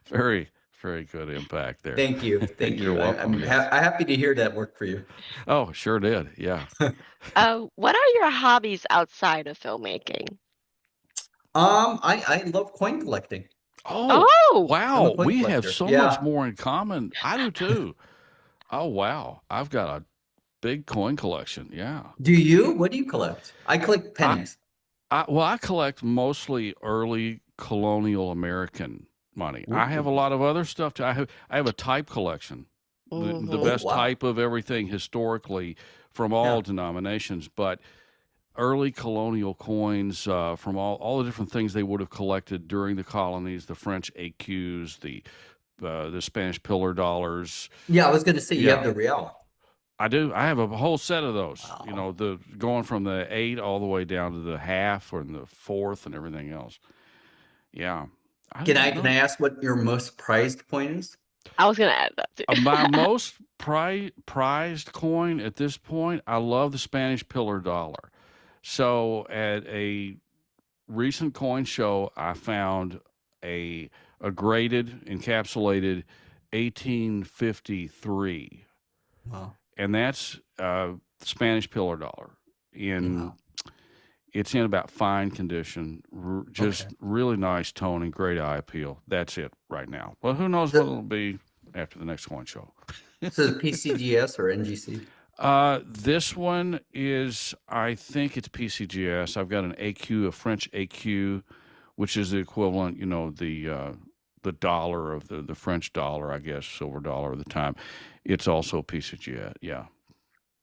very, very good impact there. Thank you. Thank You're you. welcome. Yes. I'm happy to hear that worked for you. Oh, sure did. Yeah. What are your hobbies outside of filmmaking? I love coin collecting. Oh, Oh, I'm a wow. coin We have collector. so much Yeah. more in common. I do too. Oh, wow. I've got a big coin collection. Yeah. Do you? What do you collect? I collect I pennies. I collect mostly early colonial American money. I have a Ooh. lot of other stuff too. I have a type collection, the mm-hmm. Oh, best wow. type of everything historically from Yeah. all denominations, but early colonial coins from all the different things they would have collected during the colonies, the French écus, the Spanish pillar dollars. Yeah, I was going to say you have Yeah, the real. I do. I have a whole set of those. Wow. The going from the 8 all the way down to the half or the fourth and everything else. Yeah. I Can don't I can know. I ask what your most prized coin is? I was gonna add that too. My most prized coin at this point, I love the Spanish pillar dollar. So at a recent coin show, I found a graded, encapsulated 1853, Wow. and that's Spanish pillar dollar. In Wow. It's in about fine condition, Okay. just really nice tone and great eye appeal. That's it right now. Well, who knows what So, it'll be after the next coin show. so is it PCGS or NGC? This one is, I think it's PCGS. I've got an AQ, a French AQ, which is the equivalent, the dollar of the French dollar, I guess, silver dollar of the time. It's also PCGS. Yeah,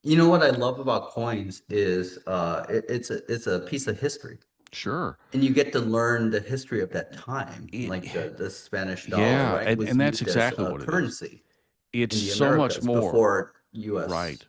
You know what I love about coins is it's a piece of history. sure. And you get to learn the history of that time. It, Like the Spanish dollar, yeah, right, was and that's used as exactly a what it is. currency It's in the so much Americas more. before US Right.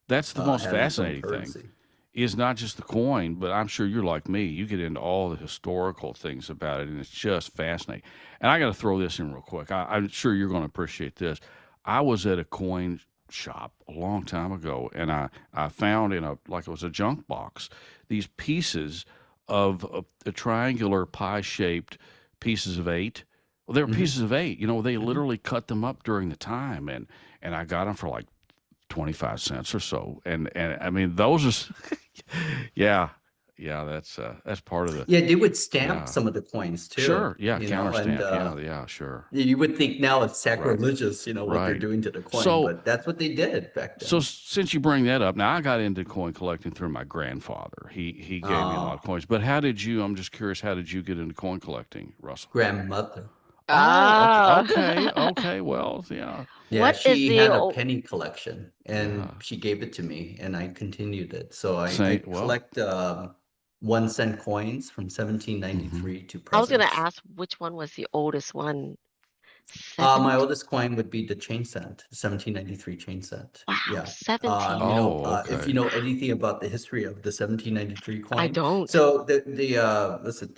That's the most had its own fascinating thing. currency. Is not just the coin, but I'm sure you're like me. You get into all the historical things about it, and it's just fascinating. And I got to throw this in real quick. I'm sure you're going to appreciate this. I was at a coin shop a long time ago, and I found in a like it was a junk box these pieces of a triangular pie shaped pieces of eight. Well, they were Hmm. pieces of eight. You know, they Hmm. literally cut them up during the time, and I got them for like 25 cents or so. And I mean, those are, yeah, yeah. That's part of the, Yeah, they would stamp yeah, some of the coins too, sure, yeah, counter and stamp, yeah, yeah, sure, you would think now it's right, sacrilegious, what they're right. doing to the coin, So but that's what they did back So then. since you bring that up, now I got into coin collecting through my grandfather. He gave me a lot of Oh, coins. But how did you? I'm just curious. How did you get into coin collecting, Russell? grandmother. Oh, okay, Oh. okay, okay. Well, yeah, Yeah, What is she the had a o- penny collection and yeah. she gave it to me and I continued it. So I Same. Well, collect 1 cent coins from hmm 1793 to I was gonna present. ask which one was the oldest one? My 70? oldest coin would be the chain cent, 1793 chain cent. Wow, Yeah. 17. oh, If you okay. know anything about the history of the 1793 I coin, don't. so the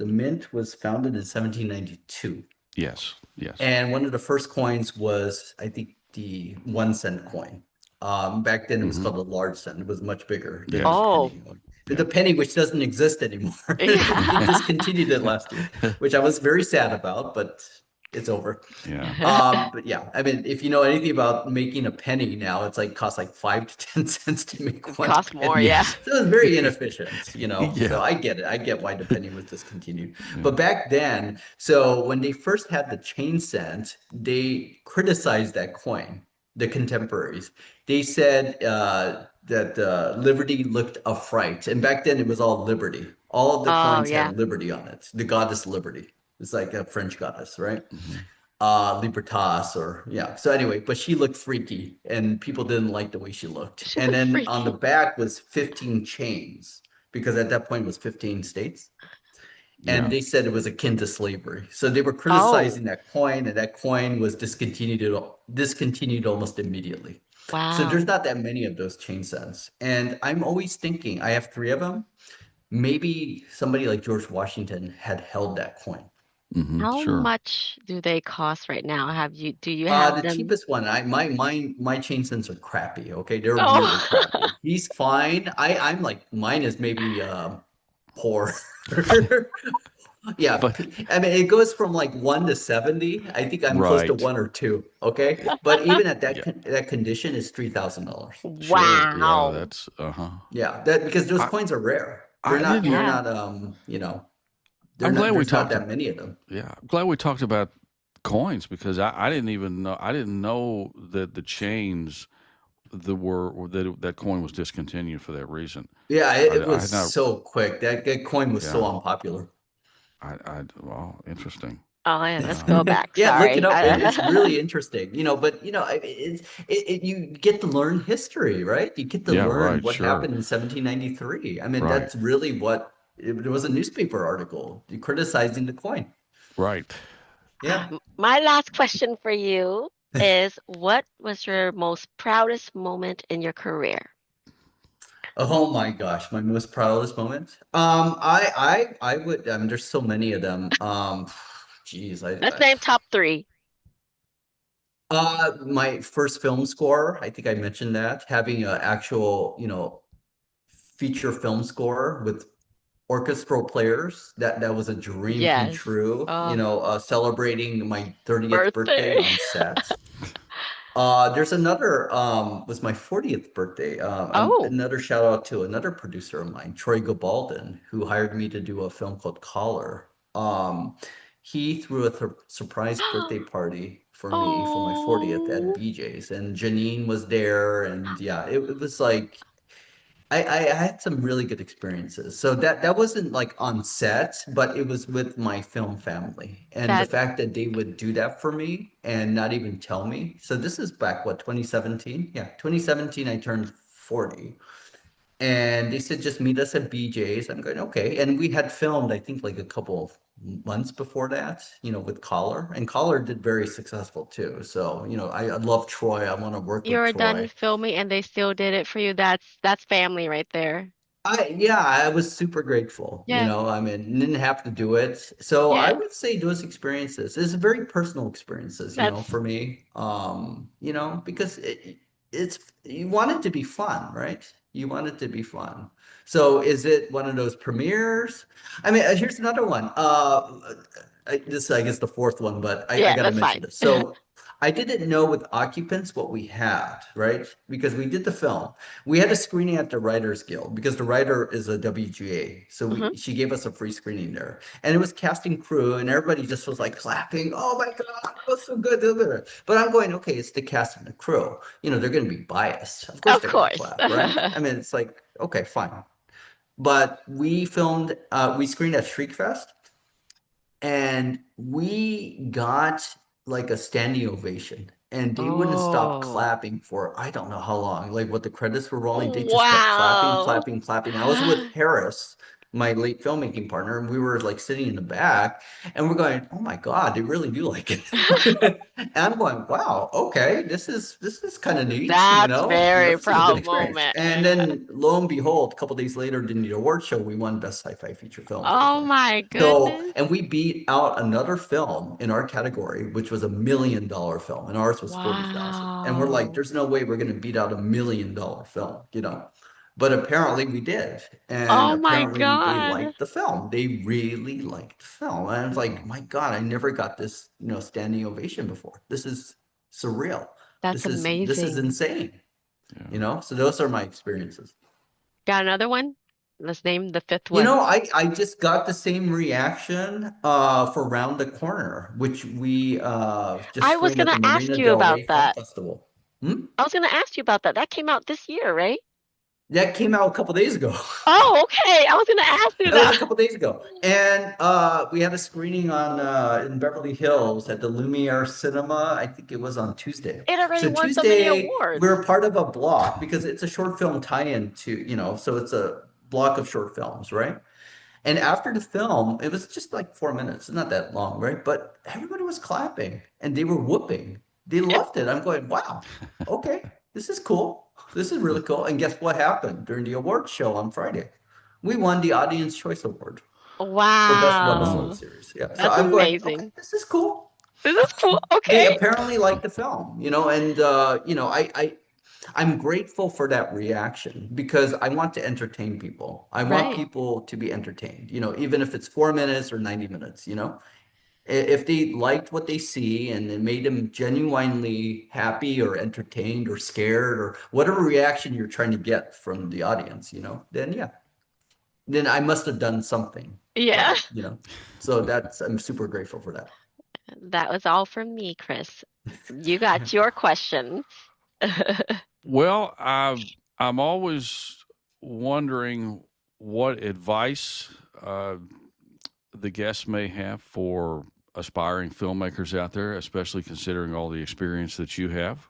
mint was founded in 1792, Yes, yes. and one of the first coins was, I think, the 1 cent coin. Back then it was Hmm. called a large cent. It was much bigger than the Yes. Oh, penny. The Yep. penny, which doesn't exist anymore. They yeah. discontinued it last year, which I was very sad about, but it's over. Yeah. But yeah, I mean, if you know anything about making a penny now, it's like costs like 5 to 10 cents to make one Cost more, penny. yeah. Yes. So it's very inefficient. So Yeah. I get it. I get why the penny was discontinued. Yeah. But back then, so when they first had the chain cent, they criticized that coin, the contemporaries. They said that liberty looked affright. And back then it was all liberty. All of the Oh, coins yeah. had liberty on it, the goddess liberty. It's like a French goddess, right? Hmm. Libertas, or yeah. So anyway, but she looked freaky and people didn't like the way she looked. She And looked then on the freaky. back was 15 chains because at that point it was 15 states. And Yeah. they said it was akin to slavery. So they were Oh, criticizing that coin, and that coin was discontinued almost immediately. So there's wow. not that many of those chain cents. And I'm always thinking, I have three of them. Maybe somebody like George Washington had held that coin. Hmm. How Sure. much do they cost right now? Do you have The them? cheapest one, my chain cents are crappy. Okay, they're really Oh, crappy. He's fine. I'm like mine is maybe poor. Yeah, But I mean it goes from like 1 to 70. I think I'm close to right. 1 or 2. Okay, but even at Yeah. that condition, it's $3,000. Sure. Yeah. wow. That's uh-huh. Yeah, that because those I coins are rare. I They're didn't. Yeah. not they're I'm not, glad we there's not talked. that many of them. Yeah, I'm glad we talked about coins because I didn't even know I didn't know that the chains that coin was discontinued for that reason. Yeah, it I was had not. so quick. That coin was so Yeah, unpopular. well, interesting. Oh, yeah. Let's Yeah, go back. Yeah, look Sorry. it up. It's really interesting, but you get to learn history, right? You get to yeah, learn right, what sure, happened in 1793. I mean, right, that's really what there was a newspaper article criticizing the coin. right. Yeah. My last question for you is what was your most proudest moment in your career? Oh my gosh, my most proudest moment. I would. There's so many of them. Geez, Let's name top three. my first film score. I think I mentioned that having an actual, feature film score with orchestral players. That was a dream come Yes. true. Oh, Celebrating my 30th birthday birthday. on set. There's another was my 40th birthday. Oh, Another shout out to another producer of mine, Troy Gabaldon, who hired me to do a film called Collar. He threw a surprise birthday party for me for my 40th at oh, BJ's, and Janine was there, and yeah, it was like I had some really good experiences. So that wasn't like on set, but it was with my film family. And the that fact that they would do that for me and not even tell me. So this is back, what, 2017? Yeah, 2017, I turned 40. And they said, just meet us at BJ's. I'm going, okay. And we had filmed, I think, like a couple of months before that, with Collar. And Collar did very successful too. So, I love Troy. I want to work with you're done Troy. filming and they still did it for you. That's family right there. Yeah, I was super grateful. Yeah. I mean, didn't have to do it. So I Yeah. would say those experiences is very personal experiences, That's for me. Because you want it to be fun, right? You want it to be fun. So is it one of those premieres? I mean, here's another one. This I guess the fourth one, but I Yeah, got to that's mention fine. this. So I didn't know with Occupants what we had, right? Because we did the film. We had a screening at the Writers Guild because the writer is a WGA. So Hmm. she gave us a free screening there. And it was casting crew and everybody just was like clapping. Oh my God, it was so good. But I'm going, okay, it's the cast and the crew. They're going to be biased. Of course Of they're going to course. clap, right? I mean, it's like, okay, fine. But we screened at Shriekfest and we got like a standing ovation. And they wouldn't stop Oh, clapping for I don't know how long. Like what the credits were rolling, they just kept clapping, wow. clapping, clapping. I was with Harris, my late filmmaking partner, and we were like sitting in the back and we're going, oh my God, they really do like it. And I'm going, wow, okay, this is kind of neat, That's very this is a good proud experience. moment. And then lo and behold, a couple days later, in the award show, we won Best Sci-Fi Feature Film for the Oh film. my So, goodness. and we beat out another film in our category, which was $1 million film, and ours was 40,000. And we're like, Wow. there's no way we're going to beat out $1 million film. But apparently we did, and Oh my apparently they God. liked the film. They really liked the film, and I was like, Yeah. my God, I never got this, standing ovation before. This is surreal. That's This is amazing. insane. Yeah. So those are my experiences. Got another one? Let's name the fifth one. I just got the same reaction for Round the Corner, which we just I was screened at the gonna ask Marina you Del about Rey Film that. Festival. Hmm? I was gonna ask you about that. That came out this year, right? That came out a couple days ago. Oh, okay. I was gonna ask you That was a that. couple days ago. And we had a screening on in Beverly Hills at the Lumiere Cinema. I think it was on Tuesday. It already So won so many Tuesday, we awards. were part of a block because it's a short film tie-in to, so it's a block of short films, right? And after the film, it was just like 4 minutes. It's not that long, right? But everybody was clapping and they were whooping. They loved it. I'm going, wow, okay, this is cool. This is really cool. And guess what happened during the award show on Friday? We won the Audience Choice Award for Best Oh, Webisode Wow. Series. Yeah. So That's I'm going, okay, amazing. this is cool. This is cool. They Okay. apparently liked the film, and I'm grateful for that reaction because I want to entertain people. I want Right. people to be entertained, even if it's 4 minutes or 90 minutes. If they liked what they see and it made them genuinely happy or entertained or scared or whatever reaction you're trying to get from the audience, then yeah, then I must have done something Yeah. right. So I'm super grateful for that. That was all from me, Chris. You got your questions. well, I'm always wondering what advice the guests may have for aspiring filmmakers out there, especially considering all the experience that you have.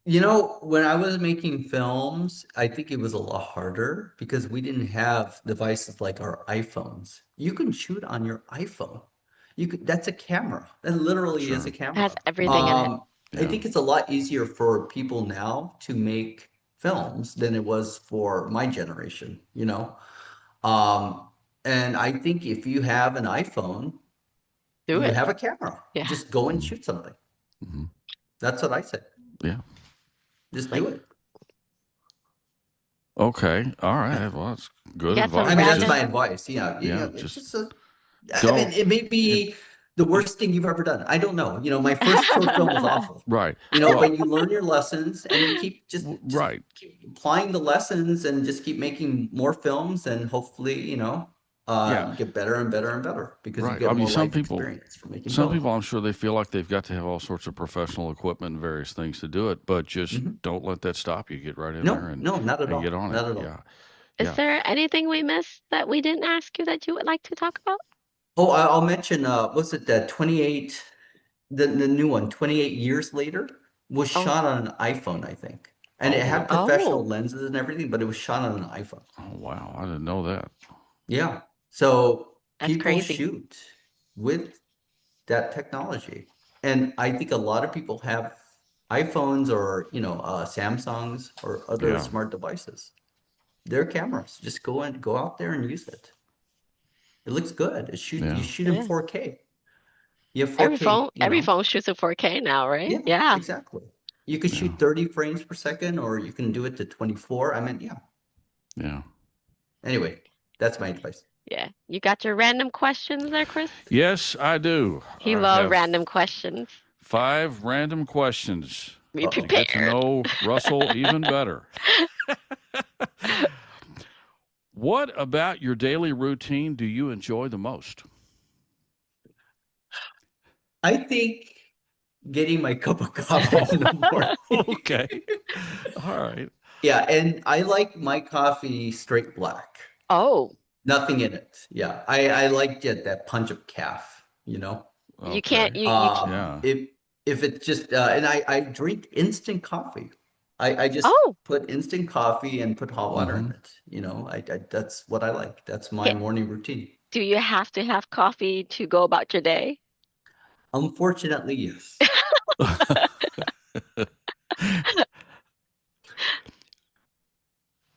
When I was making films, I think it was a lot harder because we didn't have devices like our iPhones. You can shoot on your iPhone. That's a camera. That literally is a Sure. Has camera. everything in it. Um, I Yeah. think it's a lot easier for people now to make films than it was for my generation. Um, and I think if you have an iPhone, Do you it. have a camera. Yeah. Just go and Mhm. shoot something. Mhm. That's what I said. Yeah. Just Like, do it. Okay. All right. Well, that's you good got some I mean, advice. that's rapid. my Just advice. Yeah, yeah. it's Just just I mean, don't. it may It, be the worst thing you've ever done. I don't know. My first short film was awful. right. Well. But you learn your lessons and you keep just Right. keep applying the lessons and just keep making more films and hopefully, Yeah. you get better and better and better because you Right. get I mean, more life experience from making some films. people, I'm sure they feel like they've got to have all sorts of professional equipment and various things to do it, but just Mhm. don't let that stop you. Get right in there No, no, not at and get all. on it. Not at all. Yeah. Is Yeah. there anything we missed that we didn't ask you that you would like to talk about? Oh, I'll mention, was it that 28, the new one, 28 years later, was Oh, shot on an iPhone, I think. And Oh, it had really? professional oh, lenses and everything, but it was shot on an iPhone. Oh, wow. I didn't know that. Yeah. So that's people crazy. shoot with that technology. And I think a lot of people have iPhones or, Samsungs or other Yeah. smart devices. They're cameras. Just go out there and use it. It looks good. You Yeah. shoot in Yeah. 4K. You have 4K, Every phone shoots in 4K now, right? Yeah, Yeah. exactly. You could Yeah. shoot 30 frames per second, or you can do it to 24. I mean, yeah. Yeah. Anyway, that's my advice. Yeah. You got your random questions there, Chris? Yes, I do. He I love have random questions. 5 random questions Be Uh-oh. to get to prepared. know Russell even better. What about your daily routine do you enjoy the most? I think getting my cup of coffee in the morning. Okay. All right. Yeah, and I like my coffee straight black. Oh, Nothing in it. Yeah. I like that punch of calf, you know. you can't Okay. you can't. Yeah. If it's just and I drink instant coffee. I just Oh, put instant coffee and put hot water in Mhm. it. You know, I that's what I like. That's my can, morning routine. do you have to have coffee to go about your day? Unfortunately, yes.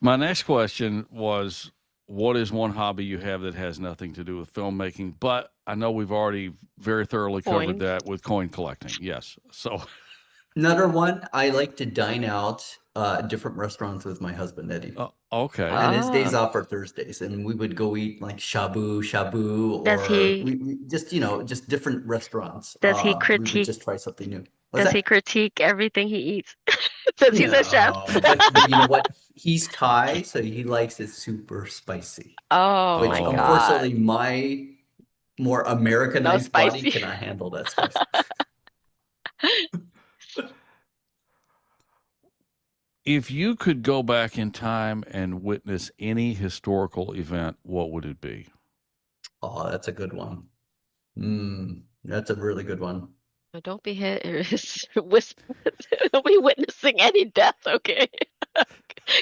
My next question was, what is one hobby you have that has nothing to do with filmmaking? But I know we've already very thoroughly covered Coins. that with coin collecting. Yes. So, Another one, I like to dine out different restaurants with my husband, Eddie. okay. And his days Oh, off are Thursdays, and we would go eat like shabu, does or he we just, just different restaurants. does he We would critique just try something new. What's does he that? critique everything he eats? Since he's a chef. No, but you know what? He's Thai, so he likes it super spicy, Oh which my Oh, God. unfortunately my more No Americanized body spicy. cannot handle that spice. if you could go back in time and witness any historical event, what would it be? Oh, that's a good one. That's a really good one. Don't be don't be witnessing any death, okay?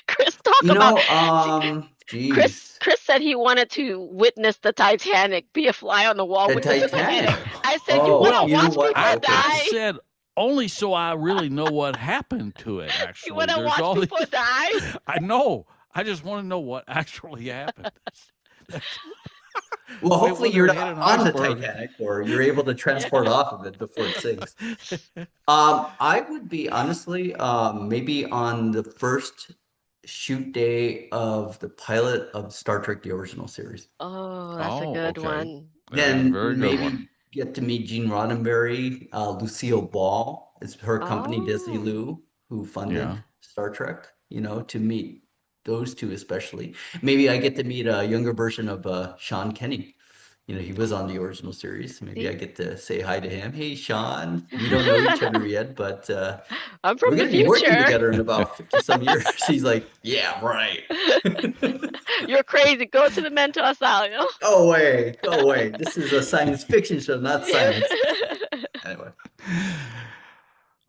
Chris, talk You about know, Chris. geez, Chris said he wanted to witness the Titanic, be a fly on the wall, the witness the Titanic. Titanic. I said, you want Oh, to Well, you know watch what? people I Okay. die? said only so I really know what happened to it, You actually. want to There's watch all people these. die? I know. I just want to know what actually happened. Well, Wait, hopefully whether you're it hit not an on the iceberg. Titanic, or you're able to transport Yeah. off of it before it sinks. I would be honestly, maybe on the first shoot day of the pilot of Star Trek, the original series. Oh, that's a Oh, good okay. one. That is a Then very good one. maybe get to meet Gene Roddenberry, Lucille Ball. It's her company, Oh, Desilu, who Yeah. funded Star Trek, to meet those two especially. Maybe I get to meet a younger version of Sean Kenny. He was on the original series. Maybe I see? get to say hi to him. Hey, Sean, we don't know each other yet, but I'm we're from the going to be working future. together in about 50 some years. He's like, yeah, right. You're crazy. Go to the mental asylum. Go away, go away. This is a science fiction show, not Yeah. science. Anyway.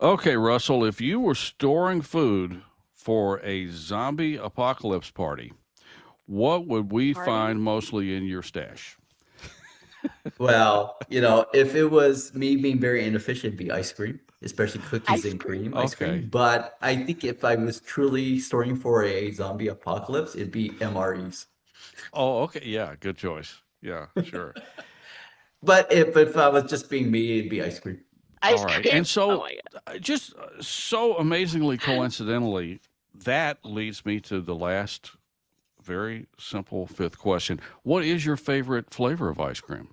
Okay, Russell, if you were storing food for a zombie apocalypse party, what would we Party? find mostly in your stash? Well, if it was me being very inefficient, it'd be ice cream, especially cookies Ice and cream. cream ice Okay. cream. But I think if I was truly storing for a zombie apocalypse, it'd be MREs. Oh, okay. Yeah, good choice. Yeah, sure. But if I was just being me, it'd be ice cream. Ice All right. cream. And Oh so, my God. just so amazingly coincidentally, that leads me to the last very simple fifth question. What is your favorite flavor of ice cream?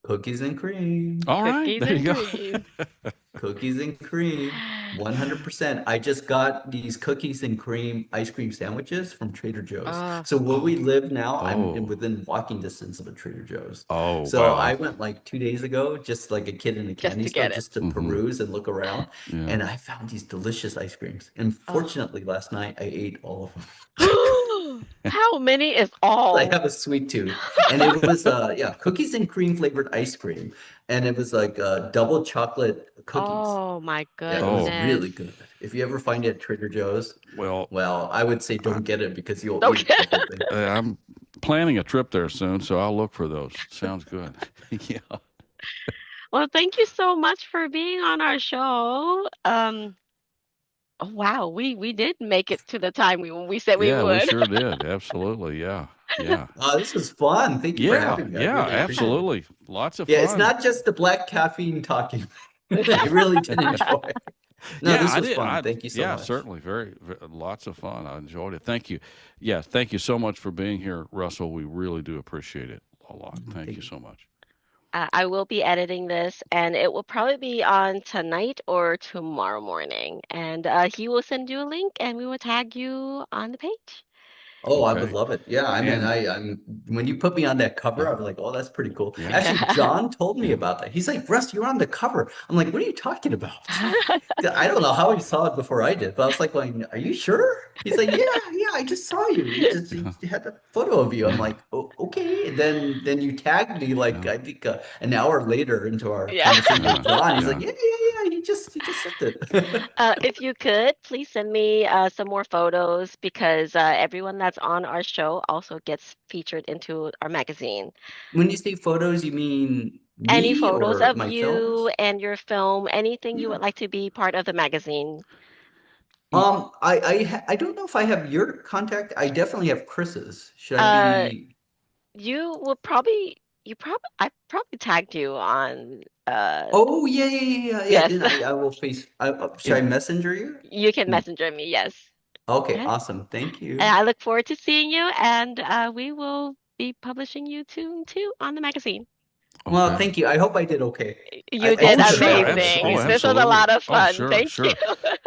Cookies and cream. All right, Cookies there and you go. cream. Cookies and cream. 100%. I just got these cookies and cream ice cream sandwiches from Trader Joe's. Oh, So where we Oh, live now, I'm oh, within walking distance of a Trader Joe's. oh, So I wow. went like 2 days ago, just like a kid in a just candy to store, get it. just to Mm-hmm. peruse and look around. Yeah. And I found these delicious ice creams. And Oh. fortunately, last night I ate all of them. How many is I all? have a sweet tooth. And it was cookies and cream flavored ice cream. And it was like double chocolate cookies. Oh my Yeah, it was Oh, goodness. really good. If you ever find it at Trader Joe's, well, well, I would say I, don't get it because you'll eat Okay. the whole thing. I'm planning a trip there soon, so I'll look for those. Sounds good. Yeah. Well, thank you so much for being on our show. Oh, wow, we did make it to the time we said we Yeah, we would. sure did. Absolutely. Yeah. Yeah. This was fun. Thank you for Yeah. having me. I Yeah. really appreciate it. Absolutely. Lots of Yeah, it's fun. not just the black caffeine talking. I really did enjoy it. No, Yeah, this I was did. fun. Thank you so Yeah, much. certainly, lots of fun. I enjoyed it. Thank you. Yeah, thank you so much for being here, Russell. We really do appreciate it a lot. Thank Thank you you. so much. I will be editing this, and it will probably be on tonight or tomorrow morning. And he will send you a link, and we will tag you on the page. Oh, I would Okay. love it. Yeah, I mean, And I'm when you put me on that cover, yeah, I was like, oh, that's pretty cool. yeah, Actually, John told me yeah. about that. He's like, Russ, you're on the cover. I'm like, what are you talking about? I don't know how he saw it before I did, but I was like, going, are you sure? He's like, yeah, I just saw you. He had a photo of you. I'm like, oh, okay. And then you tagged me like Yeah, I think an hour later into our Yeah. conversation with yeah, John. He's like, yeah. yeah. He just sent it. If you could, please send me some more photos because everyone that's on our show also gets featured into our magazine. When you say photos, you mean Any me photos or of my you films? and your film, anything you Yeah. would like to be part of the magazine. Y- I don't know if I have your contact. I definitely have Chris's. Should I Uh, be? you will I probably tagged you on, Oh yeah. yes, Then I will face. Should I Yeah. messenger you? you can messenger me, yes. Okay, Yes. awesome. Thank And you. I look forward to seeing you, and we will be publishing you soon too on the magazine. Well, Okay. thank you. I hope I did okay. You I did Oh, think that sure. I went amazing. Oh, This crazy. was a absolutely. lot of Oh, fun. sure, Thank you. sure.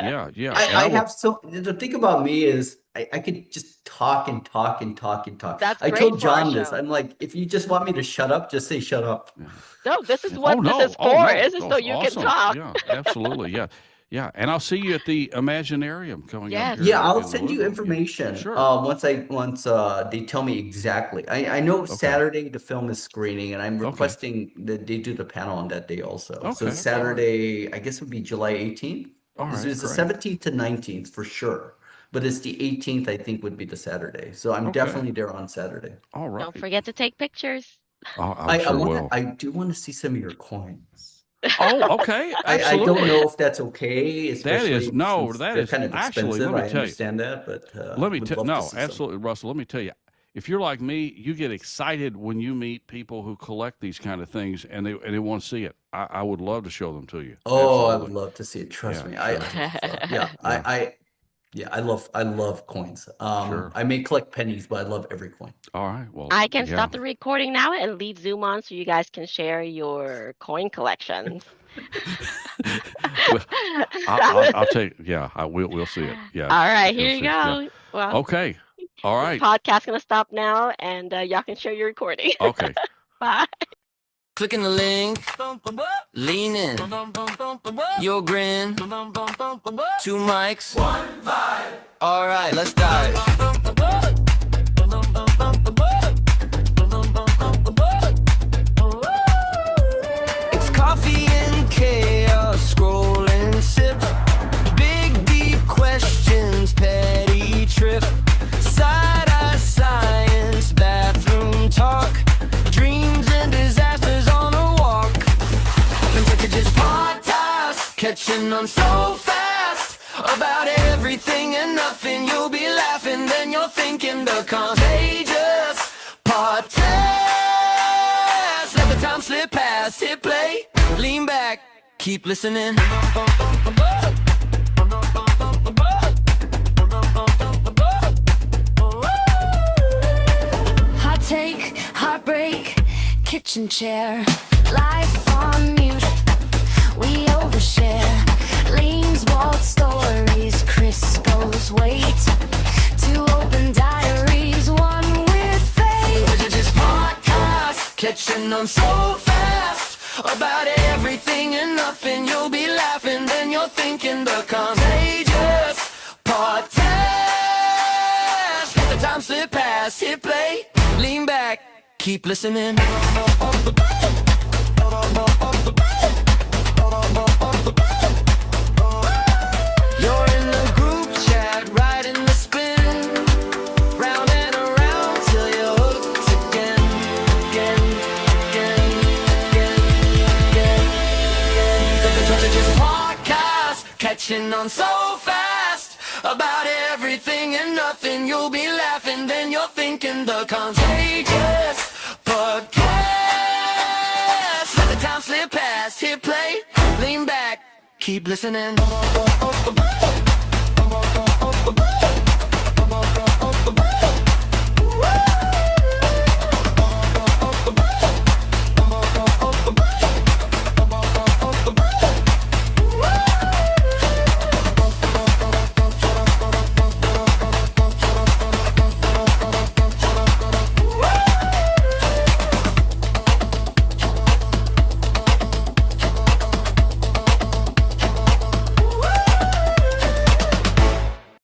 Yeah, yeah. I, And I I will. have so the thing about me is I could just talk and talk and talk and talk. That's I great told for our John this. show. I'm like, if you just want me to shut up, just say shut up. Yeah. No, this is Yeah. what this is Oh for. no. This is Oh, so it's you can awesome. talk. Yeah, absolutely. Yeah, yeah. And I'll see you at the Imaginarium coming up Yes. here Yeah, I'll in send you Louisville. Yeah, information sure. once they tell me exactly. I know Okay. Saturday the film is screening and I'm Okay. requesting that they do the panel on that day also. So Okay. All right. Saturday, I guess it would be July 18th. All It's, right. it's the Great. 17th to 19th for sure. But it's the 18th, I think, would be the Saturday. So I'm Okay. definitely there on Saturday. All Don't right. forget to take pictures. I'm sure will. I do want to see some of your coins. Oh, okay. I don't Absolutely. know if that's okay, That is especially no. since That they're is kind of actually. Let expensive. me I tell you. understand that, but Let me would tell. love to No, see some. absolutely, Russell. Let me tell you. If you're like me, you get excited when you meet people who collect these kind of things, and they want to see it. I would love to show them to you. Oh, I would Absolutely. love to see it. Trust Yeah. me. Sure. Yeah, Yeah. yeah, I love coins. Sure. I may collect pennies, but I love every coin. All right. Well. I can Yeah. stop the recording now and leave Zoom on so you guys can share your coin collections. Well, I'll take. Yeah. We'll see it. Yeah. All right, You'll here you see. Yeah. go. Well, Okay. All this right. podcast's gonna stop now, and y'all can share your recording. Okay. Bye. Clicking the link, lean in, your grin, two mics, alright, let's dive. It's coffee and chaos, scroll and sip, big deep questions, petty trip, side-eye science, bathroom talk, dreams and disasters on a walk. Contagious podcast, catching on so fast, about everything and nothing. You'll be laughing, then you're thinking. The Contagious podcast. Let the time slip past, hit play, lean back, keep listening. Hot take, heartbreak, kitchen chair, life on mute. We overshare. Leans, walled stories, Crisco's wait. Two open diaries, one with faith. Contagious podcast, catching on so fast, about everything and nothing. You'll be laughing, then you're thinking. The Contagious podcast. Let the time slip past, hit play, lean back, keep listening. You're in the group chat, riding the spin, round and around till you're hooked again, The Contagious podcast, catching on so fast, about everything and nothing. You'll be laughing, then you're thinking. The Contagious podcast. Let the time slip past, hit play, lean back, Keep listening.